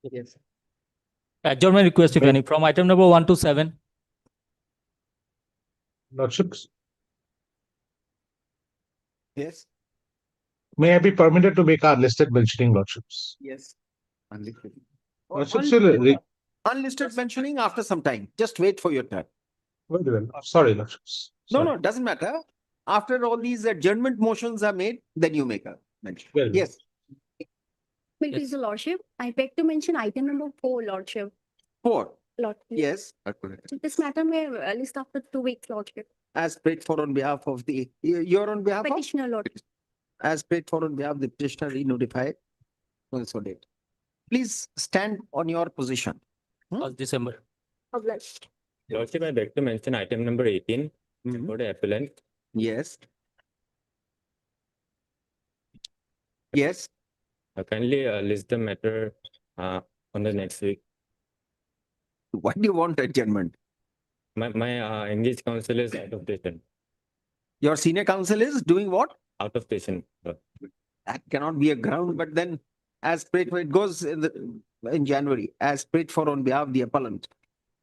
Yes. Adjournment request, if May- any, from item number 1 to 7. Lordships, Yes. may I be permitted to make our listed mentioning, Lordships? Yes. Unlisted. Lordships will Unlisted mentioning after some time. Just wait for your turn. very well. Sorry, Lordships. No, Sorry. no, doesn't matter. After all these adjournment motions are made, then you make a mention. Well, Yes. Will please, Your Lordship. I beg to mention item number 4, Lordship. 4. Lordship. Yes. This matter may list after 2 weeks, Lordship. As prayed for on behalf of the, you're on behalf of? Petitioner, Lordship. As prayed for on behalf of the petitioner, re-notify. Also date. Please stand on your position. Of December. Obliged. Lordship, I beg to mention item number 18 for the appellant. Yes. Yes. Kindly list the matter on the next week. Why do you want adjournment? My engaged counsel is out of station. Your senior counsel is doing what? Out of station. That cannot be a ground, but then as prayed for, it goes in January, as prayed for on behalf of the appellant,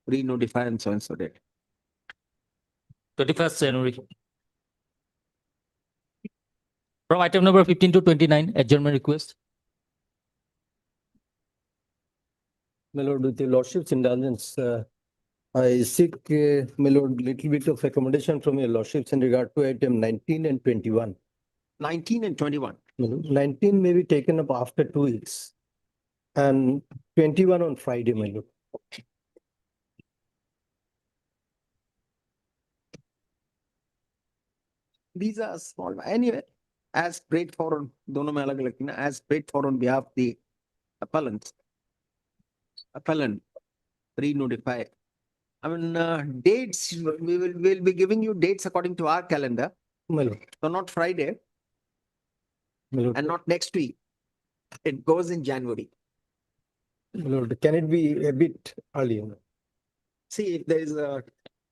re-notify and so and so date. 21st January. From item number 15 to 29, adjournment request. My lord, with your lordship's indulgence, I seek, my lord, little bit of accommodation from your lordships in regard to item 19 and 21. 19 and 21. My lord, 19 may be taken up after 2 weeks and 21 on Friday, my lord. These are small. Anyway, as prayed for on, दोनों में अलग लगती है ना, as prayed for on behalf of the appellant, re-notify. I mean, dates, we'll be giving you dates according to our calendar. My lord, So not Friday my lord, and not next week. It goes in January. my lord, can it be a bit earlier? See if there is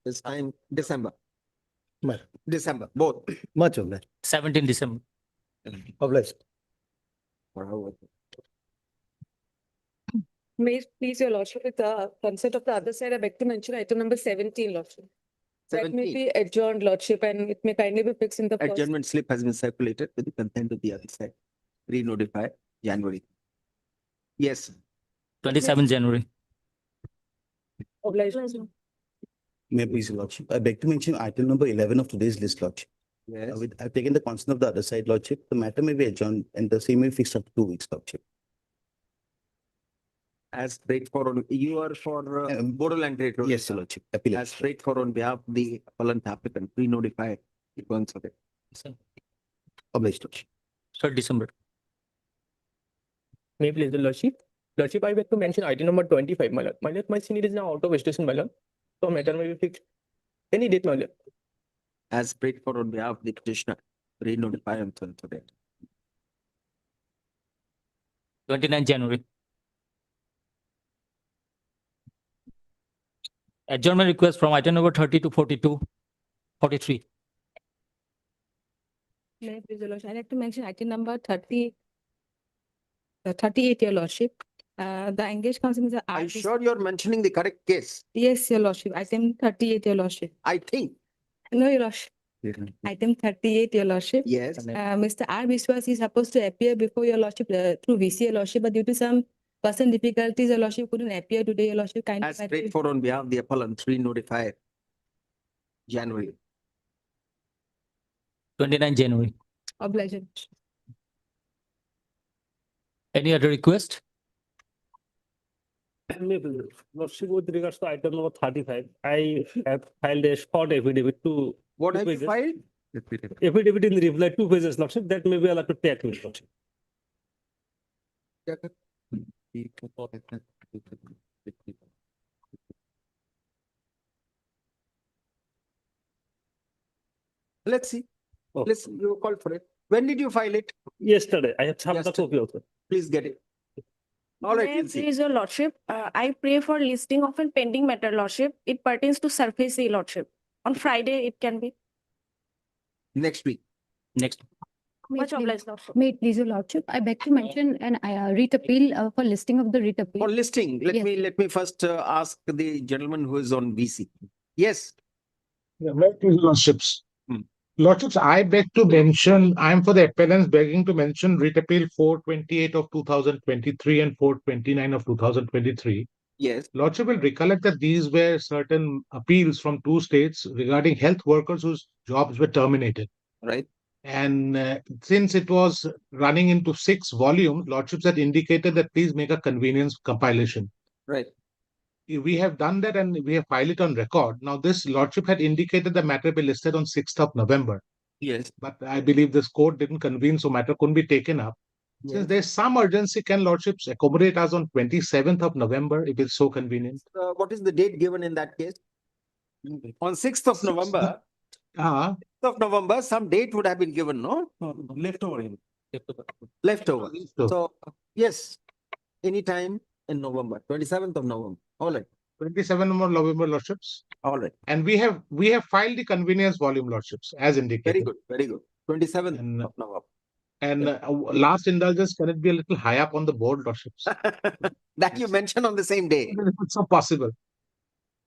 this time, December, My, both. much of that, 17 December. obliged. May it please your lordship, with the consent of the other side, I beg to mention item number 17, lordship. That may 17. be adjourned, lordship, and it may kindly be fixed in the first. Adjournment slip has been circulated with the consent of the other side. Re-notify January. Yes. 27 January. Obliged. May I please, Lordship? I beg to mention item number 11 of today's list, Lordship. Yes. I've taken the consent of the other side, Lordship. The matter may be adjourned and the same may be fixed up to 2 weeks, Lordship. As prayed for on, you are for Borderland Territory. Yes, Lordship. Appeal. As prayed for on behalf of the appellant applicant, re-notify the consent of it. Obliged, Lordship. 3rd December. May I please the lordship? Lordship, I beg to mention item number 25, my lord. My lord, my senior is now out of station, my lord. So matter may be fixed. Any date, my lord. As prayed for on behalf of the petitioner, re-notify and so and so date. 29 January. Adjournment request from item number 30 to 42, 43. May I please the lordship, I'd like to mention item number 38, your lordship. The engaged counsel is. Are you sure you're mentioning the correct case? Yes, your lordship. Item 38, your lordship. I think. No, your lordship. Item 38, your lordship. Yes. Mr. R. Biswas is supposed to appear before your lordship through VC, your lordship, but due to some personal difficulties, your lordship couldn't appear today, your lordship. Kindly As prayed for on behalf of the appellant, re-notify January. 29 January. Obliged. Any other request? Lordship, with regards to item number 35, I have filed a short affidavit to What have you pages. filed? affidavit in reply 2 pages, lordship, that may be allowed to take me, lordship. Let's see. Oh. Let's you call for it. When did you file it? Yesterday, I have some Yesterday. copy also. Please get it. All right, May I we'll see. please, Your Lordship, I pray for listing of a pending matter, Lordship. It pertains to surface sea, Lordship. On Friday, it can be. Next week. Next. Much obliged, Lordship. May it please your lordship, I beg to mention an writ appeal for listing of the writ For appeal. listing, let Yes. me first ask the gentleman who is on VC. Yes, Yeah, may it please your Lordships. Hmm. Lordships, I beg to mention, I'm for the appellants begging to mention writ appeal 428 of 2023 and 429 of 2023. yes, Lordship will recollect that these were certain appeals from two states regarding health workers whose jobs were terminated. right, And since it was running into 6 volumes, Lordships had indicated that please make a convenience compilation. right. We have done that and we have filed it on record. Now, this Lordship had indicated the matter be listed on 6th of November, Yes, but I believe this court didn't convene, so matter couldn't be taken up. yes. Since there's some urgency, can Lordships accommodate us on 27th of November if it's so convenient? What is the date given in that case? On 6th of 6th of- November, Ah, 6th of November, some date would have been given, no? Leftover. Leftover. so So, yes, anytime in November, 27th of November. All right, 27th of November, Lordships. all right. And we have filed the convenience volume, Lordships, as indicated. Very good, very good. 27th And- of November. And last indulgence, can it be a little high up on the board, Lordships? That you mentioned on the same day. If it's so possible.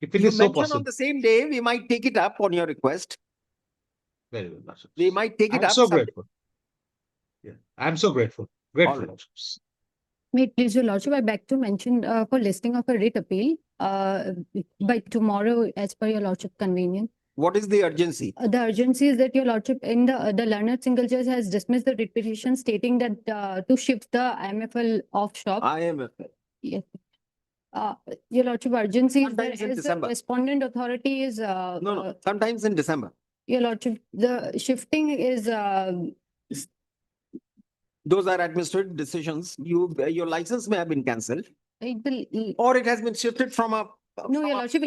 If it You is so mentioned on possible. the same day, we might take it up on your request. Very good, Lordships. We might take it I'm up. so someday. grateful. Yeah, I'm so grateful. Grateful, right. Lordships. May it please your lordship, I beg to mention for listing of a writ appeal by tomorrow as per your lordship convenience. What is the urgency? The urgency is that your lordship in the learned single judge has dismissed the writ petition stating that to shift the IMFL off shop. IMF. Yes. Your lordship, urgency is that Sometimes in as the December. respondent authority is No, sometimes in December. your lordship, the shifting is Those are administrative decisions. Your license may have been cancelled it will or it has been shifted from a. no, your lordship,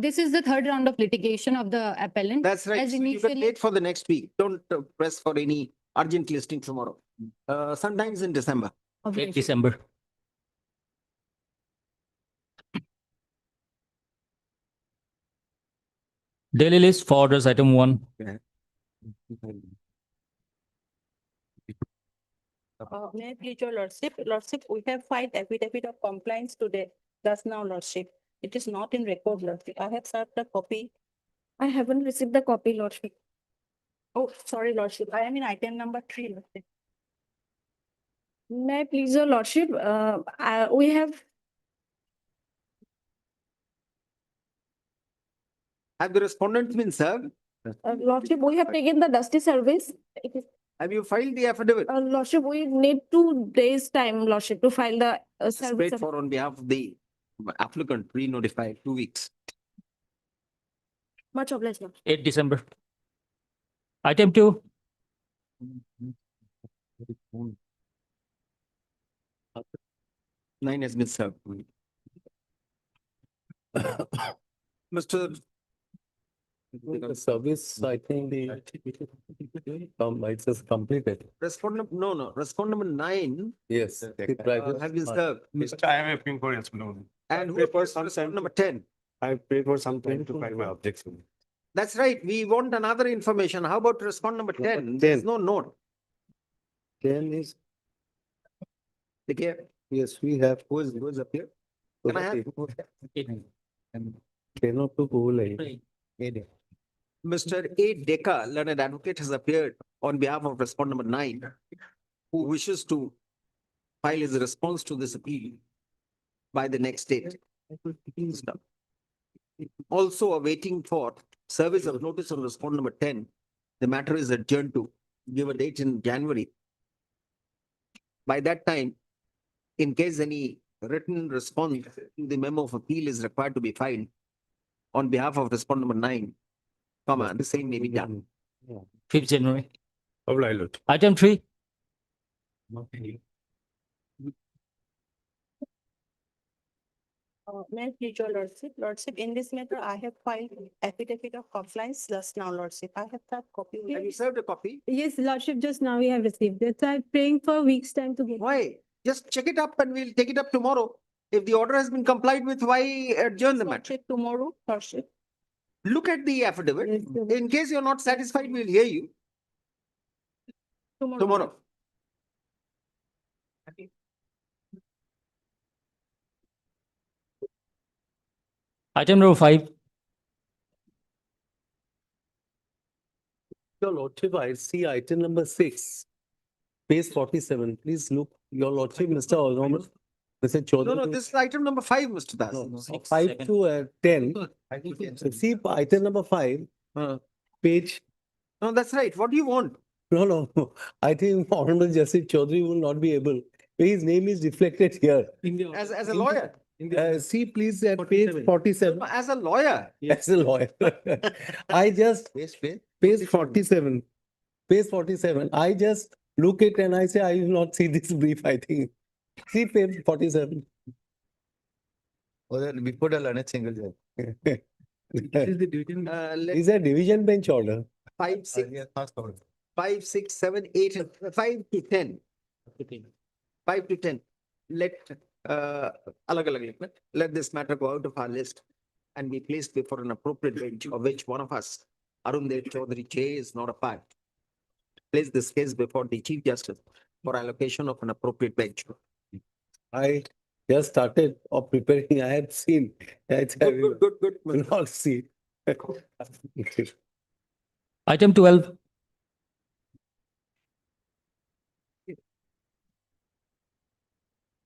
this is the third round of litigation of the appellant. That's right. As So you can initially- wait for the next week. Don't press for any urgent listing tomorrow. Sometimes in December. of 8 the- December. Daily list for orders item 1. May I please your lordship, we have filed affidavit of compliance today, thus now lordship. It is not in record, lordship. I have served the copy. I haven't received the copy, Lordship. Oh, sorry, lordship. I am in item number 3, lordship. May I please your Lordship, we have, Have the respondents been served? Lordship, we have taken the dusty service. It is, Have you filed the affidavit? Lordship, we need 2 days time, Lordship, to file the service. Straight for on behalf of the applicant, pre-notified 2 weeks. Much obliged, Lordship. 8 December. Item 2. Nine has been served. Mr. The service, I think the it's just completed. Respondent, no, respondent number 9 Yes. have been served. I am appealing for explanation. And who was respondent number 10? I paid for some time to file my objection. That's right. We want another information. How about respondent number 10? 10. There's no note. Then is, Okay, yes, we have. who is up here? Can I have? Cannot to whole. Mr. A. Deka, learned advocate, has appeared on behalf of respondent number 9, who wishes to file his response to this appeal by the next date. Also awaiting for service of notice on respondent number 10. The matter is adjourned to give a date in January. By that time, in case any written response to the memo of appeal is required to be filed on behalf of respondent number 9, the same may be done. 5th January. Obliged. Item 3. May I please your lordship, in this matter, I have filed affidavit of compliance, thus now lordship. I have that copy. Have you served a copy? Yes, lordship, just now we have received it. So I'm praying for a week's time to get. Why? Just check it up and we'll take it up tomorrow. If the order has been complied with, why adjourn the matter? Lordship, tomorrow, lordship. Look at the affidavit. Yes, sir. In case you're not satisfied, we'll hear you. Tomorrow. Item number 5. Your Lordship, I see item number 6, page 47. Please look, Your Lordship, Mr. Alderman, Mr. Chaudhary. No, this is item number 5, Mr. Das. No, 5 to 10. So see item number 5, page. No, that's right. What do you want? No. I think Honorable Justice Chaudhary will not be able. His name is reflected here. As a lawyer. See, please, at page 47. As a lawyer. As a lawyer. I just, page 47. Page 47. I just look it and I say, I will not see this brief, I think. See page 47. Before the learned single judge. Is a division bench order. 5, 6, 7, 8, and 5 to 10. 5 to 10. Let this matter go out of our list and be placed before an appropriate bench of which one of us, Arun Dev Chaudhary J, is not a part. Place this case before the Chief Justice for allocation of an appropriate bench. I just started of preparing. I had seen. Good. Will not see. Item 12.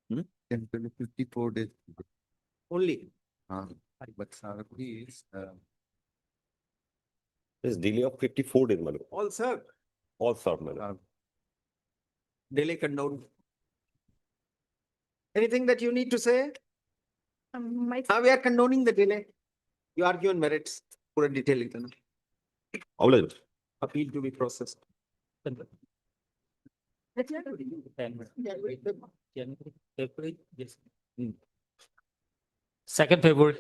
Hmm? 54 days. Only. But sir, please, There's delay of 54 days, my lord. All served. All served, my lord. Delay condoned. Anything that you need to say? We are condoning the delay. You argue on merits. Pura detail it. Obliged. Appeal to be processed. February, yes. 2nd February.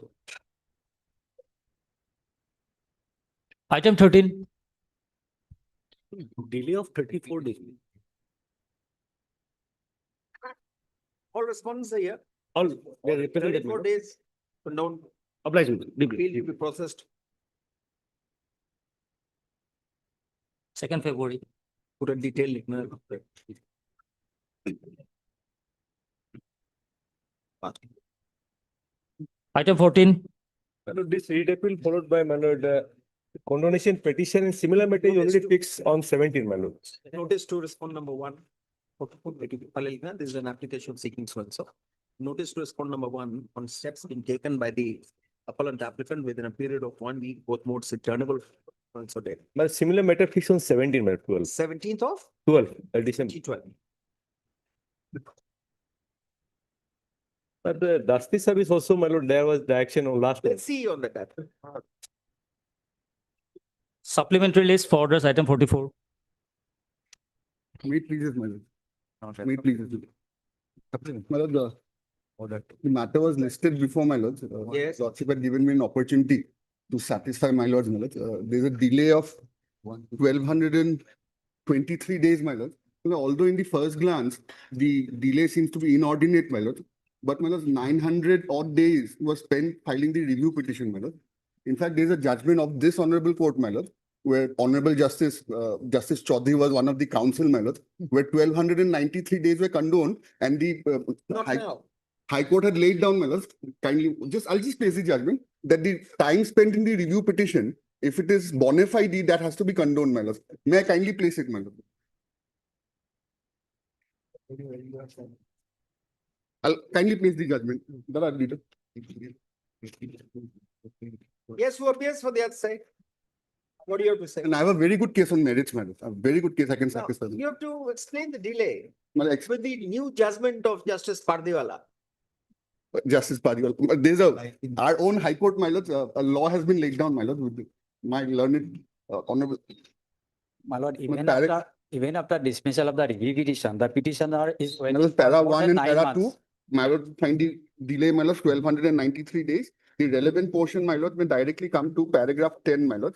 Item 13. Delay of 34 days. All respondents are here. All they are represented. 34 days condoned. Obliged. Appeal to be processed. 2nd February. Pura detail लिखना है. Item 14. My lord, this read appeal followed by, my lord, condonation petition and similar matter is already fixed on 17, my lord. Notice to respond number 1. This is an application seeking so and so. Notice to respond number 1 on steps being taken by the appellant applicant within a period of 1 week, both modes returnable. And so date. But similar matter fixed on 17, my lord, 12. 17th of 12, December. G12. But the Dusty service also, my lord, there was the action on last. Let's see on that. Supplementary list for orders, item 44. wait, please, my lord. Wait, please. My lord, the matter was listed before, my lord. Yes. Lordship had given me an opportunity to satisfy my lord's, my lord. There's a delay of 1223 days, my lord. Although in the first glance, the delay seems to be inordinate, my lord. But my lord, 900 odd days was spent filing the review petition, my lord. In fact, there's a judgment of this honorable court, my lord, where Honorable Justice Chaudhary was one of the counsel, my lord, where 1293 days were condoned and the Not now. High Court had laid down, my lord, kindly, I'll just place the judgment that the time spent in the review petition, if it is bona fide, that has to be condoned, my lord. May I kindly place it, my lord? I'll kindly place the judgment. Yes, who appears for the other side? What do you have to say? And I have a very good case on merits, my lord. A very good case I can Now, satisfy. you have to explain the delay My lord, with the new judgment of Justice Pardiwala. Justice Padiwal. There's our own High Court, my lord, a law has been laid down, my lord, with my learned honorable. My lord, Para- even after dismissal of the review petition, the petitioner is. My lord, para 1 and para 2, months. my lord, find the delay, my lord, 1293 days. The relevant portion, my lord, may directly come to paragraph 10, my lord.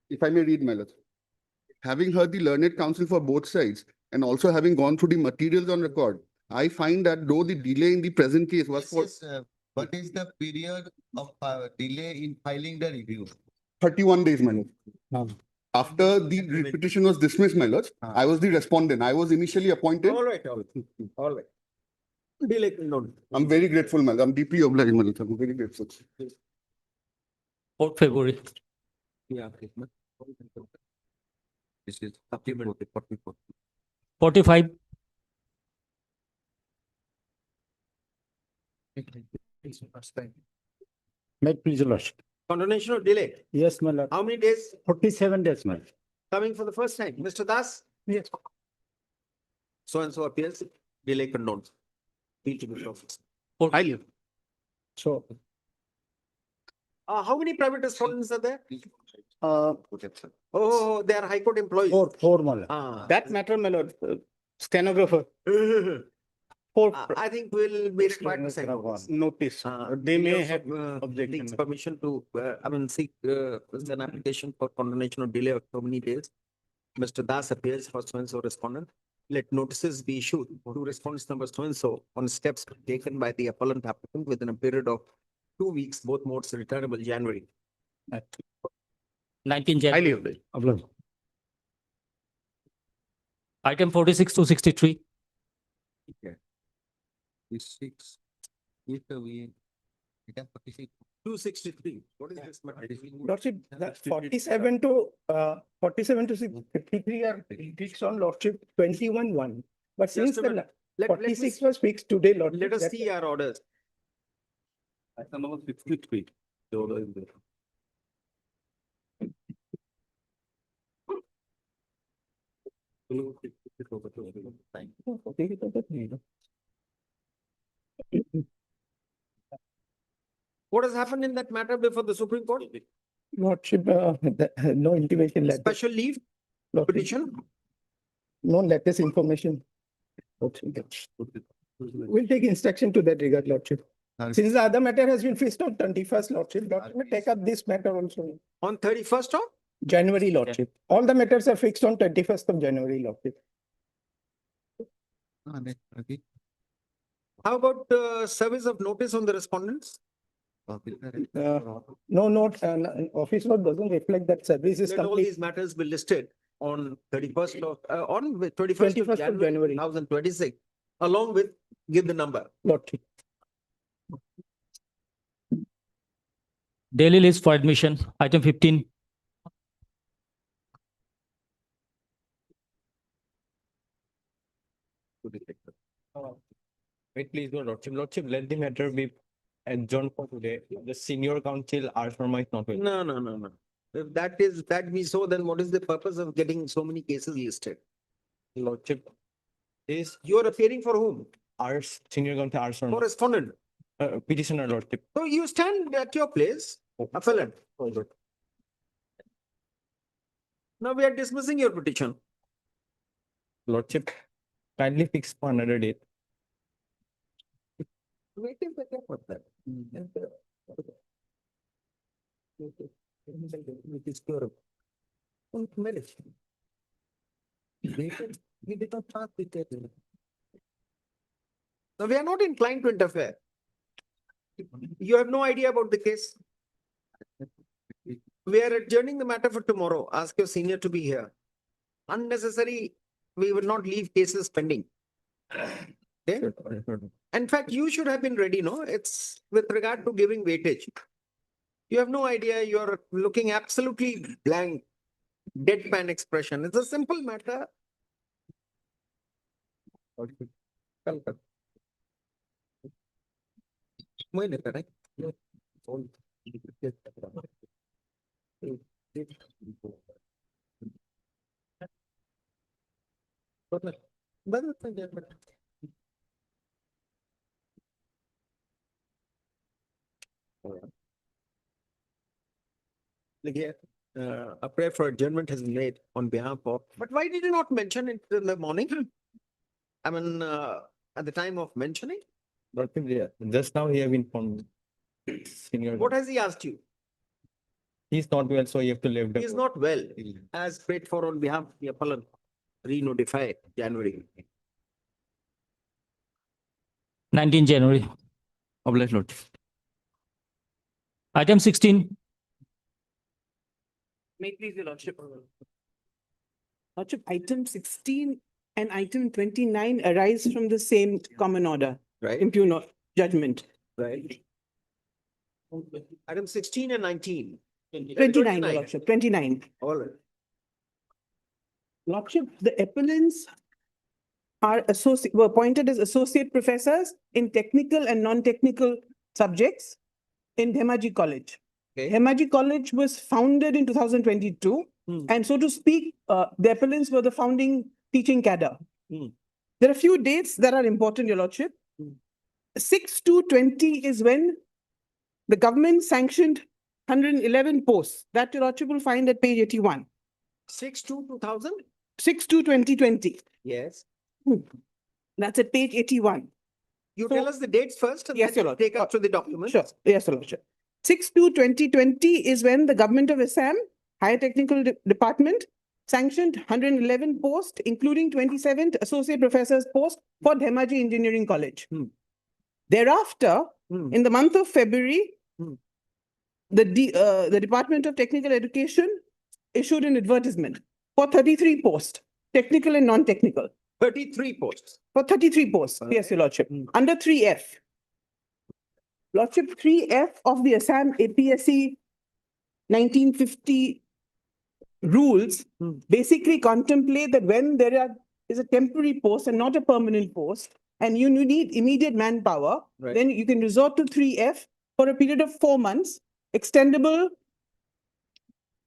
If I may read, my lord. Having heard the learned counsel for both sides and also having gone through the materials on record, I find that though the delay in the present case was for What is the period of delay in filing the review? 31 days, my lord. after the petition was dismissed, my lords, I was the respondent. I was initially appointed. All right, all right. Delay condoned. I'm very grateful, my lord. I'm deeply obliged, my lord. I'm very grateful. 4th February. Yeah. This is supplement 44. 45. Make please your lordship. Condonation or delay? Yes, my lord. How many days 47 days, my lord. coming for the first time? Mr. Das? Yes. So and so appears, delay condoned. Feel to be processed. I leave. So, How many private respondents are there? uh, Oh, they are High Court employees. four, my lord. Ah. That matter, my lord, stenographer. Four. I think we'll be required to send Notice. They may have objection. Permission to, seek an application for condonation or delay of so many days. Mr. Das appears for so and so respondent. Let notices be issued to respondents number so and so on steps taken by the appellant applicant within a period of 2 weeks, both modes returnable January. 19 January. Problem. Item 46 to 63. Six. If we. 263. What is this matter? Lordship, that 47 to 53 are fixed on lordship 21-1. But since a the minute. Let me 46 was fixed today, lordship. Let us that- see our orders. Item number 63. The order is there. What has happened in that matter before the Supreme Court? Lordship, no intimation letter. Special leave Lordship, petition? no latest information. We'll take instruction to that regard, lordship. Since the other matter has been fixed on 21st, lordship, lordship may take up this matter also. On 31st of? January, lordship. All the matters are fixed on 21st of January, lordship. How about service of notice on the respondents? No note, office note doesn't reflect that service is Let all complete. these matters be listed on 31st of, on 21st 21st of of January January. 2026, along with, give the number. Lordship. Daily list for admission. Item 15. Wait, please, no, Lordship. Lordship, let the matter be adjourned for today. The senior counsel, R. Sharma is not well. No. If that be so, then what is the purpose of getting so many cases listed? Lordship is You are appearing for whom? R. Senior counsel, R. For Sharma, respondent. petitioner, Lordship. So you stand at your place, appellant. Now we are dismissing your petition. Lordship, kindly fix for another date. Wait a second for that. It is pure. Marriage. We did not pass the test. Now we are not inclined to interfere. You have no idea about the case. We are adjourning the matter for tomorrow. Ask your senior to be here. Unnecessary, we will not leave cases pending. Okay? In fact, you should have been ready, no? It's with regard to giving weightage. You have no idea, you're looking absolutely blank, deadpan expression. It's a simple matter. Wait a minute. A prayer for adjournment has been made on behalf of, but why did you not mention it in the morning? I mean, at the time of mentioning, Lordship, yeah, just now he have informed senior. what has he asked you? He's not well, so you have to leave. He is not well, as prayed for on behalf of the appellant, re-notify January. 19 January. Obliged, Lordship. Item 16. May it please your lordship. Lordship, item 16 and item 29 arise from the same common order, Right, impugn judgment. right. Item 16 and 19. 29, your lordship, 29. All right. Lordship, the appellants were appointed as associate professors in technical and non-technical subjects in Dhemaji College. Okay. Dhemaji College was founded in 2022, and so to speak, the appellants were the founding teaching cadre. There are a few dates that are important, your lordship. 6/2/20 is when the government sanctioned 111 posts. That your lordship will find at page 81. 6/2/2000? 6/2/2020. Yes. That's at page 81. You tell us the dates first and Yes, then your we'll take up to the document. Sure. Yes, your lordship. 6/2/2020 is when the government of Assam, Higher Technical Department, sanctioned 111 posts, including 27th associate professor's post for Dhemaji Engineering College. Thereafter, in the month of February, the Department of Technical Education issued an advertisement for 33 posts, technical and non-technical. 33 posts. For 33 posts, yes, your lordship, under 3F. Lordship, 3F of the Assam APSC 1950 rules basically contemplate that when there is a temporary post and not a permanent post, and you need immediate manpower, Right. then you can resort to 3F for a period of 4 months, extendable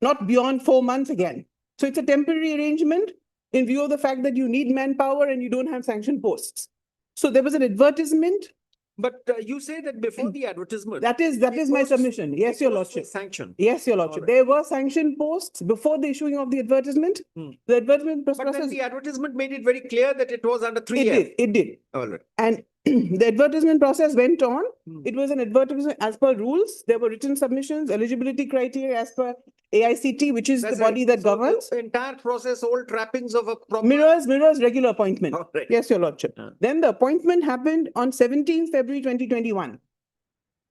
not beyond 4 months again. So it's a temporary arrangement in view of the fact that you need manpower and you don't have sanctioned posts. So there was an advertisement. But you say that before the advertisement. That is my submission. Yes, your lordship. Sanction. Yes, your lordship. All right. There were sanctioned posts before the issuing of the advertisement. The advertisement But then process. the advertisement made it very clear that it was under 3F. It did. All right. And the advertisement process went on. It was an advertisement as per rules. There were written submissions, eligibility criteria as per AICT, which is That's the body right. that So governs. the entire process, all trappings of a proper. Mirrors regular appointment. All right. Yes, your lordship. Then the appointment happened on 17th February 2021.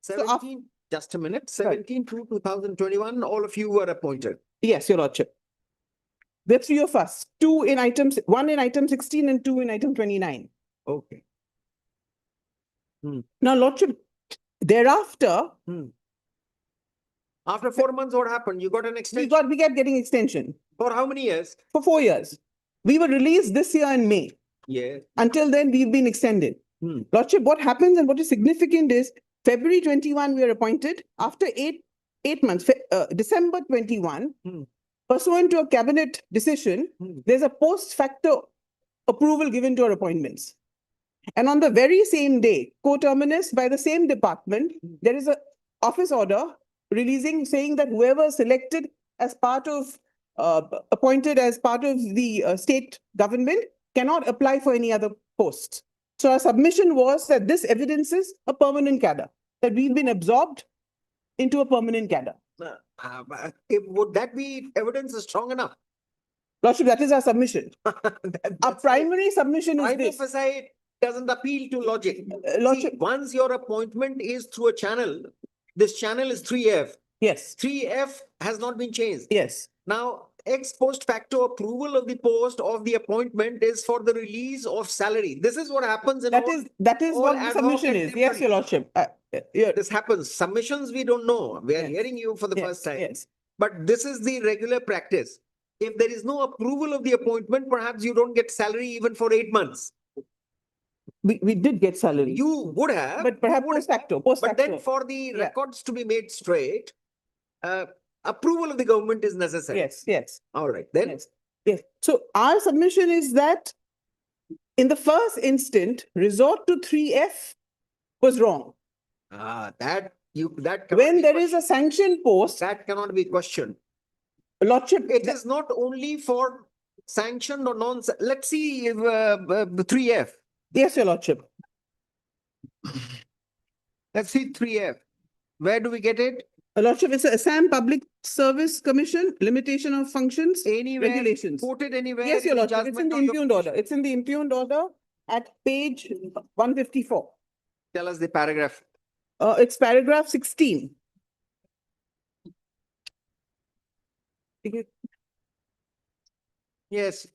17, just a minute, 17 to 2021, all of you were appointed. Yes, your lordship. There are 3 of us, 2 in items, 1 in item 16 and 2 in item 29. Okay. Now, lordship, thereafter, After 4 months, what happened? You got an extension? we kept getting extension. For how many years? For 4 years. We were released this year in May. Yeah. Until then, we've been extended. Lordship, what happens and what is significant is February 21, we are appointed. After eight months, December 21, pursuant to a cabinet decision, there's a post facto approval given to our appointments. And on the very same day, co-terminus by the same department, there is a office order releasing saying that whoever selected as part of, appointed as part of the state government cannot apply for any other posts. So our submission was that this evidences a permanent cadre, that we've been absorbed into a permanent cadre. Would that be evidence strong enough? Lordship, that is our submission. Our primary submission is this. It doesn't appeal to logic. Lordship, See, once your appointment is through a channel, this channel is 3F. Yes. 3F has not been changed. Yes. Now, ex post facto approval of the post of the appointment is for the release of salary. This is what happens in that all, is what the ad hoc submission is. Yes, temporary. your lordship. This happens. Submissions we don't know. We are hearing you for the first time. Yes. But this is the regular practice. If there is no approval of the appointment, perhaps you don't get salary even for 8 months. We did get salary. You would have. But perhaps post facto. But then for the records to be made straight, approval of the government is necessary. Yes, yes. All right. Then Yes. So our submission is that in the first instant, resort to 3F was wrong. that When there is a sanctioned post, that cannot be questioned. Lordship, it is not only for sanctioned or non. Let's see if, 3F. Yes, your lordship. Let's see 3F. Where do we get it? Lordship, it's a Assam Public Service Commission, limitation of functions, anywhere, regulations. Quoted anywhere. Yes, your lordship. It's in judgment the of your impugned order. It's in the impugned order at page 154. Tell us the paragraph. It's paragraph 16. Yes,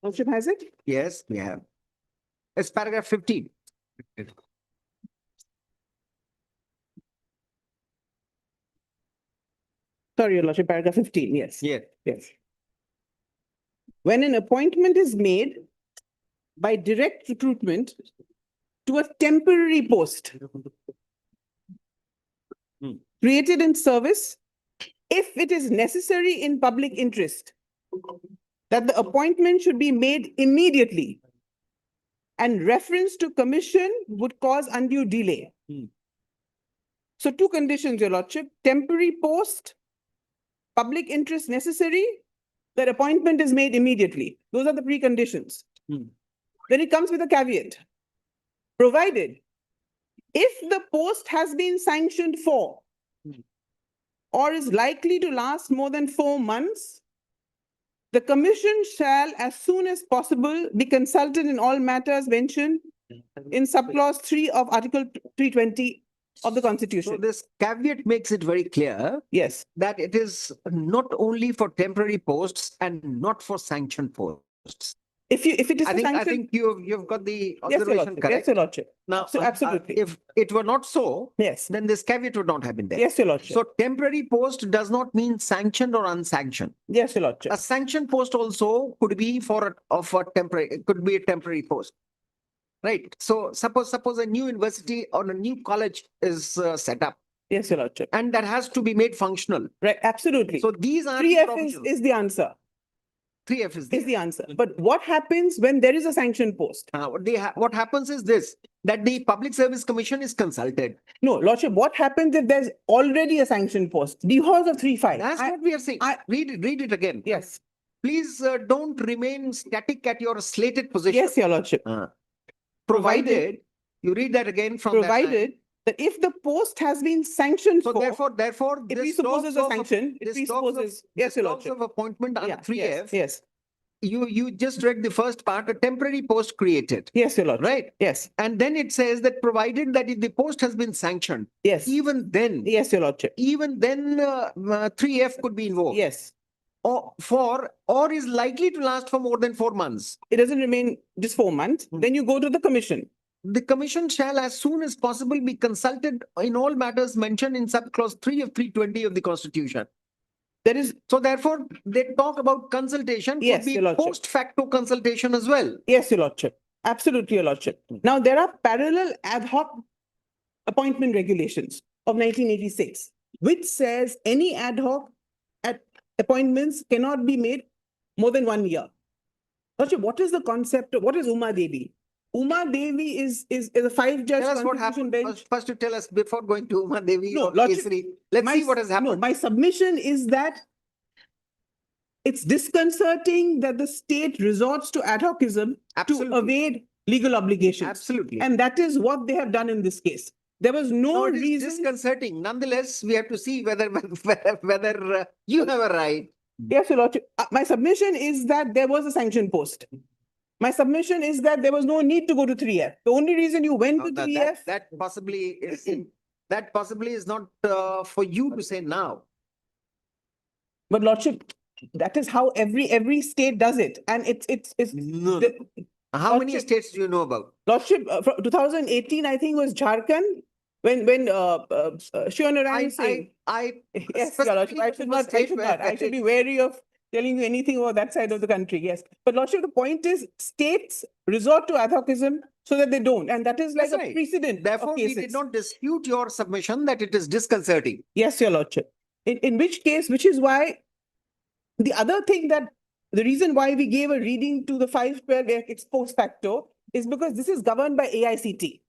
Lordship has it? yes, we have. It's paragraph 15. Sorry, Your Lordship, paragraph 15, yes. Yeah. Yes. When an appointment is made by direct recruitment to a temporary post created in service, if it is necessary in public interest, that the appointment should be made immediately, and reference to commission would cause undue delay. So two conditions, Your Lordship: temporary post, public interest necessary, that appointment is made immediately. Those are the preconditions. Then it comes with a caveat. Provided, if the post has been sanctioned for or is likely to last more than 4 months, the commission shall, as soon as possible, be consulted in all matters mentioned in subclause 3 of Article 320 of the So Constitution. this caveat makes it very clear Yes. that it is not only for temporary posts and not for sanctioned posts. If it is I for think sanction, you've got the yes, Your observation Lordship. correct. Yes, Your Lordship. Now, Absolutely. if it were not so, Yes. then this caveat would not have been there. Yes, Your Lordship. So temporary post does not mean sanctioned or unsanctioned. Yes, Your Lordship. A sanctioned post also could be a temporary post. Right. So suppose a new university or a new college is set up. Yes, Your Lordship. And that has to be made functional. Right, absolutely. So these are 3F is the answer. 3F is the answer. But what happens when there is a sanctioned post? What happens is this, that the Public Service Commission is consulted. No, Lordship, what happens if there's already a sanctioned post? The horse of 3-5. That's what we are saying. Read it again. Yes. Please don't remain static at your slated position. Yes, Your Lordship. Provided, you read that again from provided that if the post has been sanctioned so for, therefore it this presupposes talks a sanction. It this presupposes, talks yes, Your of Lordship. appointment under Yeah, 3F. yes. You just read the first part, a temporary post created. Yes, Your Lordship. Right? Yes. And then it says that provided that if the post has been sanctioned, yes, even then, yes, Your Lordship. Even then 3F could be invoked. Yes. Or is likely to last for more than 4 months. It doesn't remain just 4 months. Then you go to the commission. The commission shall as soon as possible be consulted in all matters mentioned in subclause 3 of 320 of the Constitution. There is so therefore they talk about consultation. Yes, could be Your Lordship. post facto consultation as well. Yes, Your Lordship. Absolutely, Your Lordship. Now, there are parallel ad hoc appointment regulations of 1986, which says any ad hoc appointments cannot be made more than 1 year. Lordship, what is the concept of, what is Uma Devi? Uma Devi is a 5-judge Tell us what constitution happened. bench. Fishery to tell us before going to Uma Devi No, or Lordship, Fishery. Let's see what has happened. No, my submission is that it's disconcerting that the state resorts to ad hocism to evade legal obligations. Absolutely. And that is what they have done in this case. There was no it is reason. disconcerting. Nonetheless, we have to see whether you have a right. Yes, Your Lordship. My submission is that there was a sanction post. My submission is that there was no need to go to 3F. The only reason you went to 3F. That possibly is not for you to say now. But Lordship, that is how every state does it, and it's no. How many states do you know about? Lordship, from 2018, I think was Jharkhand when Shivnarayan Singh. Yes, Your Lordship. I should be wary of telling you anything about that side of the country. Yes, but Lordship, the point is states resort to ad hocism so that they don't, and that is like That's a right. precedent. Therefore, we did not dispute your submission that it is disconcerting. Yes, Your Lordship. In which case, which is why the other thing that the reason why we gave a reading to the 512 ex post facto is because this is governed by AICT.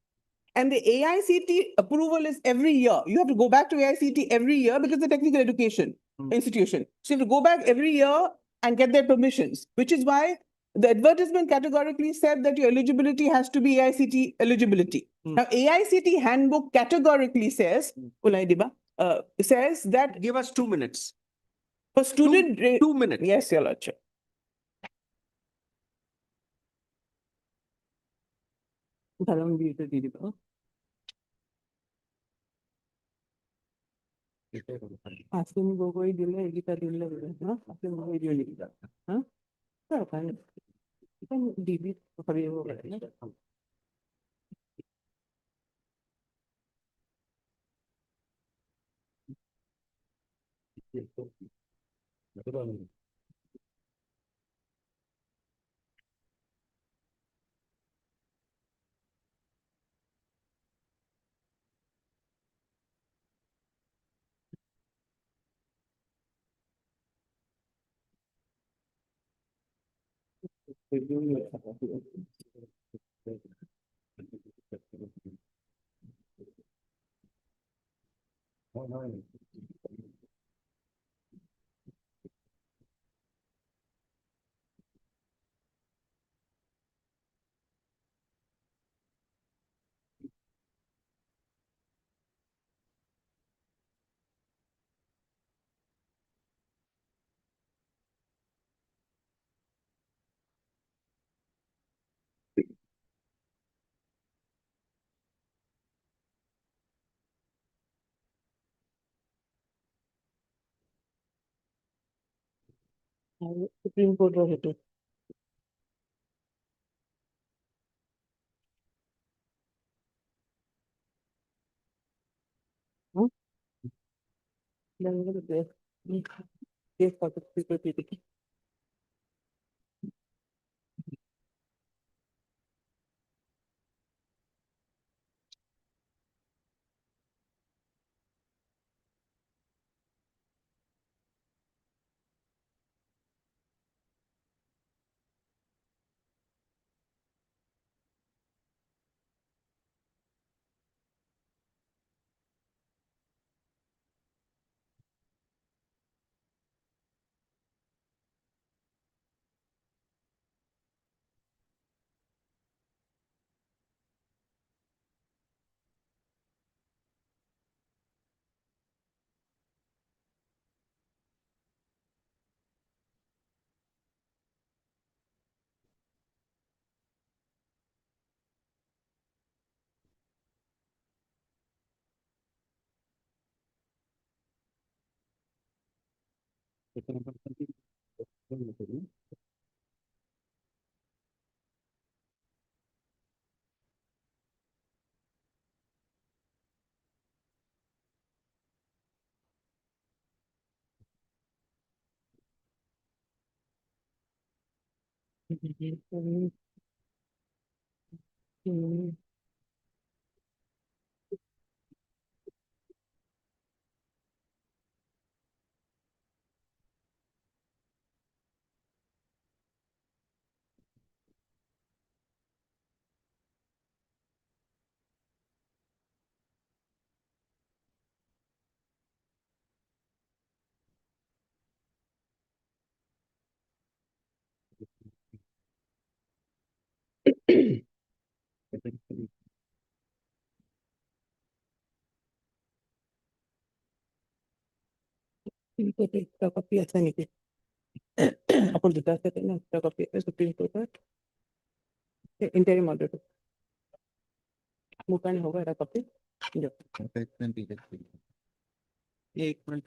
And the AICT approval is every year. You have to go back to AICT every year because it's a technical education institution. So you have to go back every year and get their permissions, which is why the advertisement categorically said that your eligibility has to be AICT eligibility. Now, AICT handbook categorically says, says that. Give us 2 minutes. For student. 2 minutes. Yes, Your Lordship. Asim Gogoi দিলে এইকেইটা দিলে বোলে ন আসিম গগৈ দিওঁ নেকি তাত হা দৰকাৰ নাই ডিবিত ভাবিব পাৰে ন আৰু সুপ্ৰিম কোৰ্টৰ সেইটো extra copy আছে নেকি অকল দুটা আছে ন extra copy আছে সুপ্ৰিম কোৰ্টৰ ইণ্টাৰিম অৰ্ডাৰটো মোৰ কাৰণে হ'ব এটা কপি দিয়ক एक minute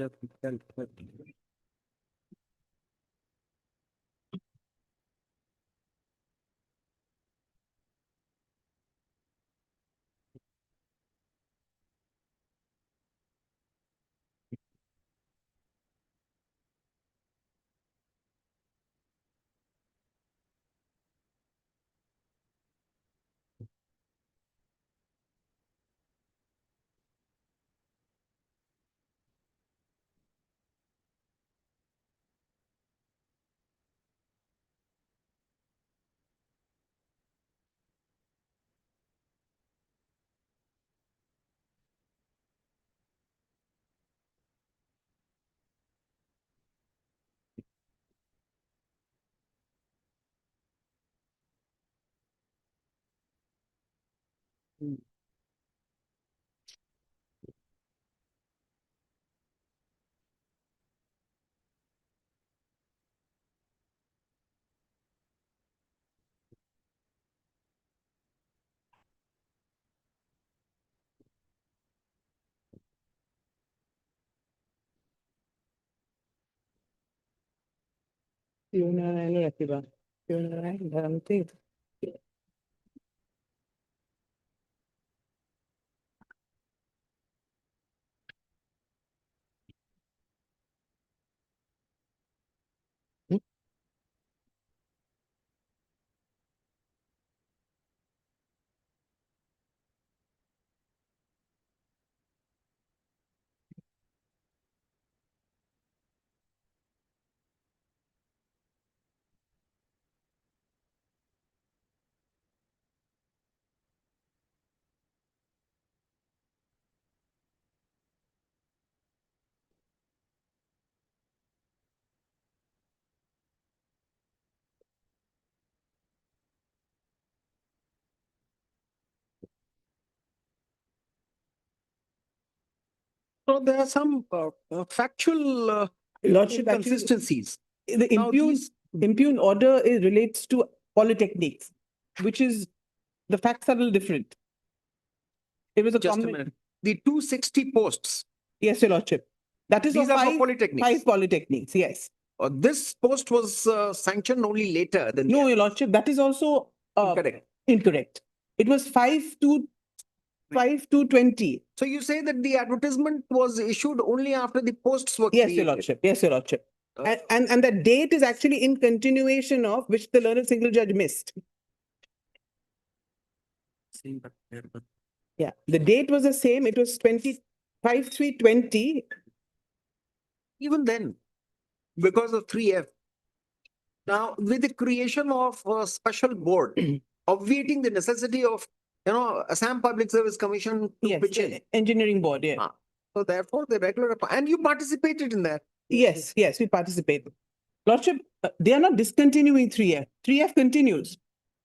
So there are some factual Lordship, actually, inconsistencies. the Now impugn order relates to polytechnics, which is, the facts are a little different. It was a Just a comment. minute. The 260 posts, Yes, Your Lordship. That is these for are for five polytechnics. polytechnics, yes. This post was sanctioned only later than No, Your Lordship, that is also incorrect. incorrect. It was 5 to 20. So you say that the advertisement was issued only after the posts were Yes, created. Your Lordship. Yes, Your Lordship. And the date is actually in continuation of which the learned single judge missed. Yeah, the date was the same. It was 25/3/20. Even then, because of 3F. Now, with the creation of a special board, obviating the necessity of, Assam Public Service Commission to Yes, pitch in. the engineering board, yeah. So therefore, the regular, and you participated in that. Yes, yes, we participated. Lordship, they are not discontinuing 3F. 3F continues.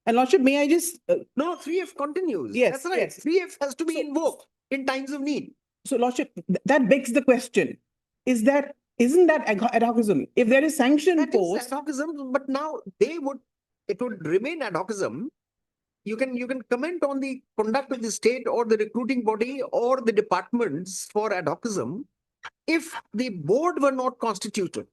And Lordship, may I just... No, 3F continues. Yes, That's right. yes. 3F has to be invoked in times of need. So Lordship, that begs the question, isn't that ad hocism? If there is sanction That post... is ad hocism, but now it would remain ad hocism. You can comment on the conduct of the state or the recruiting body or the departments for ad hocism if the board were not constituted.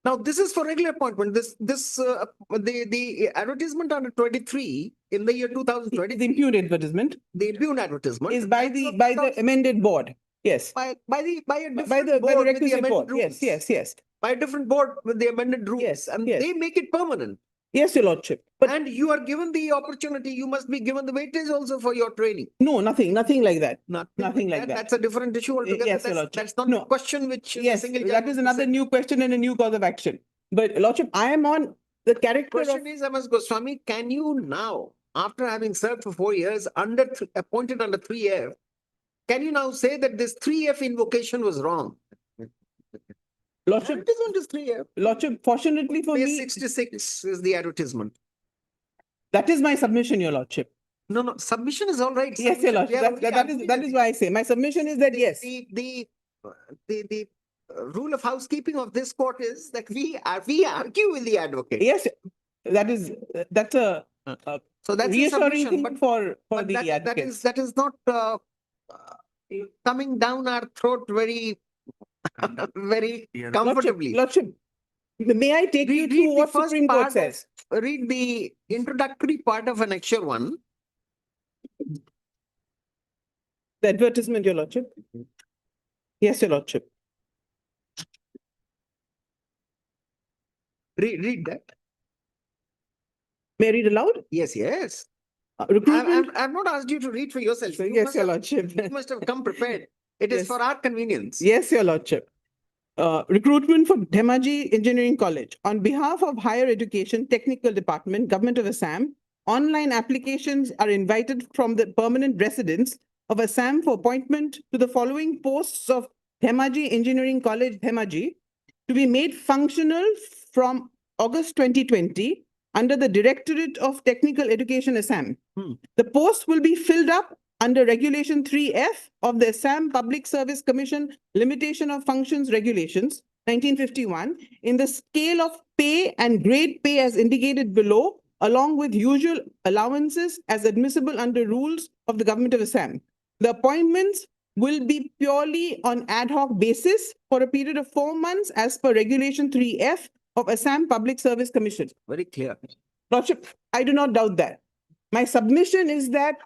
Now, this is for regular appointment. The advertisement under 23 in the year 2020. The impugned advertisement. The impugned advertisement is by the amended board. Yes. By a different By the board with the requisite amended board. rules. Yes. By a different board with the amended rules. Yes, And yes. they make it permanent. Yes, Your Lordship. But And you are given the opportunity, you must be given the weightage also for your training. no, nothing like that. Nothing like that. That's a different issue altogether. Yes, Your Lordship. That's not No. the question which Yes, single that judge is another new question and a new cause of action. But Lordship, I am on the character question is, MS Goswami, can you now, after having served for 4 years, appointed under 3F, can you now say that this 3F invocation was wrong? Lordship, Advertisement is 3F. Lordship, fortunately for Page me, 66 is the advertisement. that is my submission, Your Lordship. No, submission is all right. Yes, Your Submission, Lordship. we are only That is why I say my submission is that yes. The rule of housekeeping of this court is that we argue with the advocate. Yes, that's a So that's a reassuring submission, thing for the advocates. that is not coming down our throat very very comfortably. Lordship, may I take you through what Supreme Court says? Read the introductory part of Annexure 1. The advertisement, Your Lordship. Yes, Your Lordship. Read that. May I read aloud? Yes. Recruitment. I've not asked you to read for yourself. Yes, Your Lordship. You must have come prepared. It is Yes. for our convenience. Yes, Your Lordship. Recruitment for Dhemaji Engineering College. On behalf of Higher Education Technical Department, Government of Assam, online applications are invited from the permanent residents of Assam for appointment to the following posts of Dhemaji Engineering College, Dhemaji, to be made functional from August 2020 under the Directorate of Technical Education, Assam. The post will be filled up under Regulation 3F of the Assam Public Service Commission Limitation of Functions Regulations, 1951, in the scale of pay and grade pay as indicated below, along with usual allowances as admissible under rules of the Government of Assam. The appointments will be purely on ad hoc basis for a period of 4 months as per Regulation 3F of Assam Public Service Commission. Very clear. Lordship, I do not doubt that. My submission is that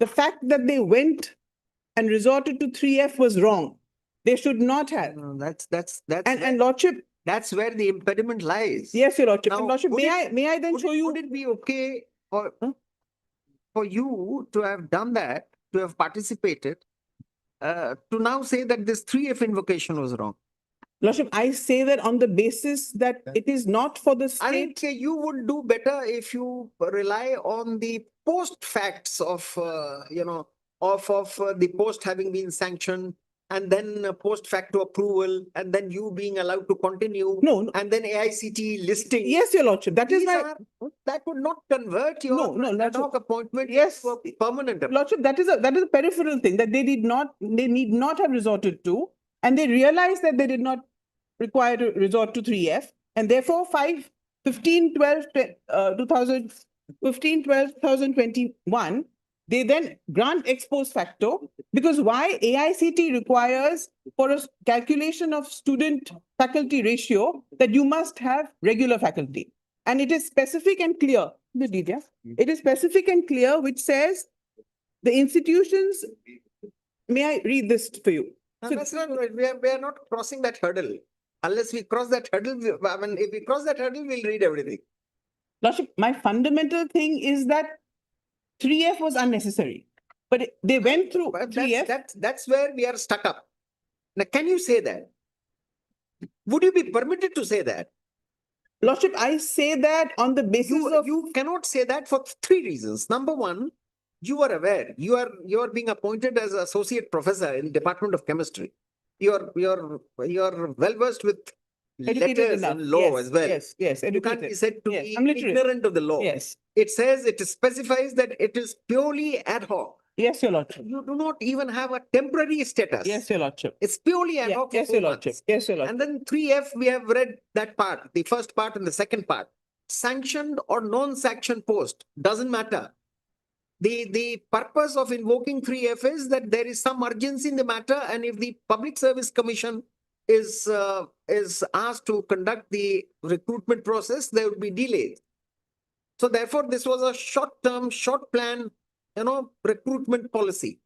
the fact that they went and resorted to 3F was wrong. They should not have. No, that's And Lordship, that's where the impediment lies. yes, Your Lordship. Now, And Lordship, would may I then Would show you? would it be okay for you to have done that, to have participated, to now say that this 3F invocation was wrong? Lordship, I say that on the basis that it is not for the I state. think you would do better if you rely on the post facts of, the post having been sanctioned, and then post facto approval, and then you being allowed to continue. No, And then AICT listing. yes, Your Lordship, that is These my, that would not convert your No, ad hoc appointment Yes. to a permanent appointment. Lordship, that is a peripheral thing that they need not have resorted to, and they realized that they did not require to resort to 3F, and therefore 2021, they then grant ex post facto, because why AICT requires for a calculation of student faculty ratio that you must have regular faculty. And it is specific and clear, it is specific and clear, which says the institutions, may I read this for you? No, So- that's not right. We are not crossing that hurdle. Unless we cross that hurdle, if we cross that hurdle, we'll read everything. Lordship, my fundamental thing is that 3F was unnecessary, but they went through But 3F. that's where we are stuck up. Now, can you say that? Would you be permitted to say that? Lordship, I say that on the basis of. You cannot say that for three reasons. Number one, you are aware you are being appointed as associate professor in Department of Chemistry. You're well versed with Educated letters enough. and law Yes, as well. yes, yes, You can't be educated. said to Yes, be I'm literate. ignorant of the law. Yes, It says, it specifies that it is purely ad hoc. yes, Your Lordship. You do not even have a temporary status. Yes, Your Lordship. It's purely ad Yeah, hoc. for yes, 4 Your months. Lordship. Yes, Your Lordship. And then 3F, we have read that part, the first part and the second part. Sanctioned or non-sanctioned post, doesn't matter. The purpose of invoking 3F is that there is some urgency in the matter, and if the Public Service Commission is asked to conduct the recruitment process, there will be delays. So therefore, this was a short-term, short plan, recruitment policy.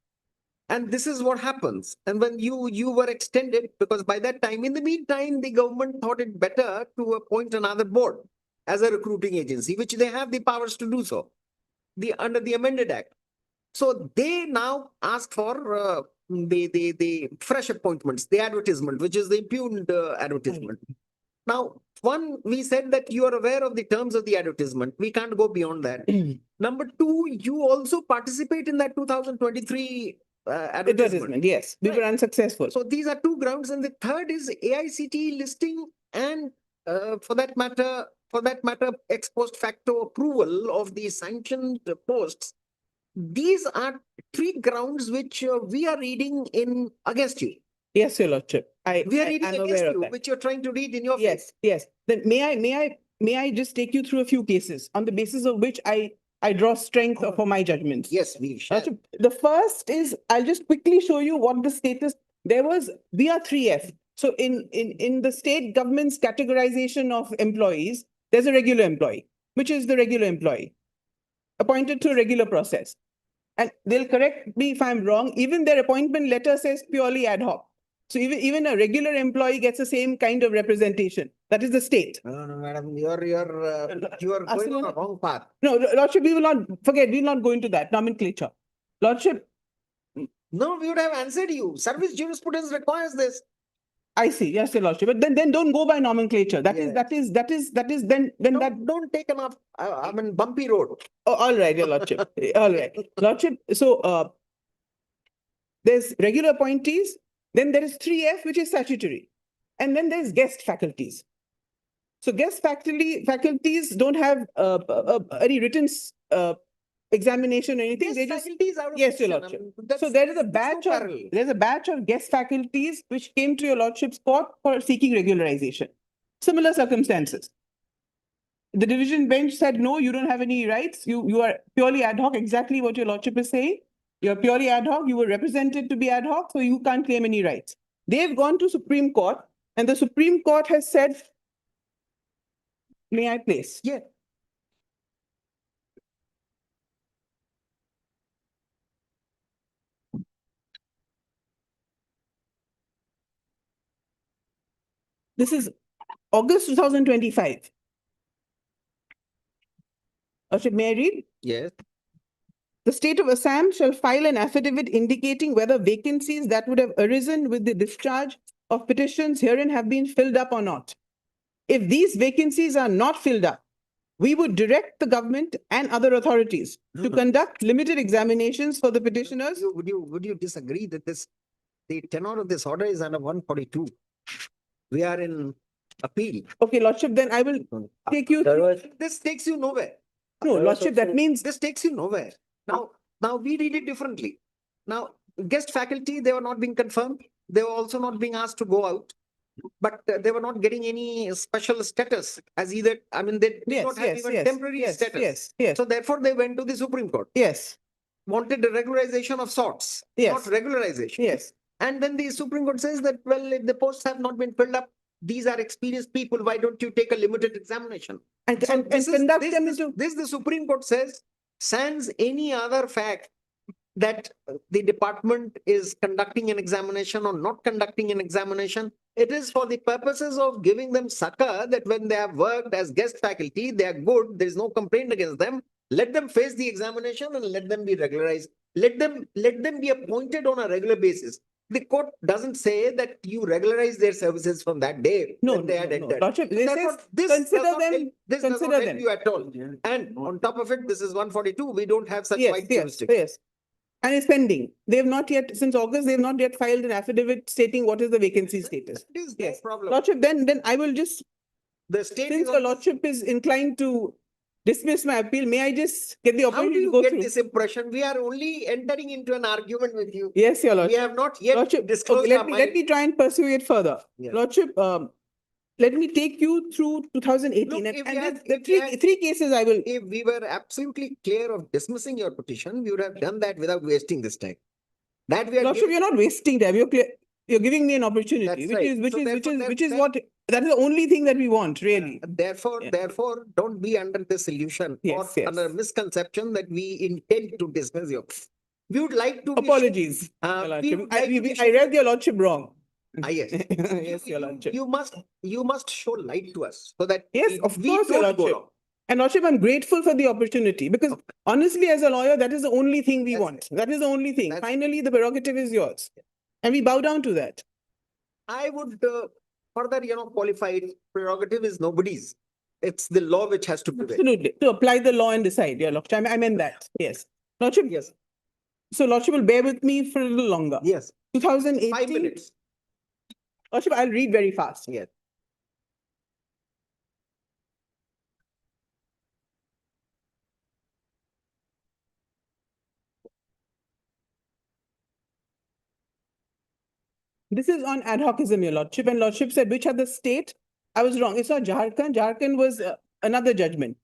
And this is what happens. And when you were extended, because by that time, in the meantime, the government thought it better to appoint another board as a recruiting agency, which they have the powers to do so, under the amended act. So they now ask for the fresh appointments, the advertisement, which is the impugned advertisement. Now, one, we said that you are aware of the terms of the advertisement. We can't go beyond that. Number two, you also participate in that 2023 advertisement. Yes, we were unsuccessful. So these are two grounds. And the third is AICT listing and for that matter, ex post facto approval of the sanctioned posts. These are three grounds which we are reading in against you. Yes, Your Lordship. We are reading I'm against aware of you, that. which you're trying to read in your Yes, face. yes. Then may I just take you through a few cases on the basis of which I draw strength for my judgments. Yes, we shall. Lordship, the first is, I'll just quickly show you what the status, there was via 3F. So in the state government's categorization of employees, there's a regular employee, which is the regular employee, appointed to a regular process. And they'll correct me if I'm wrong, even their appointment letter says purely ad hoc. So even a regular employee gets the same kind of representation. That is the state. No, madam, you are going on a wrong path. No, Lordship, we will not go into that nomenclature. Lordship. No, we would have answered you. Service jurisprudence requires this. I see. Yes, Your Lordship. But then don't go by nomenclature. That is then that. Don't take an bumpy road. Oh, all right, Your Lordship. All right, Lordship. So there's regular appointees. Then there is 3F, which is statutory. And then there's guest faculties. So guest faculties don't have any written examination or anything. They just, yes, Your Lordship. So there is a batch of guest faculties which came to Your Lordship's court for seeking regularization. Similar circumstances. The division bench said, no, you don't have any rights. You are purely ad hoc, exactly what Your Lordship is saying. You're purely ad hoc. You were represented to be ad hoc, so you can't claim any rights. They've gone to Supreme Court, and the Supreme Court has said May I place? Yeah. This is August 2025. May I read? Yes. The state of Assam shall file an affidavit indicating whether vacancies that would have arisen with the discharge of petitions herein have been filled up or not. If these vacancies are not filled up, we would direct the government and other authorities to conduct limited examinations for the petitioners. Would you disagree that the tenor of this order is under 142? We are in appeal. Okay, Lordship, then I will take you. This takes you nowhere. No, Lordship, that means This takes you nowhere. Now we read it differently. Now, guest faculty, they were not being confirmed. They were also not being asked to go out. But they were not getting any special status as either, I mean, they did Yes, not have yes, even yes, temporary yes, status. yes, yes. So therefore, they went to the Supreme Court, yes, wanted a regularization of sorts, Yes. not regularization. yes. And then the Supreme Court says that, well, if the posts have not been filled up, these are experienced people, why don't you take a limited examination? And, So and this is- conduct this- them this- into. This the Supreme Court says, sans any other fact that the department is conducting an examination or not conducting an examination. It is for the purposes of giving them succor that when they have worked as guest faculty, they are good, there is no complaint against them. Let them face the examination and let them be regularized. Let them be appointed on a regular basis. The court doesn't say that you regularize their services from that day No, when they had no, no. entered. Lordship, this Therefore, is, this does consider not them, help- This does not consider help them. you at all. And on top of it, this is 142. We don't have such Yes, wide yes, jurisdiction. yes. And it's pending. They have not yet, since August, they have not yet filed an affidavit stating what is the vacancy status. It is no Yes. problem. Lordship, then I will just, The state since is the on. Lordship is inclined to dismiss my appeal, may I just get the How do opportunity to you go get through? this impression? We are only entering into an argument with you. Yes, Your We Lordship. have not yet Lordship, disclosed okay, our let mind. me try and pursue it further. Yeah. Lordship, let me take you through 2018. Look, if And we then had- the if we had- three cases I will. If we were absolutely clear of dismissing your petition, we would have done that without wasting this time. That we are. Lordship, you're not wasting time. You're clear. You're giving me an opportunity, That's which right. is, which So is, which therefore, is, which is that- what, that is the only thing that we want, really. Therefore, Yeah. therefore, don't be under this illusion or Yes, yes. under misconception that we intend to dismiss your. We would like to. be Apologies. sure- Your we Lordship. would like to be I read your Lordship wrong. Yes. Yes, Your Lordship. You must show light to us so that. Yes, of we course, Your don't go Lordship. wrong. And Lordship, I'm grateful for the opportunity because honestly, as a lawyer, that is the only thing we That's want. That is the only thing. That's- Finally, the prerogative is yours. And we bow down to that. I would further, qualify it. Prerogative is nobody's. It's the law which has to prevail. Absolutely. To apply the law and decide. Your Lordship, I meant that. Yes. Lordship, Yes, so Lordship will bear with me for a little longer. yes. 2018. 5 minutes. Lordship, I'll read very fast. Yes. This is on ad hocism, Your Lordship. And Lordship said, which other state? I was wrong. It's not Jharkhand. Jharkhand was another judgment.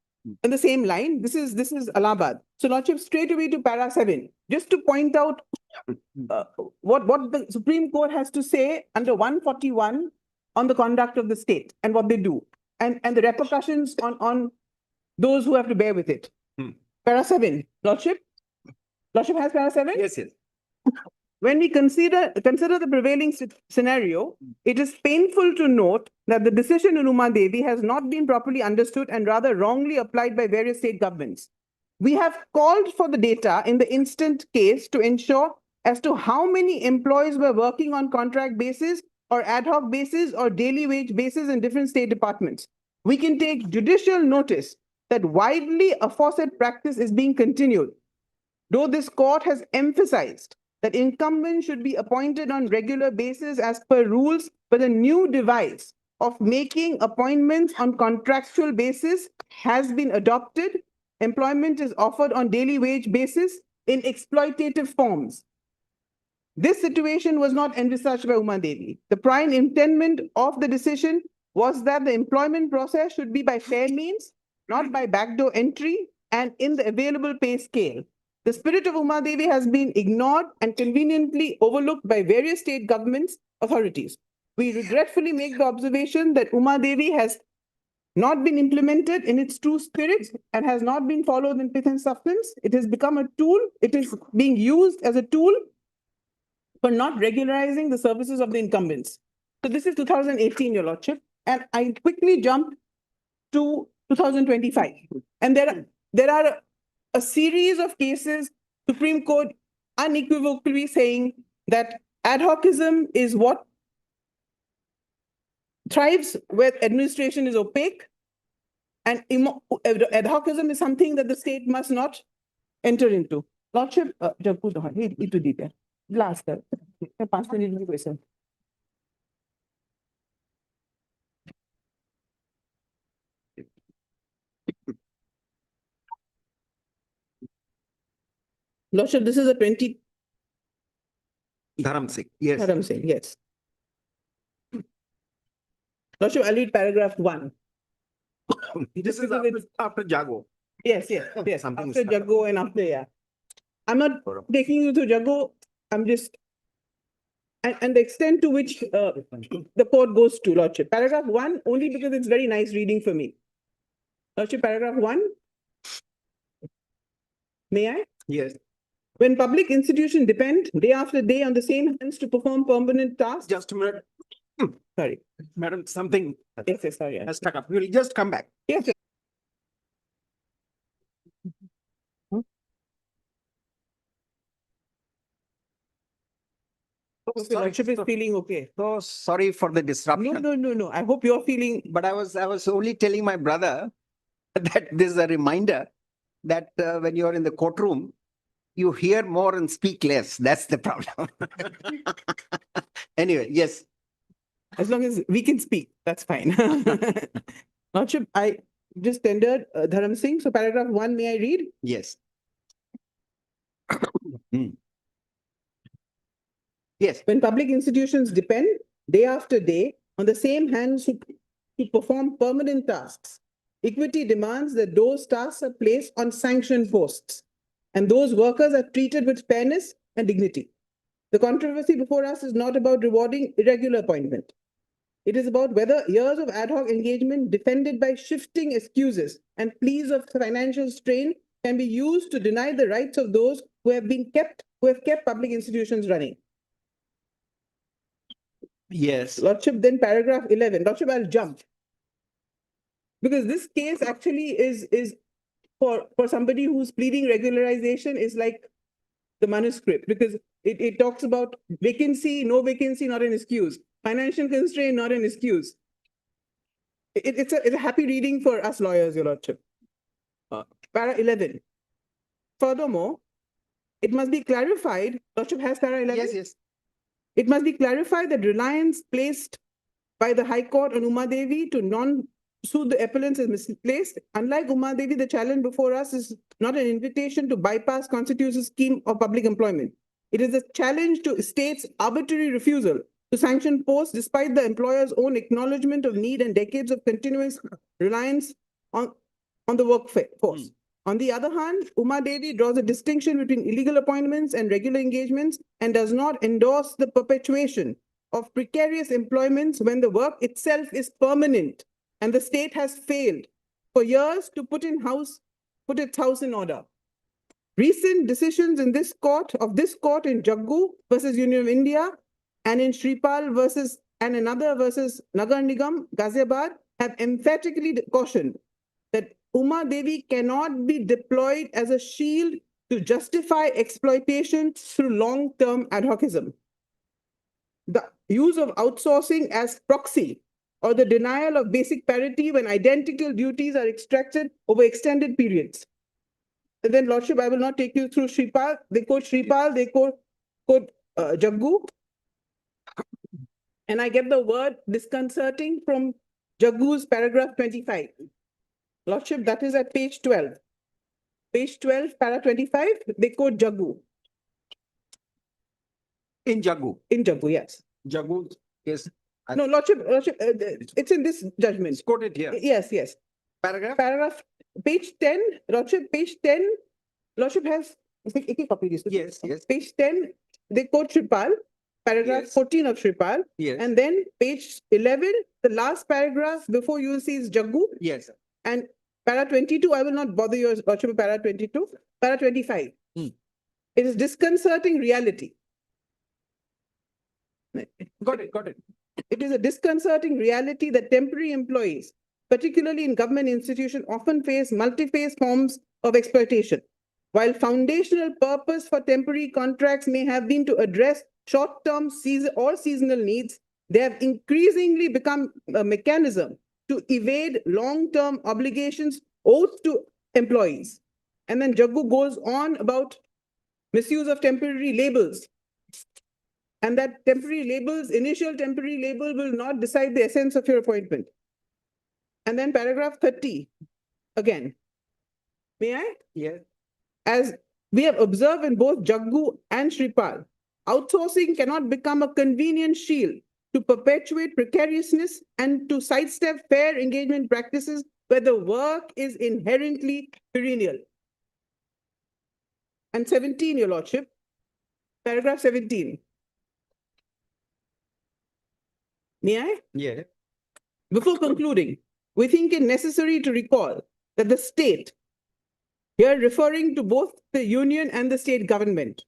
In the same line, this is Allahabad. So Lordship, straight away to para 7, just to point out what the Supreme Court has to say under 141 on the conduct of the state and what they do and the repercussions on those who have to bear with it. Para 7, Lordship has para 7? Yes, yes. When we consider the prevailing scenario, it is painful to note that the decision in Uma Devi has not been properly understood and rather wrongly applied by various state governments. We have called for the data in the instant case to ensure as to how many employees were working on contract basis or ad hoc basis or daily wage basis in different state departments. We can take judicial notice that widely aforesaid practice is being continued, though this court has emphasized that incumbents should be appointed on regular basis as per rules, but a new device of making appointments on contractual basis has been adopted. Employment is offered on daily wage basis in exploitative forms. This situation was not envisaged by Uma Devi. The prime intent of the decision was that the employment process should be by fair means, not by backdoor entry and in the available pay scale. The spirit of Uma Devi has been ignored and conveniently overlooked by various state governments authorities. We regretfully make the observation that Uma Devi has not been implemented in its true spirit and has not been followed in pith and substance. It has become a tool. It is being used as a tool for not regularizing the services of the incumbents. So this is 2018, Your Lordship. And I quickly jump to 2025. And there are a series of cases, Supreme Court unequivocally saying that ad hocism is what thrives where administration is opaque, and ad hocism is something that the state must not enter into. Lordship, into detail. Last, 5 minute की question. Lordship, this is a 20. Dharam Singh, yes. Dharam Singh, yes. Lordship, I'll read paragraph 1. This is after Jago. Yes. Something After is Jago and after, yeah. I'm not taking you to Jago. I'm just, and the extent to which the court goes to, Lordship. Paragraph 1, only because it's very nice reading for me. Lordship, paragraph 1. May I? Yes. When public institutions depend day after day on the same hands to perform permanent tasks. Just a minute. Sorry. Madam, something Yes, sorry. has stuck up. We'll just come back. Yes. Lordship is feeling okay. So sorry for the disruption. No. I hope you're feeling. But I was only telling my brother that this is a reminder that when you're in the courtroom, you hear more and speak less. That's the problem. Anyway, yes. As long as we can speak, that's fine. Lordship, I just tendered Dharam Singh. So paragraph 1, may I read? Yes. Yes. When public institutions depend day after day on the same hands to perform permanent tasks, equity demands that those tasks are placed on sanctioned posts and those workers are treated with fairness and dignity. The controversy before us is not about rewarding irregular appointment. It is about whether years of ad hoc engagement defended by shifting excuses and pleas of financial strain can be used to deny the rights of those who have kept public institutions running. Yes. Lordship, then paragraph 11. Lordship, I'll jump. Because this case actually is for somebody who's pleading regularization is like the manuscript, because it talks about vacancy, no vacancy, not an excuse. Financial constraint, not an excuse. It's a happy reading for us lawyers, Your Lordship. Para 11. Furthermore, it must be clarified, Lordship has para 11? Yes. It must be clarified that reliance placed by the High Court on Uma Devi to non-sue the appellants is misplaced. Unlike Uma Devi, the challenge before us is not an invitation to bypass constitutional scheme of public employment. It is a challenge to states' arbitrary refusal to sanction posts despite the employer's own acknowledgement of need and decades of continuous reliance on the workforce. On the other hand, Uma Devi draws a distinction between illegal appointments and regular engagements and does not endorse the perpetuation of precarious employments when the work itself is permanent and the state has failed for years to put its house in order. Recent decisions in this court in Jaggu versus Union of India and in Shripal versus and another versus Nagar Nigam, Ghaziabad have emphatically cautioned that Uma Devi cannot be deployed as a shield to justify exploitation through long-term ad hocism. The use of outsourcing as proxy or the denial of basic parity when identical duties are extracted over extended periods. And then, Lordship, I will not take you through Shripal. They quote Shripal, they quote Jaggu. And I get the word disconcerting from Jaggu's paragraph 25. Lordship, that is at page 12. Page 12, para 25, they quote Jaggu. In Jaggu? In Jaggu, yes. Jaggu, yes. No, Lordship, it's in this judgment. It's quoted here. Yes. Paragraph? Paragraph, page 10, Lordship, page 10, Lordship has, Yes. Page 10, they quote Shripal, paragraph Yes. 14 of Shripal. Yes. And then page 11, the last paragraph before you will see is Jaggu. Yes. And para 22, I will not bother your lordship with para 22. Para 25. Hmm. It is disconcerting reality. Got it, got it. It is a disconcerting reality that temporary employees, particularly in government institutions, often face multi-phase forms of exploitation. While foundational purpose for temporary contracts may have been to address short-term or seasonal needs, they have increasingly become a mechanism to evade long-term obligations owed to employees. And then Jaggu goes on about misuse of temporary labels. And that initial temporary label will not decide the essence of your appointment. And then paragraph 30, again. May I? Yes. As we have observed in both Jaggu and Shripal, outsourcing cannot become a convenient shield to perpetuate precariousness and to sidestep fair engagement practices where the work is inherently perennial. And 17, Your Lordship, paragraph 17. May I? Yeah. Before concluding, we think it necessary to recall that the state, here referring to both the union and the state government,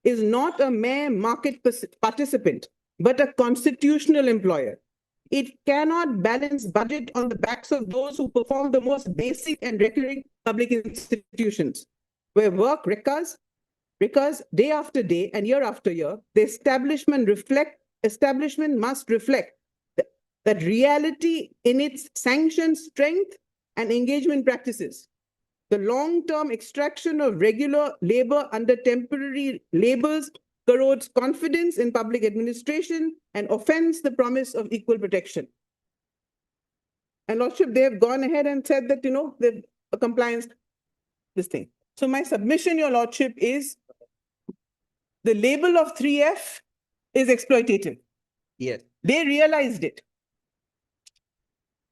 is not a mere market participant, but a constitutional employer. It cannot balance budget on the backs of those who perform the most basic and recurring public institutions, where work recurs day after day and year after year. The establishment must reflect that reality in its sanctioned strength and engagement practices. The long-term extraction of regular labor under temporary labels corrodes confidence in public administration and offends the promise of equal protection. And Lordship, they have gone ahead and said that, the compliance, this thing. So my submission, Your Lordship, is the label of 3F is exploitative. Yes. They realized it.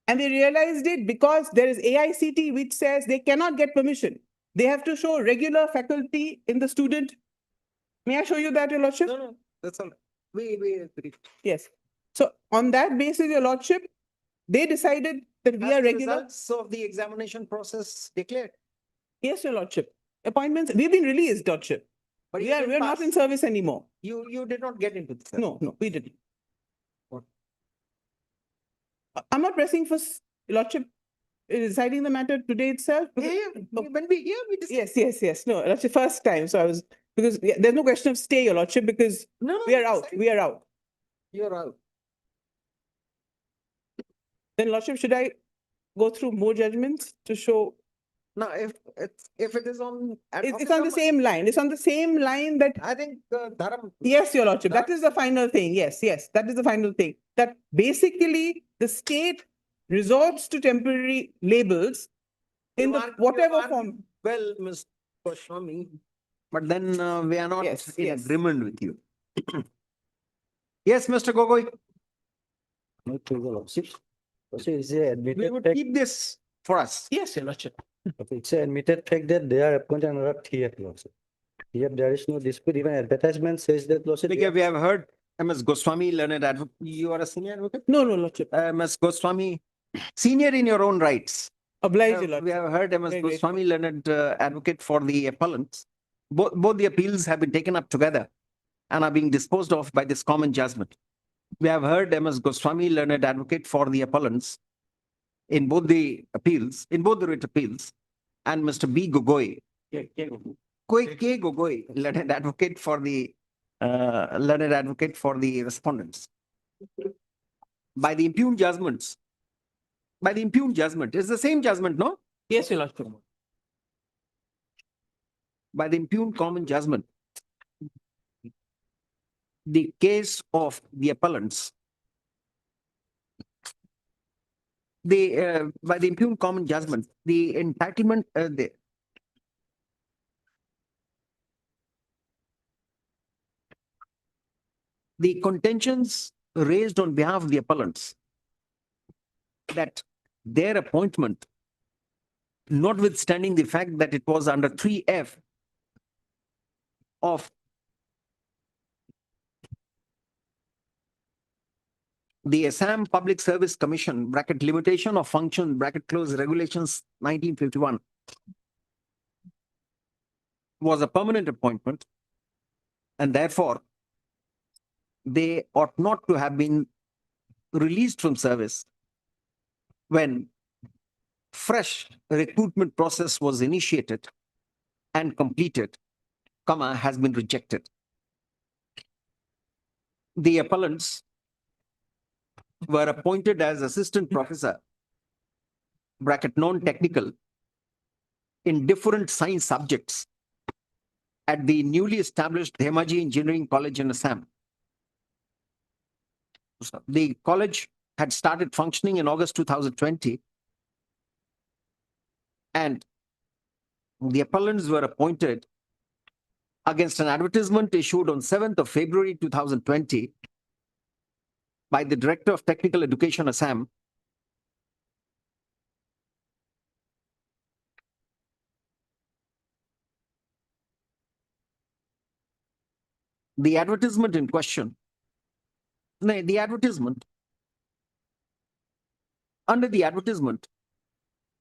And they realized it because there is AICT which says they cannot get permission. They have to show regular faculty in the student. May I show you that, Your Lordship? No, that's all. We agree. Yes. So on that basis, Your Lordship, they decided that we are regular. Results of the examination process declared. Yes, Your Lordship. Appointments, we've been released, Lordship. But We are not in service anymore. You did not get into this. No, we didn't. What? I'm not pressing for Lordship deciding the matter today itself. Yeah, when we hear, we discuss. Yes. No, that's the first time. So I was, because there's no question of stay, Your Lordship, because we are out. We are out. You're out. Then, Lordship, should I go through more judgments to show? No, if it is on. It's on the same line. It's on the same line that. I think Dharam. Yes, Your Lordship, that is the final thing. Yes, that is the final thing. That basically the state resorts to temporary labels in whatever form. Well, Ms. Goswami, but then we are not in agreement with you. Yes, Mr. Gogoi. So is it We admitted would fact? keep this for us. Yes, Your Lordship. Okay, it's an admitted fact that they are appointed under 3F lawsuit. Here there is no dispute. Even advertisement says that lawsuit. Because we have heard Ms. Goswami, learned advocate. You are a senior advocate? No, Lordship. Ms. Goswami, senior in your own rights. Obliged, Lordship. We have heard Ms. Very Goswami, learned advocate for the appellants. Both the appeals have been taken up together and are being disposed of by this common judgment. We have heard Ms. Goswami, learned advocate for the appellants in both the appeals, in both the writ appeals, and Mr. B. Gogoi, K. Gogoi, learned advocate for the respondents. By the impugned judgments, it's the same judgment, no? Yes, Your Lordship. By the impugned common judgment, the case of the appellants, by the impugned common judgment, the entitlement, the contentions raised on behalf of the appellants that their appointment, notwithstanding the fact that it was under 3F of the Assam Public Service Commission, bracket limitation of function, bracket close, regulations 1951, was a permanent appointment, and therefore they ought not to have been released from service when fresh recruitment process was initiated and completed, has been rejected. The appellants were appointed as assistant professor, bracket non-technical, in different science subjects at the newly established Dhemaji Engineering College in Assam. The college had started functioning in August 2020, and the appellants were appointed against an advertisement issued on 7th of February 2020 by the Director of Technical Education, Assam, the advertisement in question, under the advertisement,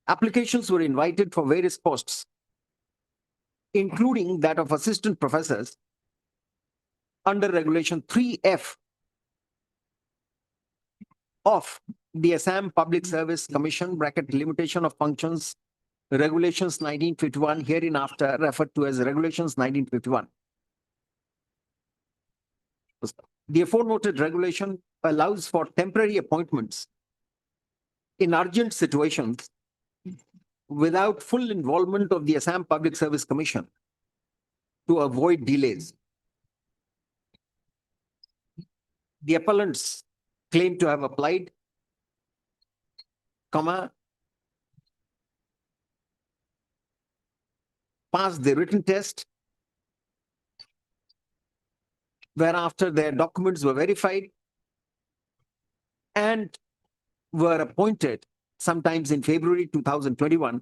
applications were invited for various posts, including that of assistant professors under Regulation 3F of the Assam Public Service Commission, bracket limitation of functions, regulations 1951, hereinafter referred to as regulations 1951. The aforementioned regulation allows for temporary appointments in urgent situations without full involvement of the Assam Public Service Commission to avoid delays. The appellants claim to have applied, passed the written test, whereafter their documents were verified and were appointed sometimes in February 2021,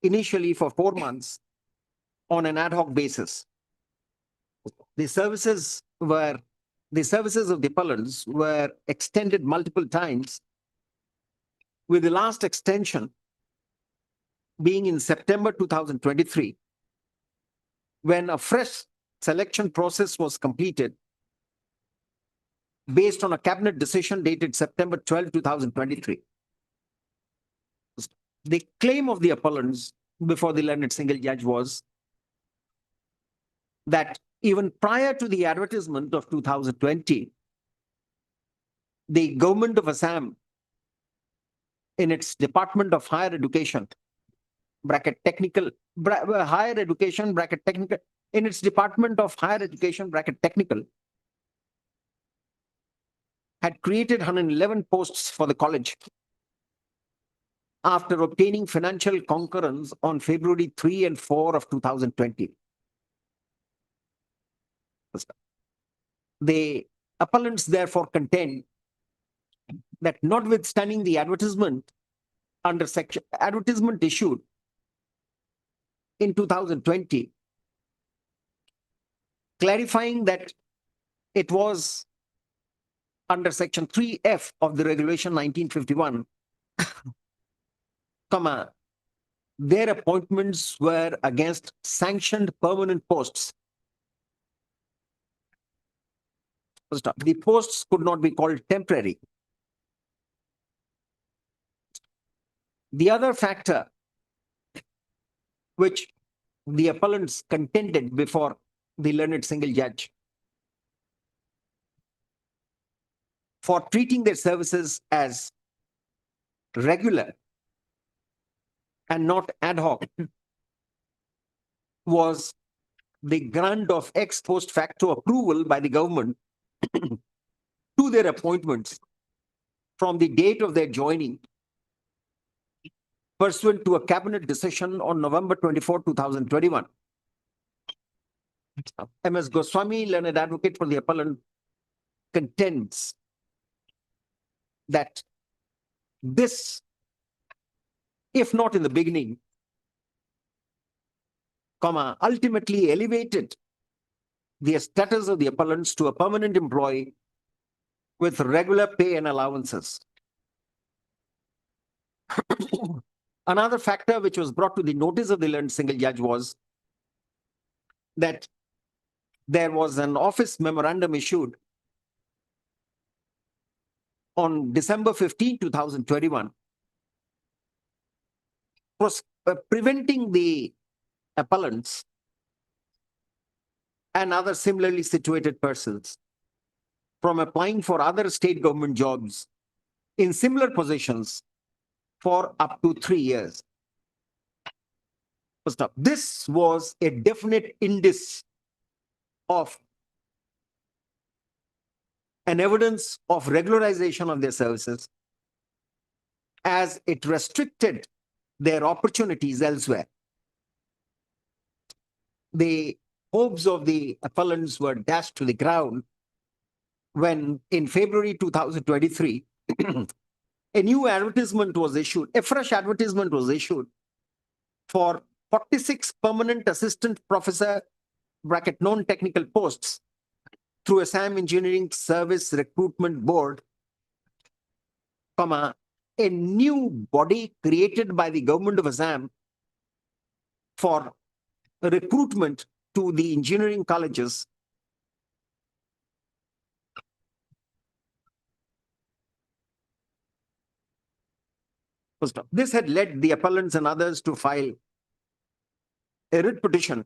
initially for 4 months on an ad hoc basis. The services of the appellants were extended multiple times, with the last extension being in September 2023, when a fresh selection process was completed based on a cabinet decision dated September 12, 2023. The claim of the appellants before the learned single judge was that even prior to the advertisement of 2020, the government of Assam, in its Department of Higher Education, bracket technical, higher education, bracket technical, in its Department of Higher Education, bracket technical, had created 111 posts for the college after obtaining financial concurrence on February 3 and 4 of 2020. The appellants therefore contend that notwithstanding the advertisement issued in 2020, clarifying that it was under section 3F of the regulation 1951, their appointments were against sanctioned permanent posts. The posts could not be called temporary. The other factor which the appellants contended before the learned single judge for treating their services as regular and not ad hoc was the grant of ex post facto approval by the government to their appointments from the date of their joining, pursuant to a cabinet decision on November 24, 2021. M.S. Goswami, learned advocate for the appellant, contends that this, if not in the beginning, ultimately elevated the status of the appellants to a permanent employee with regular pay and allowances. Another factor which was brought to the notice of the learned single judge was that there was an office memorandum issued on December 15, 2021, preventing the appellants and other similarly situated persons from applying for other state government jobs in similar positions for up to 3 years. First up, this was a definite indice of an evidence of regularization of their services, as it restricted their opportunities elsewhere. The hopes of the appellants were dashed to the ground when in February 2023, a new advertisement was issued, a fresh advertisement was issued for 46 permanent assistant professor bracket non-technical posts through Assam Engineering Service Recruitment Board, comma, a new body created by the government of Assam for recruitment to the engineering colleges This had led the appellants and others to file a writ petition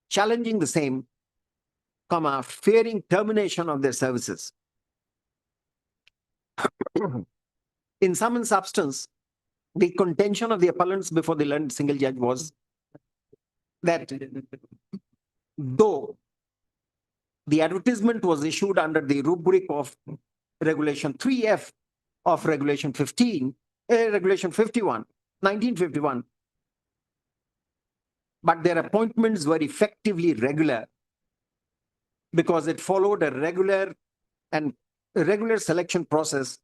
challenging the same, comma, fearing termination of their services. In sum and substance, the contention of the appellants before the learned single judge was that though the advertisement was issued under the rubric of Regulation 3F of Regulation 1951, but their appointments were effectively regular because it followed a regular selection process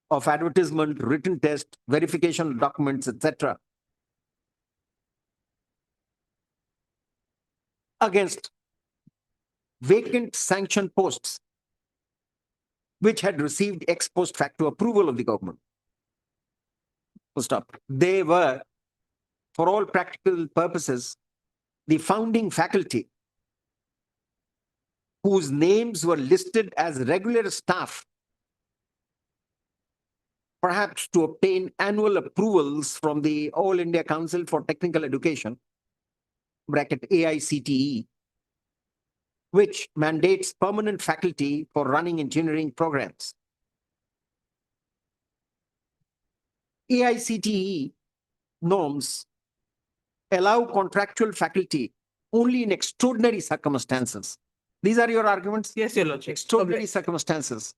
of advertisement, written test, verification of documents, etc. against vacant sanctioned posts which had received ex post facto approval of the government. They were, for all practical purposes, the founding faculty whose names were listed as regular staff, perhaps to obtain annual approvals from the All India Council for Technical Education, bracket AICTE, which mandates permanent faculty for running engineering programs. AICTE norms allow contractual faculty only in extraordinary circumstances. These are your arguments? Yes, Your Lordship. Extraordinary circumstances.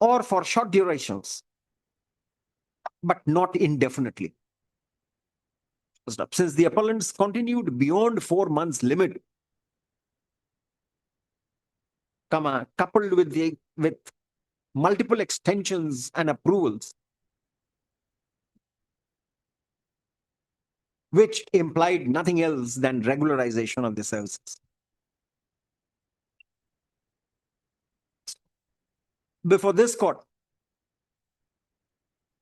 Or for short durations, but not indefinitely. Since the appellants continued beyond 4 months limit, coupled with multiple extensions and approvals, which implied nothing else than regularization of the services. Before this court,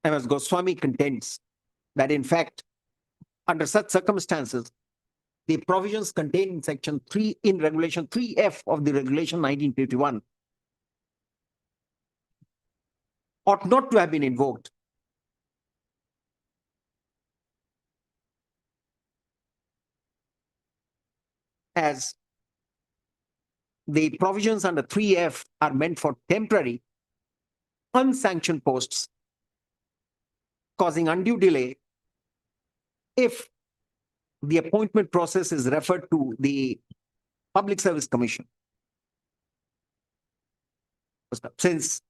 M.S. Goswami contends that in fact, under such circumstances, the provisions contained in Section 3 in Regulation 3F of the Regulation 1951 ought not to have been invoked, as the provisions under 3F are meant for temporary, unsanctioned posts, causing undue delay if the appointment process is referred to the Public Service Commission. Since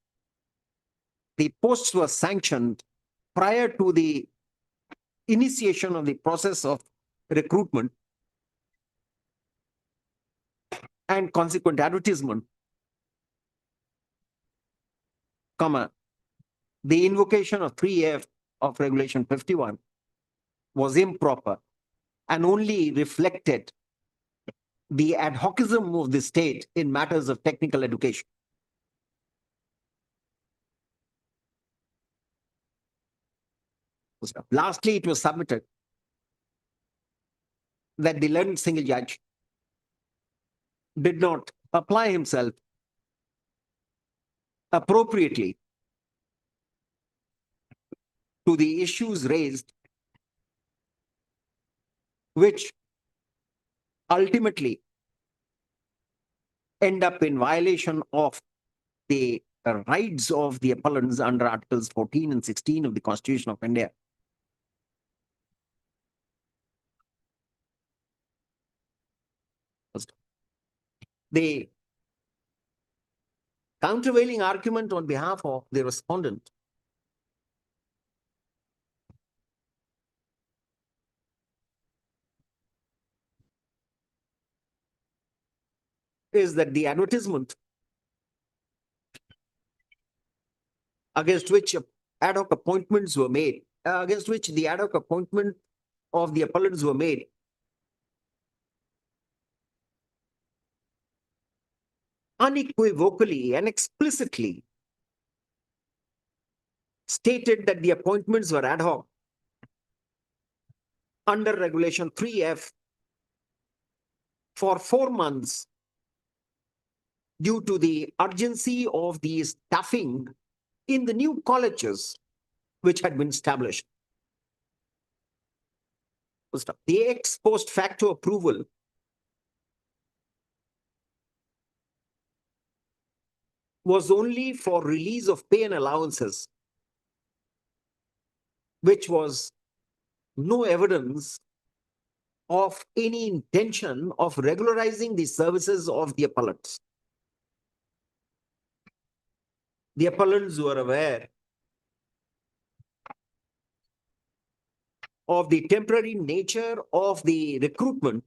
the posts were sanctioned prior to the initiation of the process of recruitment and consequent advertisement, the invocation of 3F of Regulation 51 was improper and only reflected the ad hocism of the state in matters of technical education. Lastly, it was submitted that the learned single judge did not apply himself appropriately to the issues raised, which ultimately end up in violation of the rights of the appellants under Articles 14 and 16 of the Constitution of India. The countervailing argument on behalf of the respondent is that the advertisement against which ad hoc appointments were made, against which the ad hoc appointment of the appellants were made, unequivocally and explicitly stated that the appointments were ad hoc under Regulation 3F for 4 months due to the urgency of the staffing in the new colleges which had been established. The ex post facto approval was only for release of pay and allowances, which was no evidence of any intention of regularizing the services of the appellants. The appellants were aware of the temporary nature of the recruitment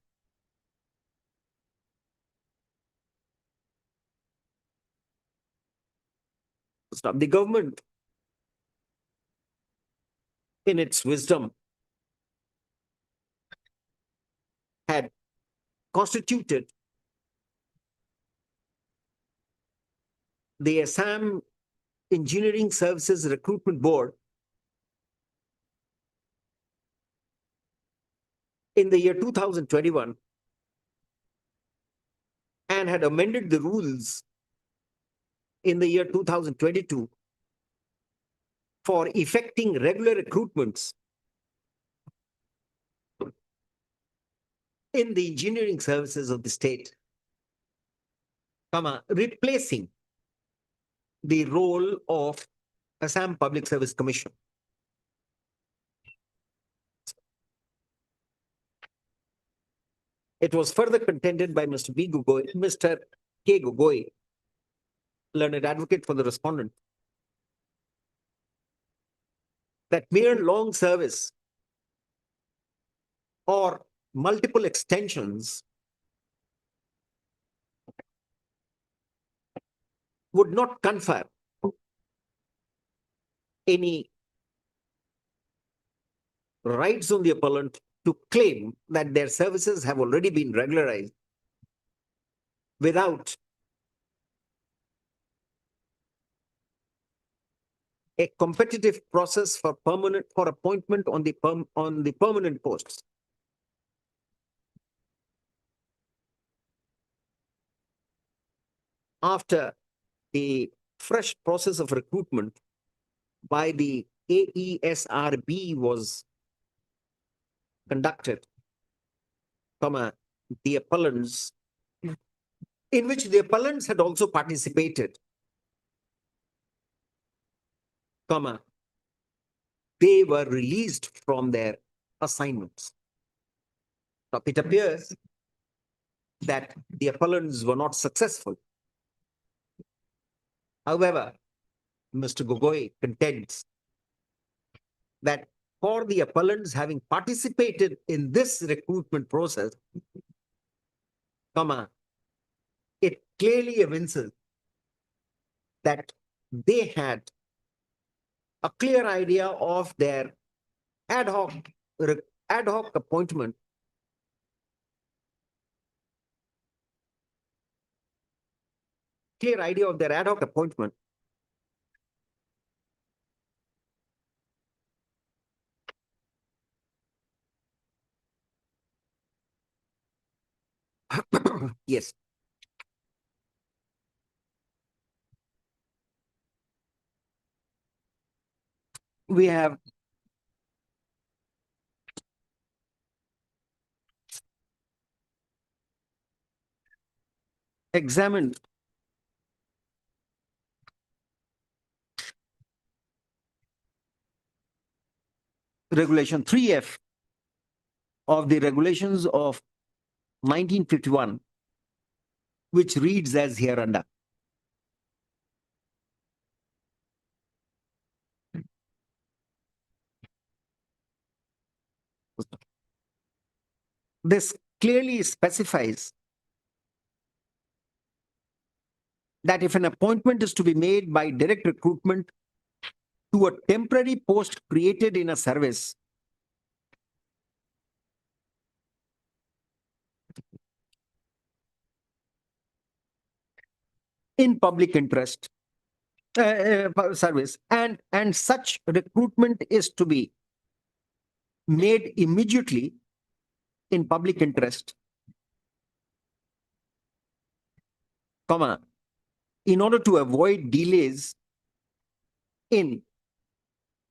the government, in its wisdom, had constituted the Assam Engineering Services Recruitment Board in the year 2021 and had amended the rules in the year 2022 for effecting regular recruitments in the engineering services of the state, replacing the role of Assam Public Service Commission. It was further contended by Mr. K. Gogoi, learned advocate for the respondent, that mere long service or multiple extensions would not confer any rights on the appellant to claim that their services have already been regularized without a competitive process for appointment on the permanent posts. After the fresh process of recruitment by the AESRB was conducted, the appellants, in which the appellants had also participated, they were released from their assignments. Now, it appears that the appellants were not successful. However, Mr. Gogoi contends that for the appellants having participated in this recruitment process, it clearly evinces that they had a clear idea of their ad hoc appointment clear idea of their ad hoc appointment. Yes. We have examined Regulation 3F of the regulations of 1951, which reads as hereunder. This clearly specifies that if an appointment is to be made by direct recruitment to a temporary post created in a service, in public interest service, and such recruitment is to be made immediately in public interest, comma, in order to avoid delays in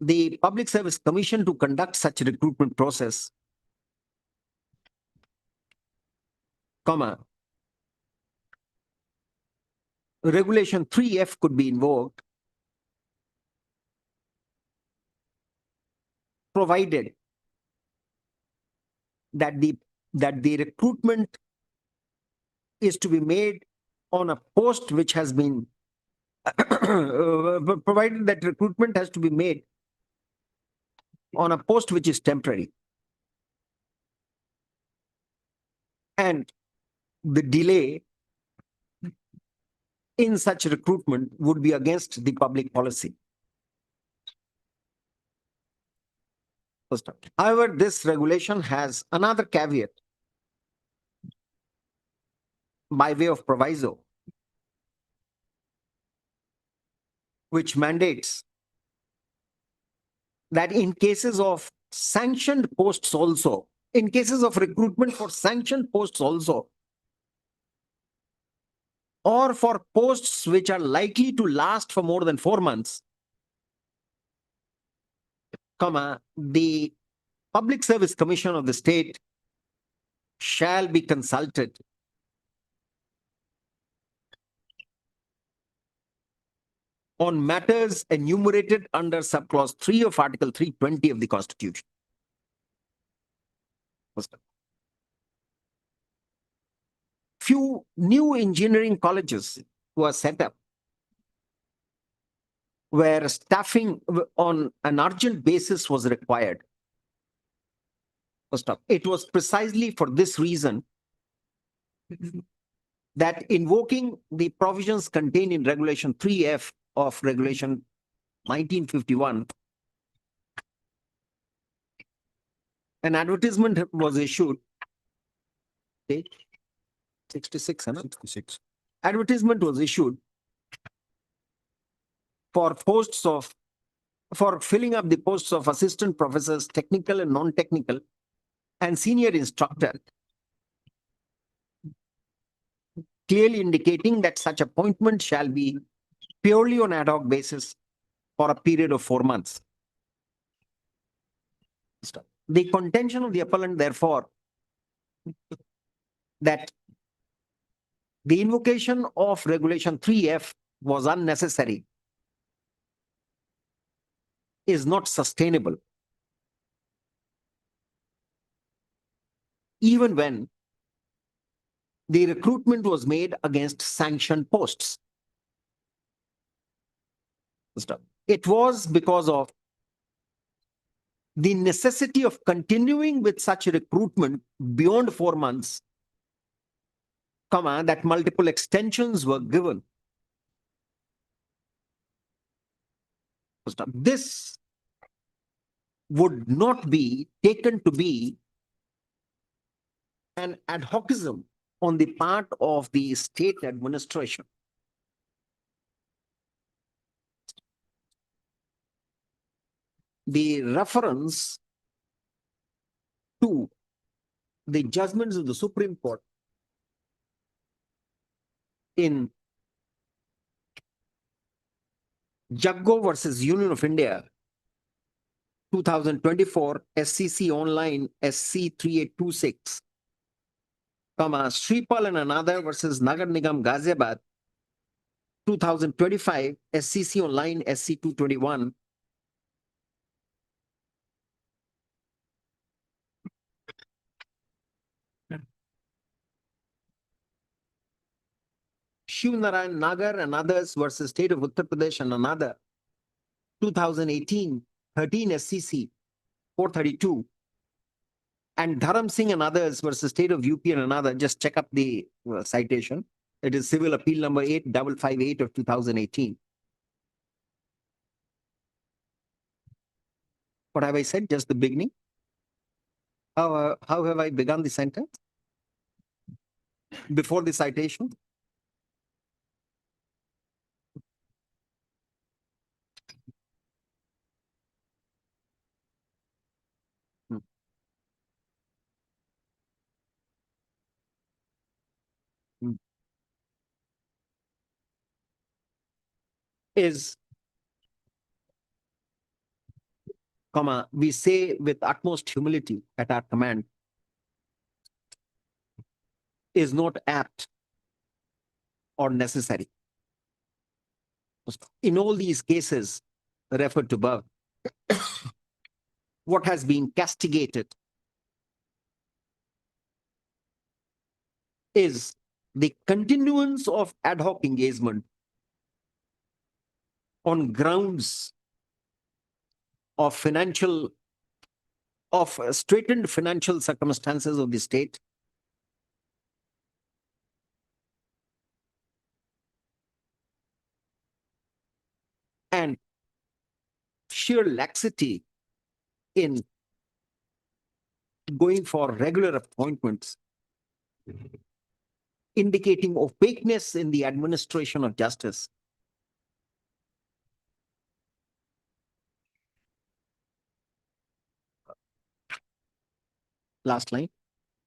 the Public Service Commission to conduct such recruitment process, comma, Regulation 3F could be invoked, provided that the recruitment is to be made on a post which has been provided that recruitment has to be made on a post which is temporary, and the delay in such recruitment would be against the public policy. However, this regulation has another caveat by way of proviso, which mandates that in cases of sanctioned posts also, in cases of recruitment for sanctioned posts also, or for posts which are likely to last for more than 4 months, comma, the Public Service Commission of the state shall be consulted on matters enumerated under subclause 3 of Article 320 of the Constitution. Few new engineering colleges were set up where staffing on an urgent basis was required. First off, it was precisely for this reason that invoking the provisions contained in Regulation 3F of Regulation 1951, an advertisement was issued. Okay, 66, huh? 66. Advertisement was issued for filling up the posts of assistant professors, technical and non-technical, and senior instructor, clearly indicating that such appointment shall be purely on ad hoc basis for a period of 4 months. The contention of the appellant, therefore, that the invocation of Regulation 3F was unnecessary is not sustainable, even when the recruitment was made against sanctioned posts. It was because of the necessity of continuing with such recruitment beyond 4 months, comma, that multiple extensions were given. This would not be taken to be an ad hocism on the part of the state administration. the reference to the judgments of the Supreme Court in Jaggo versus Union of India, 2024, SCC Online SC 3826, Sripal and another versus Nagar Nigam Ghaziabad, 2025, SCC Online SC 221, Shiv Narayan Nagar and others versus State of Uttar Pradesh and another, 2018, 13 SCC 432, and Dharam Singh and others versus State of UP and another. Just check up the citation. It is Civil Appeal number 8558 of 2018. What have I said? Just the beginning. How have I begun the sentence? Before the citation? Is, we say with utmost humility at our command, is not apt or necessary. In all these cases referred to above, what has been castigated is the continuance of ad hoc engagement on grounds of straitened financial circumstances of the state, and sheer laxity in going for regular appointments, indicating opaqueness in the administration of justice. Last line,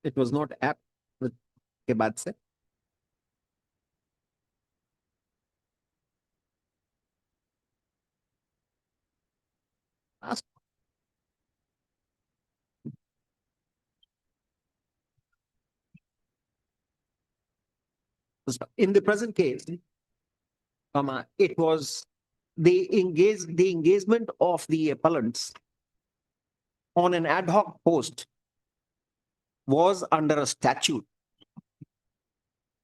it was not apt with के बाद से. Last. In the present case, it was the engagement of the appellants on an ad hoc post was under a statute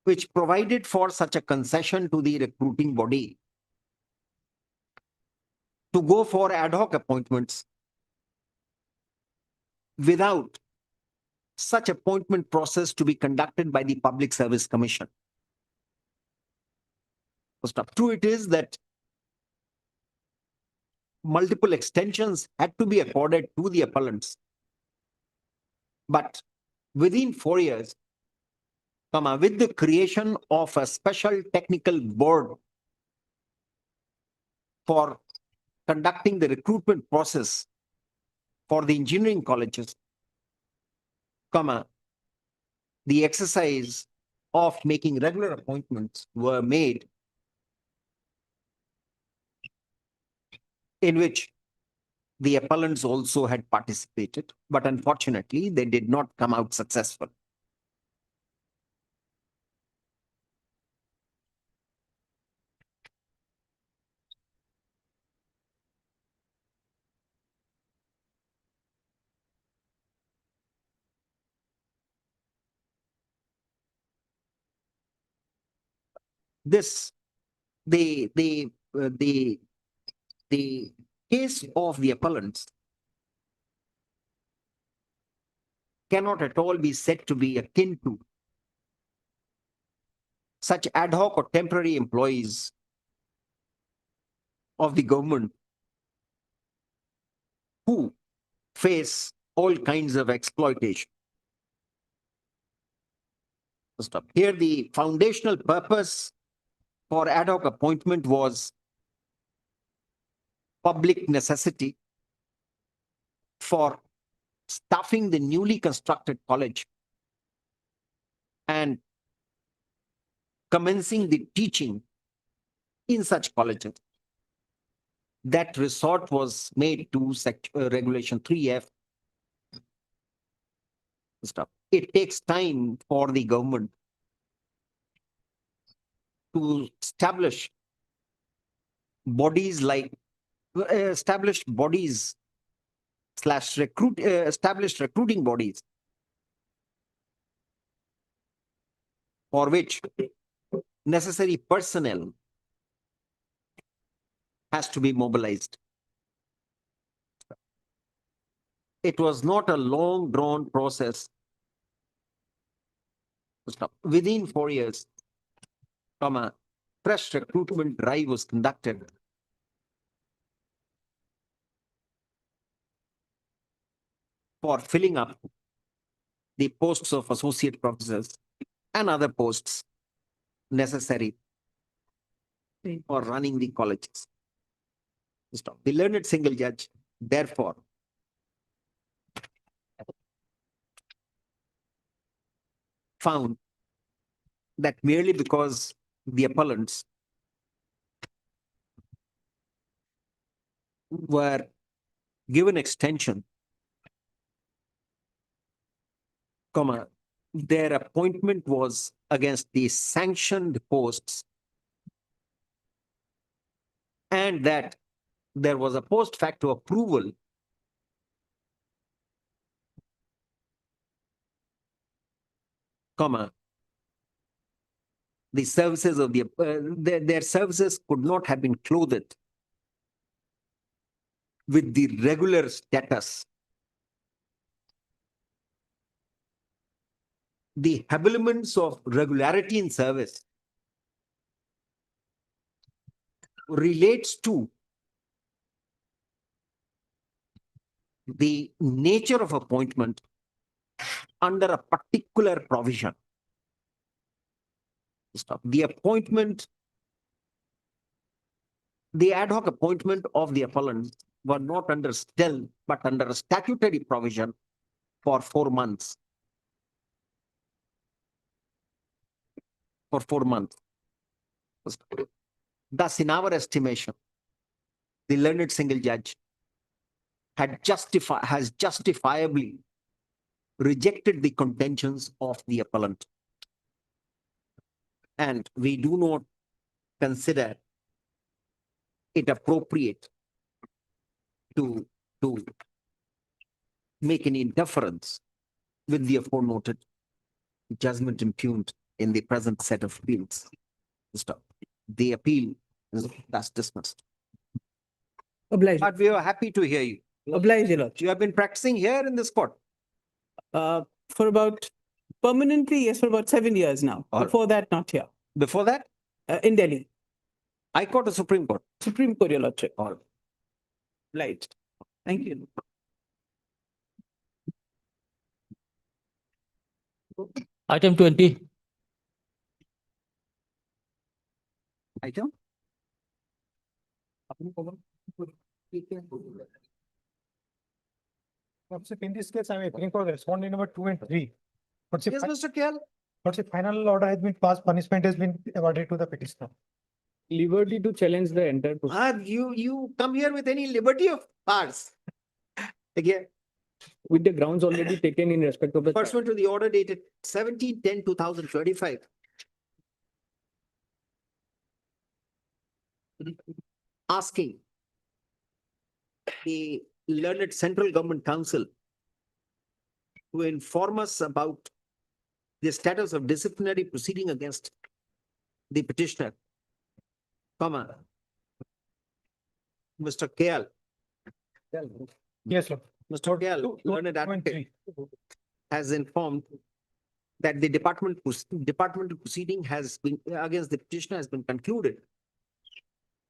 which provided for such a concession to the recruiting body to go for ad hoc appointments without such appointment process to be conducted by the Public Service Commission. True it is that multiple extensions had to be accorded to the appellants, but within 4 years, with the creation of a special technical board for conducting the recruitment process for the engineering colleges, the exercise of making regular appointments were made, in which the appellants also had participated, but unfortunately they did not come out successful. This, the case of the appellants cannot at all be said to be akin to such ad hoc or temporary employees of the government who face all kinds of exploitation. Here, the foundational purpose for ad hoc appointment was public necessity for staffing the newly constructed college and commencing the teaching in such colleges. That resort was made to Regulation 3F. Stuff. It takes time for the government to establish bodies like established bodies / established recruiting bodies for which necessary personnel has to be mobilized. It was not a long drawn process. Within 4 years, fresh recruitment drive was conducted. For filling up the posts of associate professors and other posts necessary for running the colleges. The learned single judge, therefore, found that merely because the appellants were given extension, their appointment was against the sanctioned posts, and that there was a post facto approval the services of their services could not have been clothed with the regular status. The habiliments of regularity in service relates to the nature of appointment under a particular provision. The appointment, the ad hoc appointment of the appellant were not under STEL, but under a statutory provision for 4 months. For 4 months. Thus, in our estimation, the learned single judge has justifiably rejected the contentions of the appellant. And we do not consider it appropriate to make any interference with the aforenoted judgment impugned in the present set of appeals. The appeal is thus dismissed. Obliged. But we are happy to hear you. Obliged, Your Lordship. You have been practicing here in this court? For about, permanently, yes, for about 7 years now. Before that, not here. Before that? In Delhi. High Court or Supreme Court? Supreme Court, Your Lordship. Obliged. Thank you. Item 20. Item? In this case, I'm appealing for respondent number 2 and 3. Yes, Mr. KL. What's the final order has been passed, punishment has been awarded to the petitioner. Liberty to challenge the entire process. You come here with any liberty of ours. Again, With the grounds already taken in respect of the. pursuant to the order dated 17/10/2025. Asking the learned Central Government Council to inform us about the status of disciplinary proceeding against the petitioner, Mr. KL. Yes, sir. Mr. KL, learned advocate, has informed that the departmental proceeding has been against the petitioner has been concluded.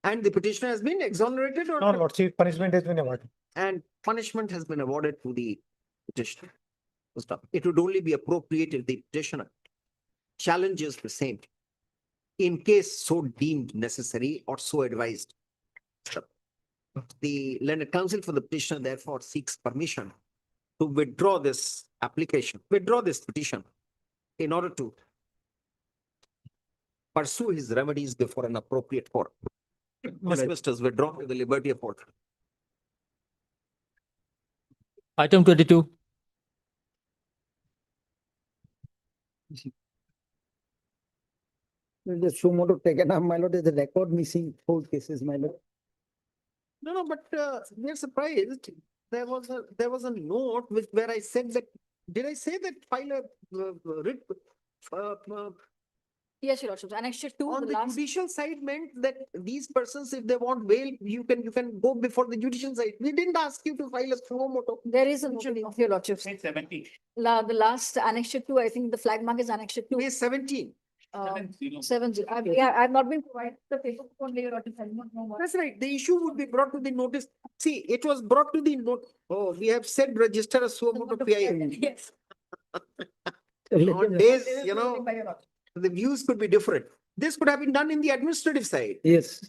And the petitioner has been exonerated or No, Lordship, punishment has been awarded. and punishment has been awarded to the petitioner. It would only be appropriate if the petitioner challenges the same in case so deemed necessary or so advised. The learned counsel for the petitioner therefore seeks permission to withdraw this application, withdraw this petition in order to pursue his remedies before an appropriate court. Dismissed as withdrawn to the liberty of court. Item 22. The suo motu taken up, my lord, is the record missing whole cases, my lord. No, but we are surprised. There was a note where I said that, did I say that file a writ? Yes, your lordship. Annexure 2, On the the last. judicial side meant that these persons, if they want bail, you can go before the judicial side. We didn't ask you to file a suo motu. There is a note of your lordship. 70. The last annexure 2, I think the flag mark is annexure 2. May 17. 70. Yeah, I've not been provided the paper only, your lordship. I do not know what. That's right. The issue would be brought to the notice. See, it was brought to the note. Oh, we have said register a suo motu PIL. Yes. On days, the views could be different. This could have been done in the administrative side. Yes.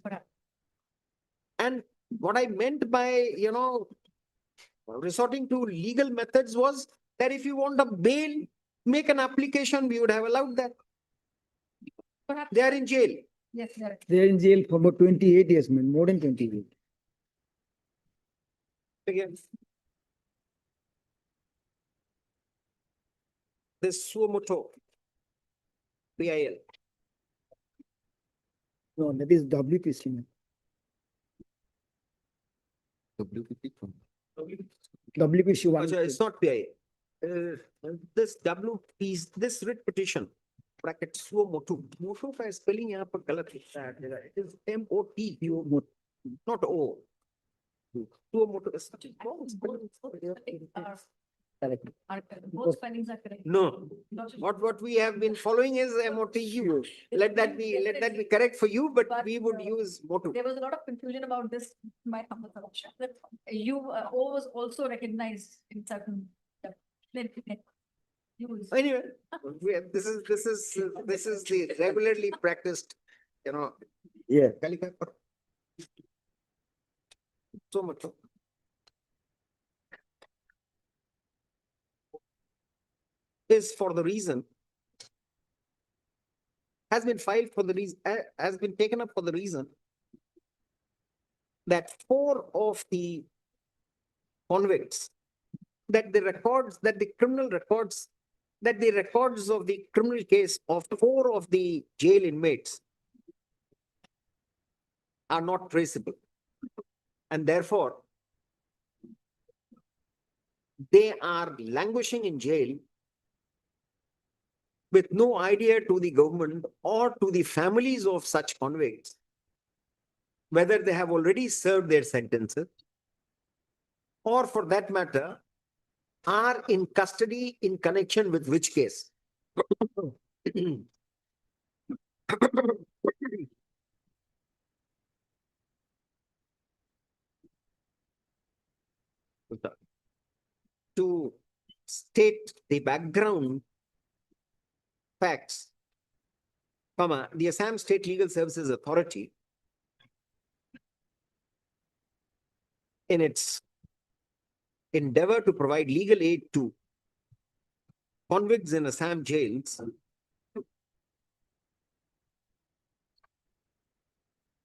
And what I meant by, resorting to legal methods was that if you want a bail, make an application, we would have allowed that. Perhaps. They are in jail. Yes, they are. They are in jail for about 28 years, man, more than 28. Again. This suo motu PIL. No, that is WPC, man. WPC one. It's not PIL. This this writ petition, bracket suo motu. Motu का spelling यहाँ पर गलत है. It is MOT, not O. Suo motu is Correct. Both spellings are correct. no. What we have been following is MOTU. Let that be correct for you, but we would use motu. There was a lot of confusion about this, my humble suggestion. That O was also recognized in certain. Use. Anyway, this is the regularly practiced, Yeah. So much. Is for the reason, has been filed for the reason, has been taken up for the reason that 4 of the convicts, that the records of the criminal case of 4 of the jail inmates are not traceable. And therefore, they are languishing in jail with no idea to the government or to the families of such convicts, whether they have already served their sentences, or for that matter, are in custody in connection with which case. To state the background facts, the Assam State Legal Services Authority, in its endeavor to provide legal aid to convicts in Assam jails,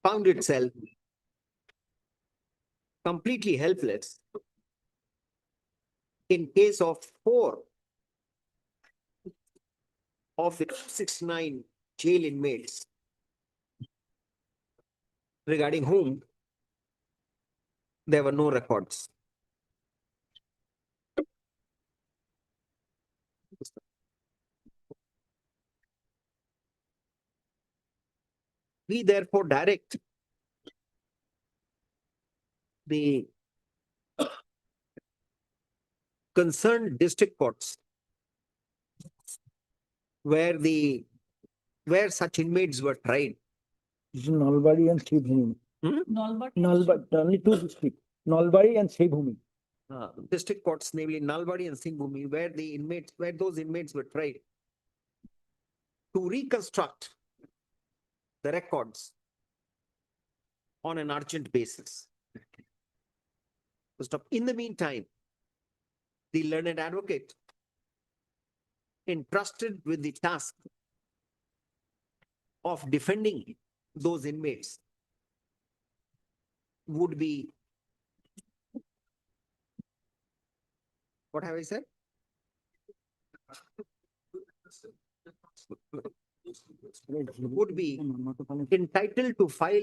found itself completely helpless in case of 4 of the 69 jail inmates, regarding whom there were no records. We therefore direct the concerned district courts where such inmates were tried. Nalbari and Sribhumi. Nalbari, only 2 districts, Nalbari and Sribhumi. District courts, namely Nalbari and Singhbhumi, where those inmates were tried, to reconstruct the records on an urgent basis. Stop. In the meantime, the learned advocate entrusted with the task of defending those inmates would be, what have I said? Would be entitled to file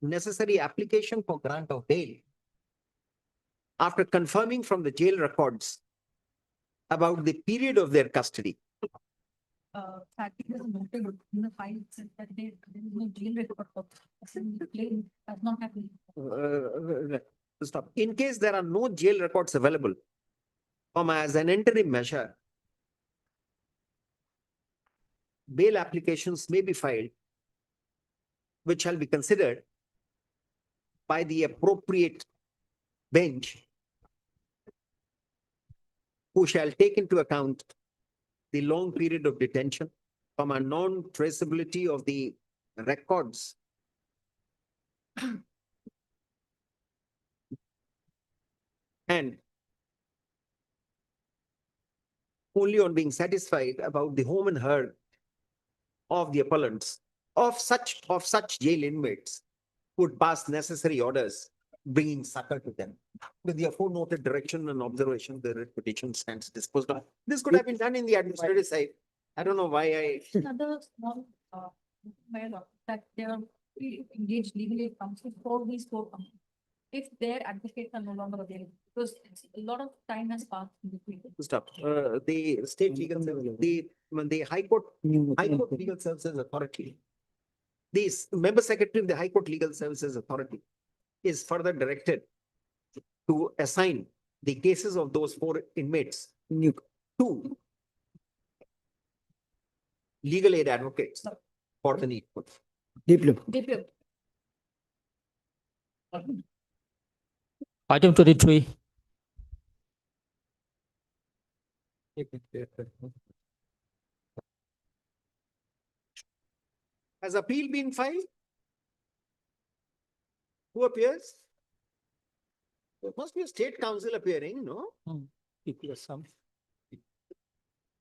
necessary application for grant of bail after confirming from the jail records about the period of their custody. Fact, it is noted in the file itself that there is no jail record of the claim has not happened. Stop. In case there are no jail records available, as an interim measure, bail applications may be filed, which shall be considered by the appropriate bench, who shall take into account the long period of detention, a non-traceability of the records, and only on being satisfied about the home and herd of the appellants of such jail inmates would pass necessary orders bringing succor to them. With the aforementioned direction and observation, the writ petition stands disposed of. This could have been done in the administrative side. I don't know why I. Another small, bylaw that they are engaged legally in counsel for these four companies. If their advocates are no longer available, because a lot of time has passed in between. Stop. The state legal, the High Court Legal Services Authority, this member secretary of the High Court Legal Services Authority is further directed to assign the cases of those four inmates to legal aid advocates for the need. DPO. Item 23. Has appeal been filed? Who appears? There must be a state council appearing, no?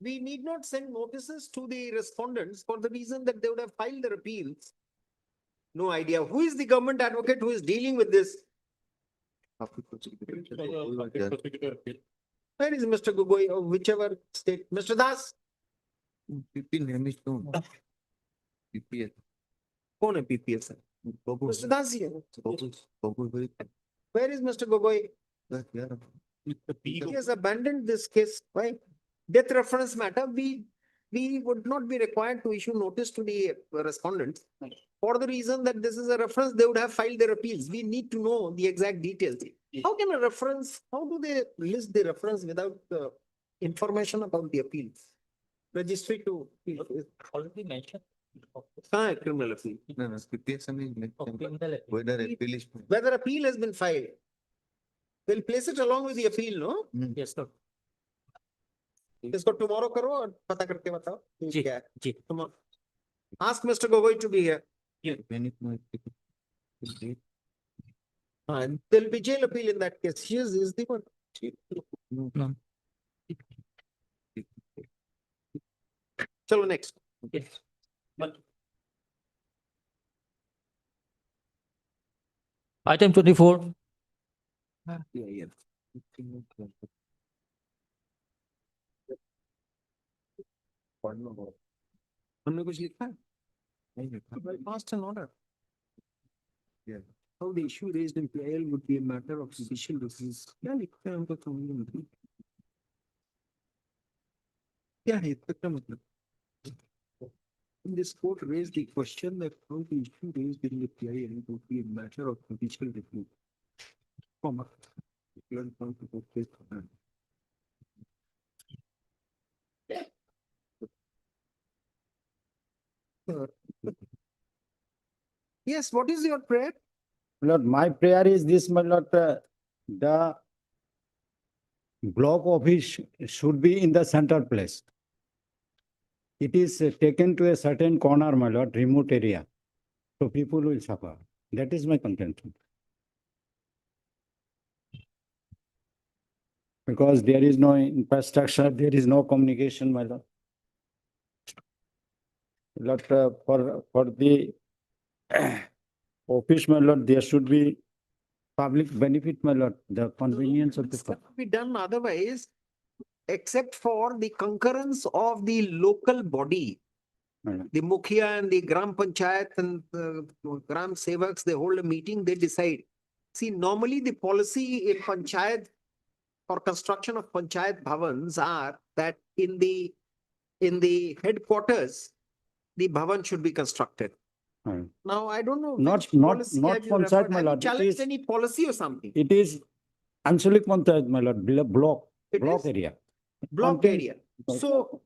We need not send notices to the respondents for the reason that they would have filed their appeals. No idea. Who is the government advocate who is dealing with this? Where is Mr. Gogoi or whichever state? Mr. Das? कौन है PPS? Mr. Das here. Where is Mr. Gogoi? He has abandoned this case. Why? Death reference matter. We would not be required to issue notice to the respondents for the reason that this is a reference. They would have filed their appeals. We need to know the exact details. How can a reference? How do they list the reference without information about the appeals? Registry to Already mentioned. criminal appeal. Whether appeal has been filed. We'll place it along with the appeal, no? Yes, sir. इसको tomorrow करो और पता करके बताओ जी, क्या है. जी. Tomorrow. Ask Mr. Gogoi to be here. And there'll be jail appeal in that case. He is the one. No. Chalo next. Yes. Item 24. हमने कुछ लिखा है? नहीं लिखा. Passed an order. How the issue raised in PIL would be a matter of judicial reviews. क्या लिखते हैं हमको समझ नहीं आता. क्या है इसका मतलब? This court raised the question that how the issue raised in the PIL would be a matter of judicial review. Comma. Yes, what is your prayer? Lord, my prayer is this, my Lord, the block office should be in the central place. It is taken to a certain corner, my Lord, remote area. So people will suffer. That is my contention. Because there is no infrastructure, there is no communication, my lord. Lord, for the office, my lord, there should be public benefit, my lord, the convenience of the. This cannot be done otherwise, except for the concurrence of the local body. Madam. The Mukhia and the Gram Panchayat and the Gram Sevaks, they hold a meeting, they decide. See, normally the policy in Panchayat for construction of Panchayat Bhavans are that in the headquarters, the Bhavan should be constructed. Madam. Now, I don't know Not- which not- policy not have you Panchayat, referred. my Have you lord. It challenged is- any policy or something? It is Anshalik Panchayat, my lord, block It is? area. Block Contain- area. So,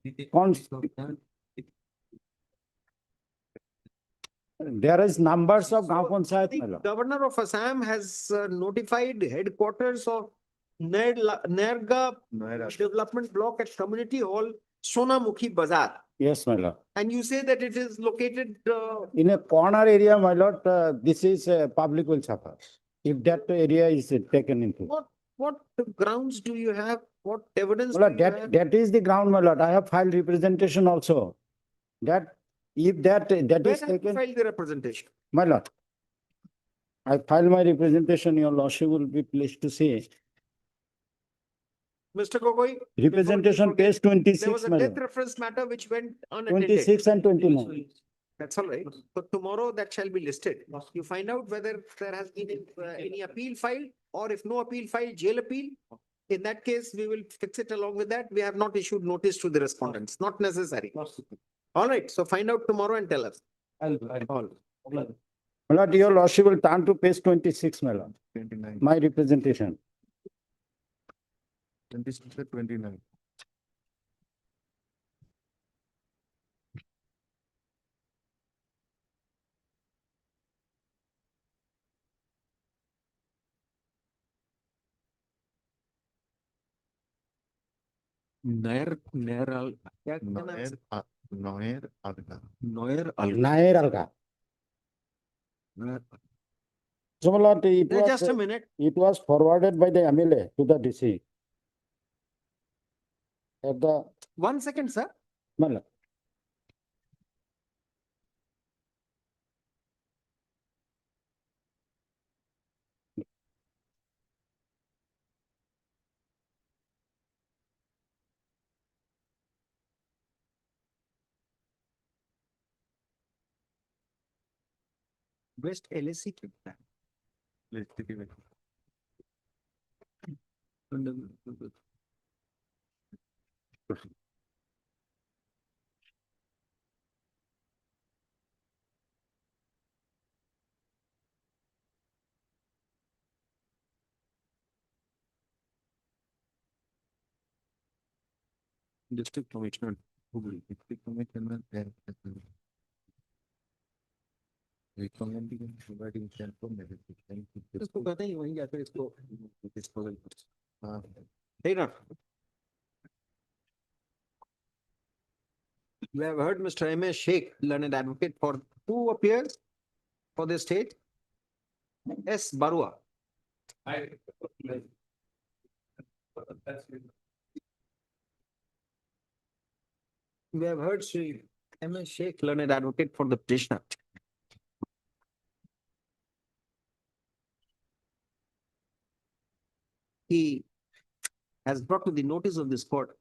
There is numbers of Gaon Panchayat, the my lord. governor of Assam has notified headquarters of Nerga Development Block at Community Hall, Sonamukhi Bazar. Yes, my lord. And you say that it is located, In a corner area, my lord, this is public will suffer. If that area is taken into. what grounds do you have? What evidence My do lord, you have? that is the ground, my lord. I have filed representation also. That if that Where is have you taken, filed the representation? my lord. I filed my representation, your lordship will be pleased to see. Mr. Gogoi? Representation before you page forget, 26, There was a my death lord. reference matter which went unattended. 26 and 29. That's all right. So tomorrow that shall be listed. You find out whether there has been any appeal filed, or if no appeal filed, jail appeal. In that case, we will fix it along with that. We have not issued notice to the respondents, not necessary. All right, so find out tomorrow and tell us. All. My lord, your lordship will turn to page 26, my lord. 29. My representation. 26 and 29. Nair Alga. Noer Alga. Nair Alga. Nair Alga. So, my lord, Just a minute. it was forwarded by the MLA to the DC. At the, 1 second, sir. my lord. West LSC के plan. District Commissioner. District Commissioner there. Recommending and providing sample medication. इसको कहते हैं वहीं जाकर इसको disposal कर। हाँ। Hey, now. We have heard Mr. M.A. Sheikh, learned advocate for who appears for the state? S. Barua. We have heard Sri M.A. Sheikh, learned advocate for the petitioner. He has brought to the notice of this court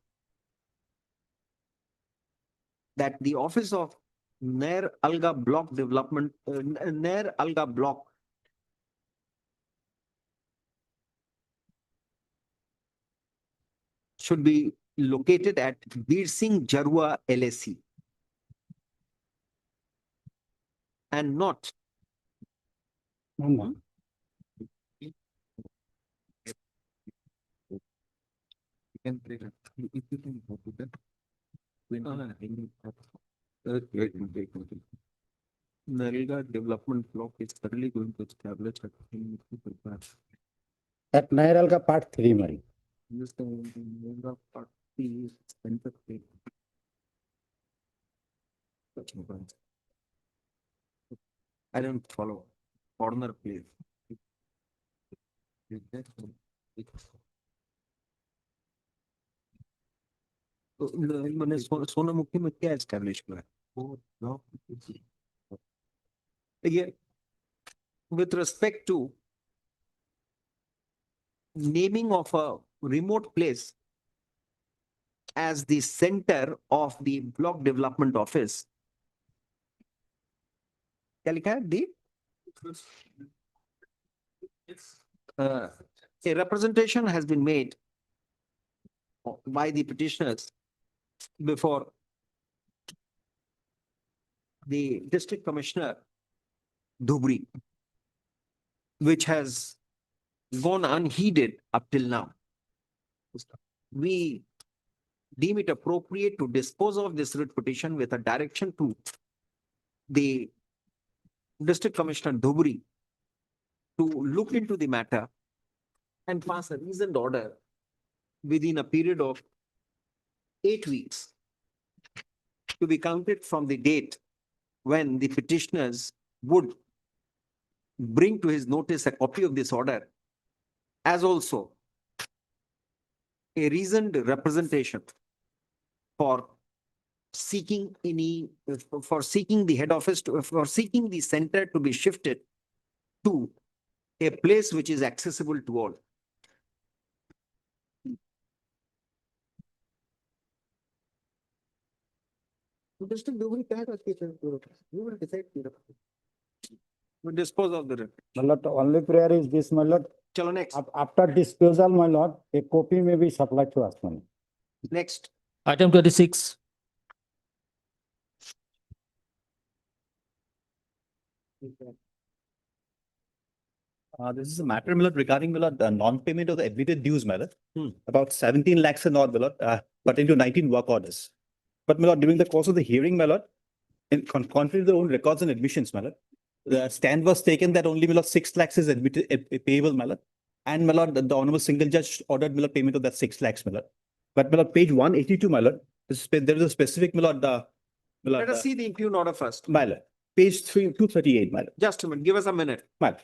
that the office of Nair Alga Block Development, Nair Alga Block should be located at Bir Singh Jarua LSC and not Can take it. If you can go to that. Narelga Development Block is thoroughly going to establish a At Nair Alga part 3, my. This the part is center plate. I don't follow. Corner place. मैंने सोनामुखी में क्या establish किया है? With respect to naming of a remote place as the center of the block development office, क्या लिखा है? D? A representation has been made by the petitioners before the district commissioner Dhubri, which has gone unheeded up till now. We deem it appropriate to dispose of this writ petition with a direction to the district commissioner Dhubri to look into the matter and pass a reasoned order within a period of 8 weeks to be counted from the date when the petitioners would bring to his notice a copy of this order, as also a reasoned representation for seeking the head office for seeking the center to be shifted to a place which is accessible to all. District Dhubri कहेगा कि you will decide. We dispose of the writ. My lord, the only prayer is this, my lord. Chalo next. After disposal, my lord, a copy may be supplied to us, my lord. Next. Item 26. This is a matter, my lord, regarding, my lord, the non-payment of the admitted dues, my lord. Hmm. About 17 lakhs and odd, my lord, pertaining to 19 work orders. But, my lord, during the course of the hearing, my lord, contrary to their own records and admissions, my lord, the stand was taken that only, my lord, 6 lakhs is admitted, payable, my lord. And, my lord, the honorable single judge ordered, my lord, payment of that 6 lakhs, my lord. But, my lord, page 182, my lord, there is a specific, my lord, Let us see the impugned order first. my lord, page 238, my lord. Just a minute, give us a minute. My lord.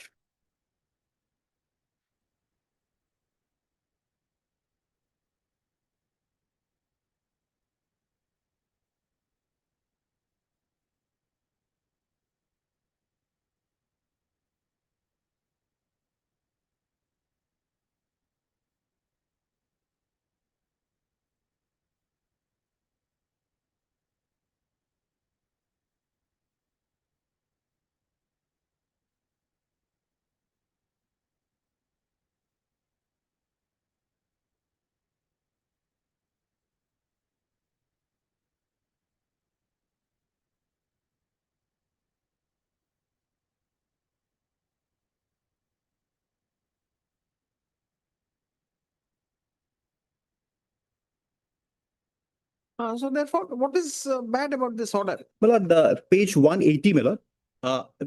So therefore, what is bad about this order? My lord, the page 180, my lord,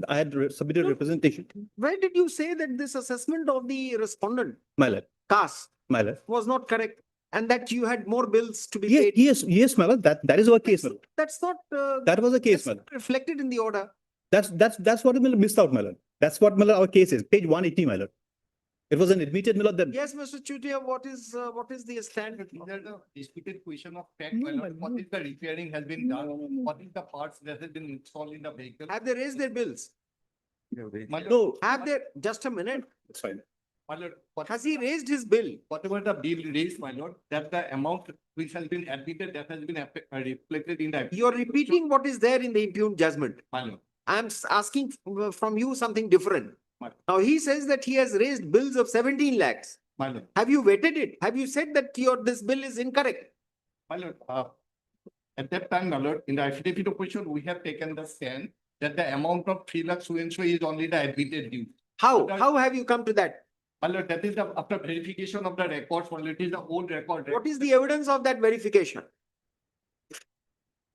I had submitted representation. Where did you say that this assessment of the respondent, My lord, CAS, my lord. was not correct and that you had more bills to be Yes, paid? yes, my lord, that is our case, my lord. That's not That was the case, that's my lord. not reflected in the order. That's what we missed out, my lord. That's what, my lord, our case is, page 180, my lord. It was an admitted, my lord, that. Yes, Mr. Chutia, what is the stand? There's a disputed question of fact, No, my lord. my What is the repairing has been done? What is the parts that has been installed in the vehicle? Have they raised their bills? My lord, No, Have they, just a minute, it's fine. my lord, has he raised his bill? whatever the bill raised, my lord, that the amount which has been admitted, that has been reflected in the. You are repeating what is there in the impugned judgment. My lord, I'm asking from you something different. my lord, Now, he says that he has raised bills of 17 lakhs. my lord, Have you vetted it? Have you said that this bill is incorrect? my lord, at that time, my lord, in the affidavit of question, we have taken the stand that the amount of 3 lakhs so and so is only the admitted due. How? But, How have you come to that? my lord, that is the, after verification of the records, my lord, it is the old record. What is the evidence of that verification?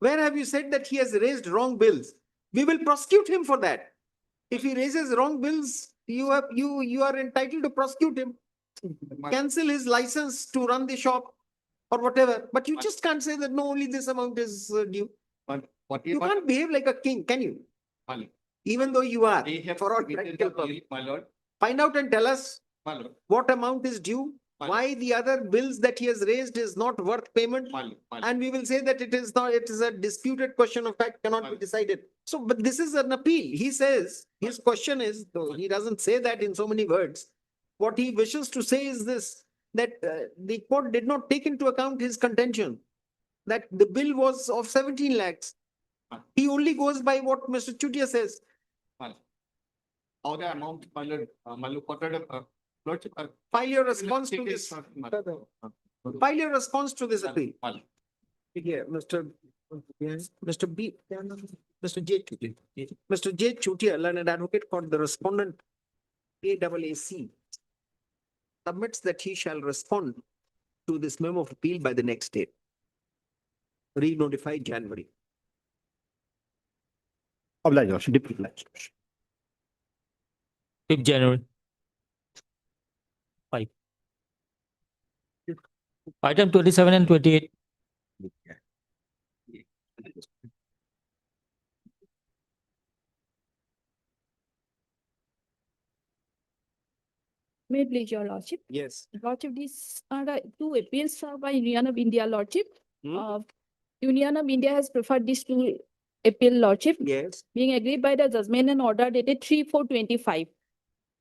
Where have you said that he has raised wrong bills? We will prosecute him for that. If he raises wrong bills, you are entitled to prosecute him. Cancel his license to run the shop or whatever. But you just can't say that no, only this amount is due. You can't behave like a king, can you? My lord, Even though you are. they have For all submitted practical the bill, purposes. my lord, Find out and tell us my lord, what amount is due why the other bills that he has raised is not worth payment. And we will say that it is not, it is a disputed question of fact, cannot be decided. So, but this is an appeal. He says, his question is, though he doesn't say that in so many words, what he wishes to say is this, that the court did not take into account his contention, that the bill was of 17 lakhs. He only goes by what Mr. Chutia says. How the amount, my lord, lordship, File your response to this. File your response to this appeal. Here, Mr. B. Mr. J. Chutia. Mr. J. Chutia, learned advocate for the respondent AAAC, submits that he shall respond to this memo of appeal by the next date. Re-notify January. Obliged, Your Worship, deeply obliged. 5th January. 5. Item 27 and 28. May it please your lordship. Yes. Lordship, these are the two appeals by Union of India lordship. Union of India has preferred these two appeal lordship. Yes. Being agreed by the judgment and order dated 3/4/25.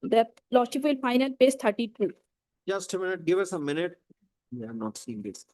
That lordship will find at page 32. Just a minute, give us a minute. We have not seen this.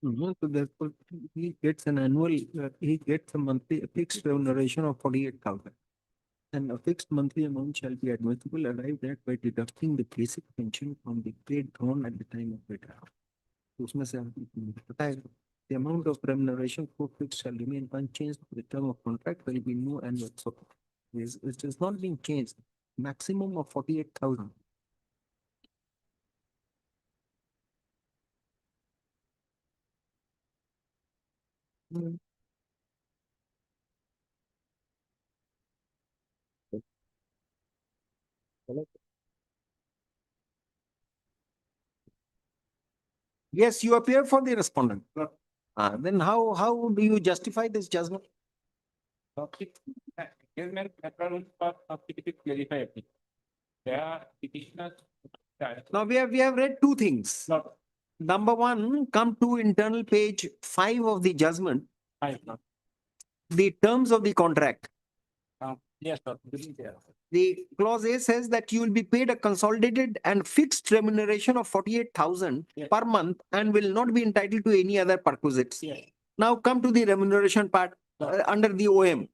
So therefore, he gets an annual, he gets a monthly, a fixed remuneration of 48,000. And a fixed monthly amount shall be admissible arrived at by deducting the basic pension from the paid drawn at the time of withdrawal. उसमें से पता है, the amount of remuneration for fixed shall remain unchanged for the term of contract will be no annual. So it is not being changed. Maximum of 48,000. Yes, you appear for the respondent. Then how do you justify this judgment? Engagement method for to clarify everything. There petitioners. Now we have read two things. Number one, come to internal page 5 of the judgment, the terms of the contract. Yes, sir. The clause A says that you will be paid a consolidated and fixed remuneration of 48,000 per month and will not be entitled to any other perquisites. Now come to the remuneration part under the OM.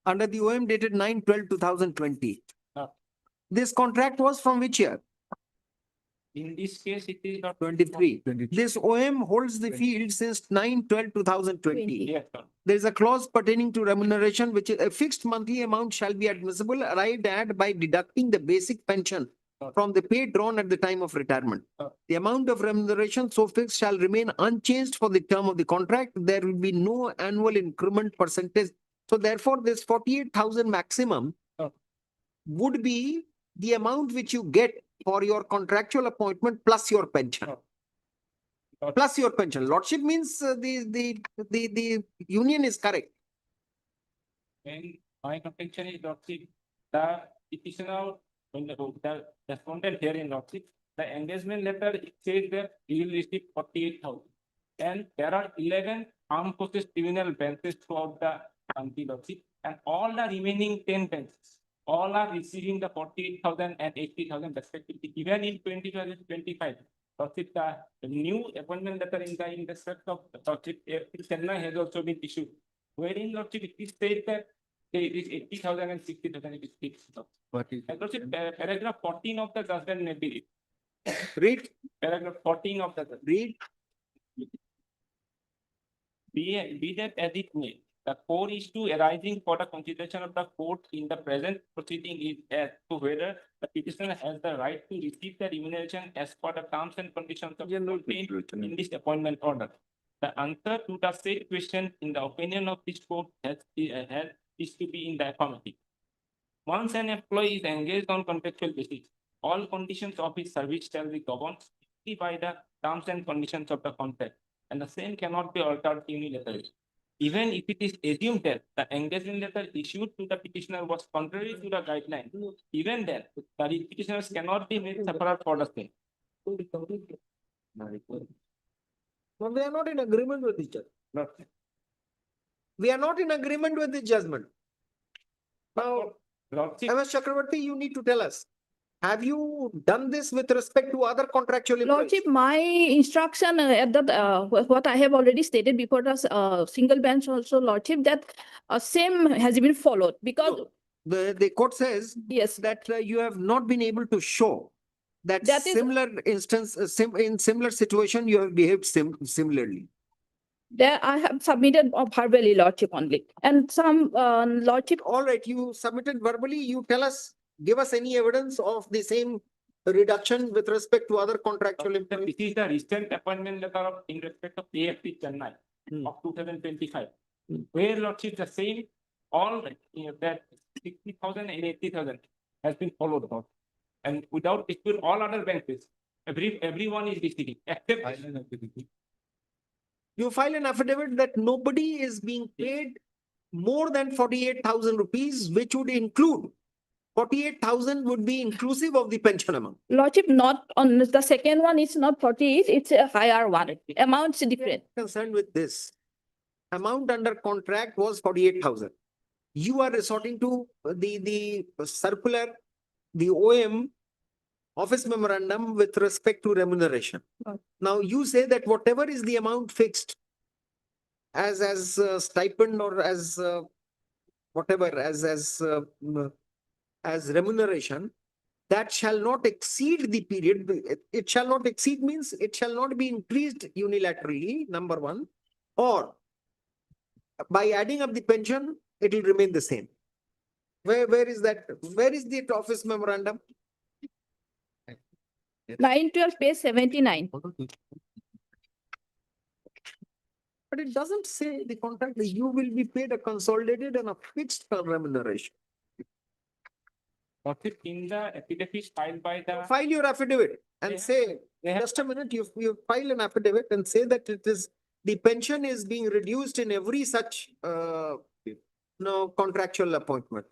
Under the OM dated 9/12/2020. This contract was from which year? In this case, it is not 23. This OM holds the field since 9/12/2020. Yes, sir. There is a clause pertaining to remuneration, which is a fixed monthly amount shall be admissible arrived at by deducting the basic pension from the pay drawn at the time of retirement. The amount of remuneration so fixed shall remain unchanged for the term of the contract. There will be no annual increment percentage. So therefore, this 48,000 maximum would be the amount which you get for your contractual appointment plus your pension. Plus your pension. Lordship means the union is correct. When my contention is lordship, the petitioner, when the respondent here in lordship, the engagement letter, it says that he will receive 48,000. And there are 11 armed forces tribunal benches throughout the country lordship, and all the remaining 10 benches, all are receiving the 48,000 and 80,000 respectively, even in 2025. Lordship, the new appointment letter in the set of lordship, Chennai has also been issued, wherein lordship it is said that it is 80,000 and 60,000 it is fixed. And lordship, paragraph 14 of the judgment may be read. Paragraph 14 of the judgment. Read. Be that as it may, the core issue arising for the consideration of the court in the present proceeding is as to whether the petitioner has the right to receive the remuneration as per the terms and conditions of contained in this appointment order. The answer to the said question in the opinion of this court is to be in the affirmative. Once an employee is engaged on contractual basis, all conditions of his service shall be governed by the terms and conditions of the contract, and the same cannot be altered unilaterally. Even if it is assumed that the engagement letter issued to the petitioner was contrary to the guideline, even then, the petitioners cannot be made separate for the same. No, we are not in agreement with each other. We are not in agreement with the judgment. Now, MS Chakravarti, you need to tell us, have you done this with respect to other contractual employees? Lordship, my instruction at the what I have already stated before the single bench also, Lordship, that same has been followed because the court says yes that you have not been able to show that, similar instance in similar situation you have behaved similarly. there I have submitted verbally, Lordship, only, and some Lordship. All right, you submitted verbally. You tell us. Give us any evidence of the same reduction with respect to other contractual employees. This is the recent appointment letter of in respect of AFP Chennai of 2025, where lordship the same all that 60,000 and 80,000 has been followed about, and without dispute all other benches, everyone is receiving except you file an affidavit that nobody is being paid more than 48,000 rupees, which would include 48,000 would be inclusive of the pension amount. Lordship, not on the second one, it's not 48, it's a higher one. Amounts different. Concerned with this amount under contract was 48,000. You are resorting to the circular, the OM office memorandum with respect to remuneration. Now you say that whatever is the amount fixed as stipend or as whatever as remuneration, that shall not exceed the period. It shall not exceed means it shall not be increased unilaterally, number one, or by adding up the pension, it will remain the same. Where is that? Where is the office memorandum? 912 page 79. But it doesn't say the contract that you will be paid a consolidated and a fixed remuneration. Lordship, in the affidavit filed by the. File your affidavit and They- say, they have- just a minute, you file an affidavit and say that it is, the pension is being reduced in every such, no, contractual appointment.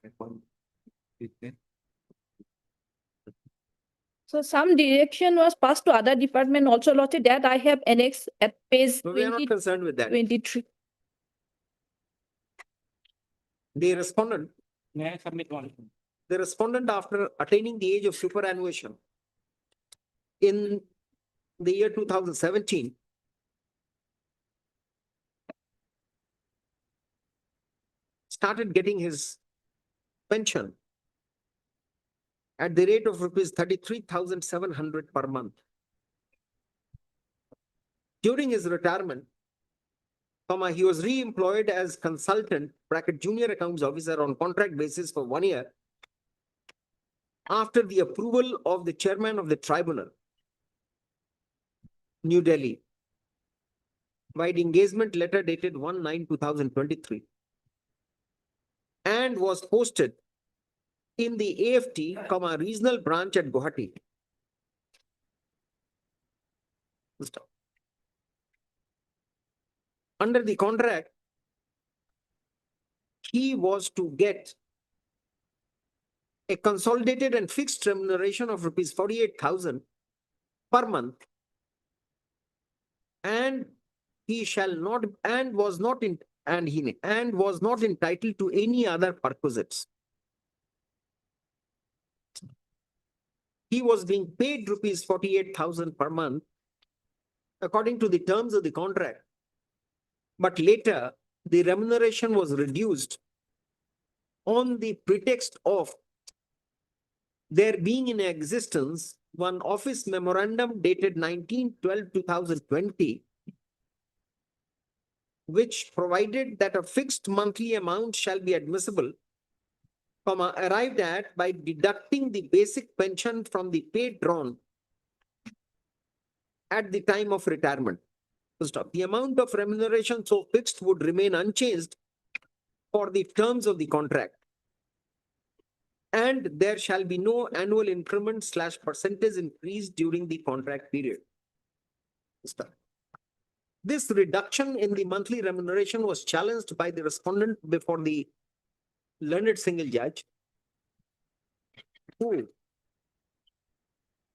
So some direction was passed to other department also, Lordship, that I have annexed at page So we are not 20 concerned with that. 23. The respondent, May I submit one? the respondent after attaining the age of superannuation in the year 2017 started getting his pension at the rate of rupees 33,700 per month. During his retirement, he was re-employed as consultant, junior accounts officer on contract basis for 1 year after the approval of the chairman of the tribunal, New Delhi, by the engagement letter dated 1/9/2023, and was posted in the AFT, regional branch at Guwahati. Under the contract, he was to get a consolidated and fixed remuneration of rupees 48,000 per month, and he shall not and was not entitled to any other perquisites. He was being paid rupees 48,000 per month according to the terms of the contract, but later the remuneration was reduced on the pretext of there being in existence one office memorandum dated 19/12/2020, which provided that a fixed monthly amount shall be admissible, arrived at by deducting the basic pension from the pay drawn at the time of retirement. The amount of remuneration so fixed would remain unchanged for the terms of the contract, and there shall be no annual increment / percentage increase during the contract period. This reduction in the monthly remuneration was challenged by the respondent before the learned single judge, who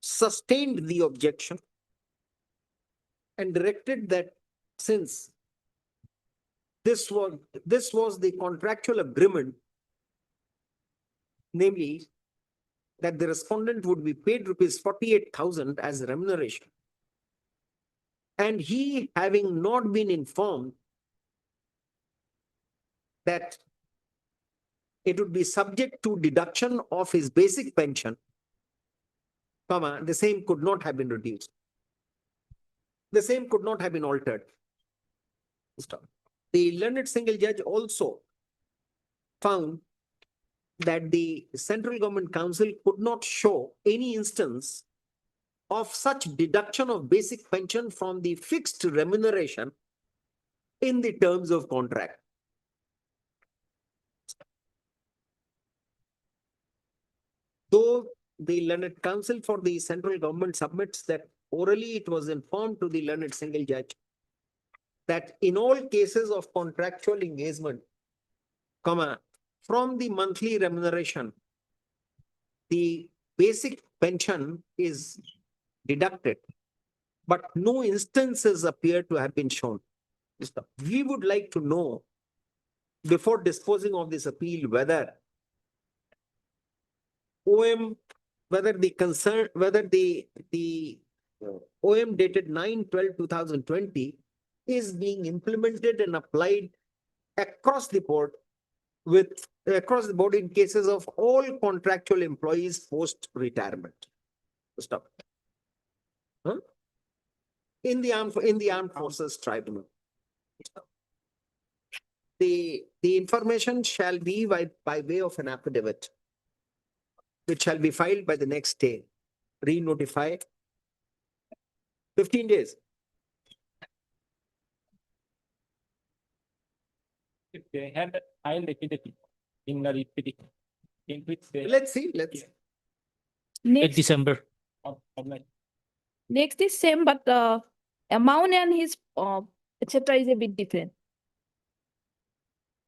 sustained the objection and directed that since this was the contractual agreement, namely that the respondent would be paid rupees 48,000 as remuneration, and he having not been informed that it would be subject to deduction of his basic pension, the same could not have been reduced. The same could not have been altered. The learned single judge also found that the Central Government Council could not show any instance of such deduction of basic pension from the fixed remuneration in the terms of contract. Though the learned counsel for the central government submits that orally it was informed to the learned single judge that in all cases of contractual engagement, from the monthly remuneration, the basic pension is deducted, but no instances appear to have been shown. We would like to know, before disposing of this appeal, whether OM, whether the OM dated 9/12/2020 is being implemented and applied across the board in cases of all contractual employees post-retirement. Stop. Huh? In the Armed Forces Tribunal. The information shall be by way of an affidavit, which shall be filed by the next day, re-notify 15 days. If they had filed affidavit in the petition, in which they. Let's see, let's. Yeah. 8 Next, December. next is same, but amount and his etc. is a bit different.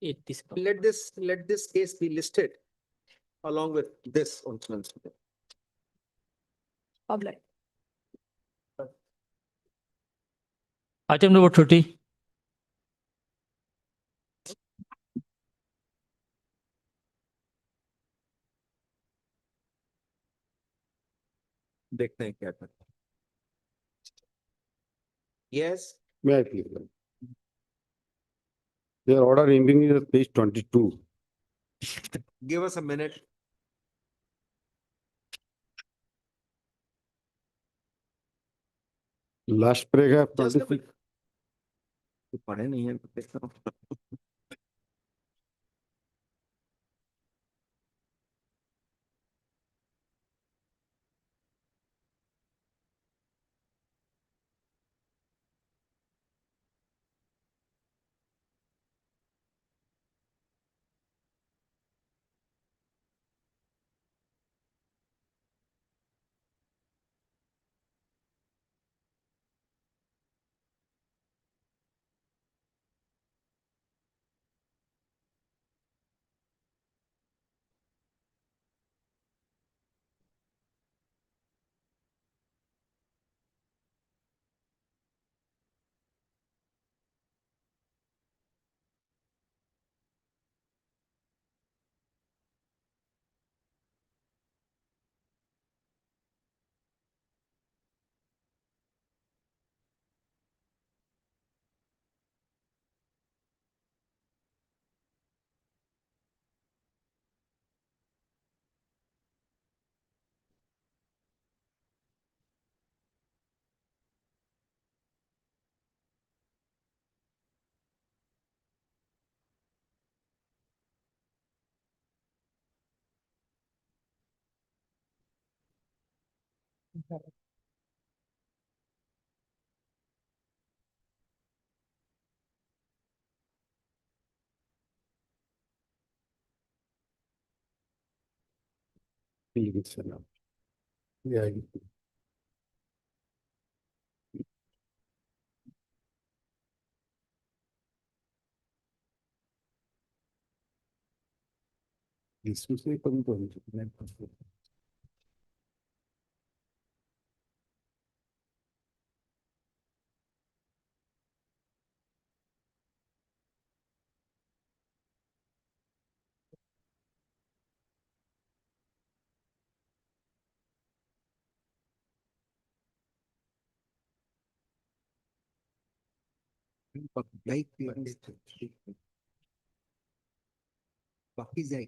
8 December. Let this case be listed along with this also. Obliged. Item number 30. देखते हैं क्या करते हैं. Yes, May I please? Their order ending is at page 22. give us a minute. Last paragraph, Just a 26. पढ़े नहीं है तो देखता हूँ. Yeah. This was a component. बाकी जाए.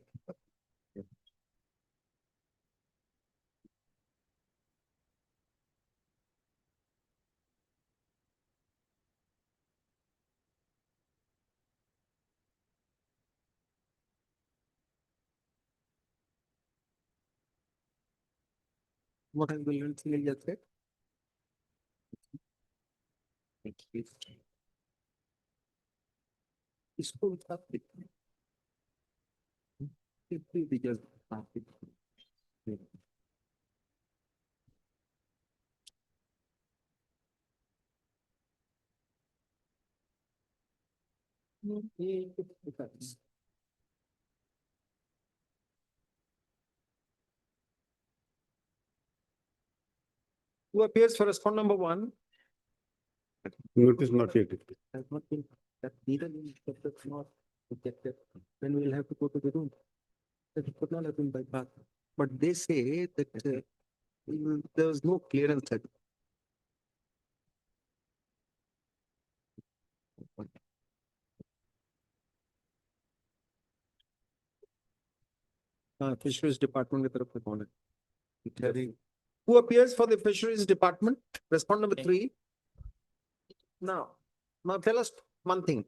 What has been learned in just said? इसको उठा दे. Because who appears for respond number 1 Notice not yet. has not been, that neither been accepted nor rejected, then we will have to go to the room. That it could not have been by path. But they say that there was no clearance. Fisheries Department की तरफ से कौन है? Who appears for the Fisheries Department? Respond number 3. Now tell us one thing.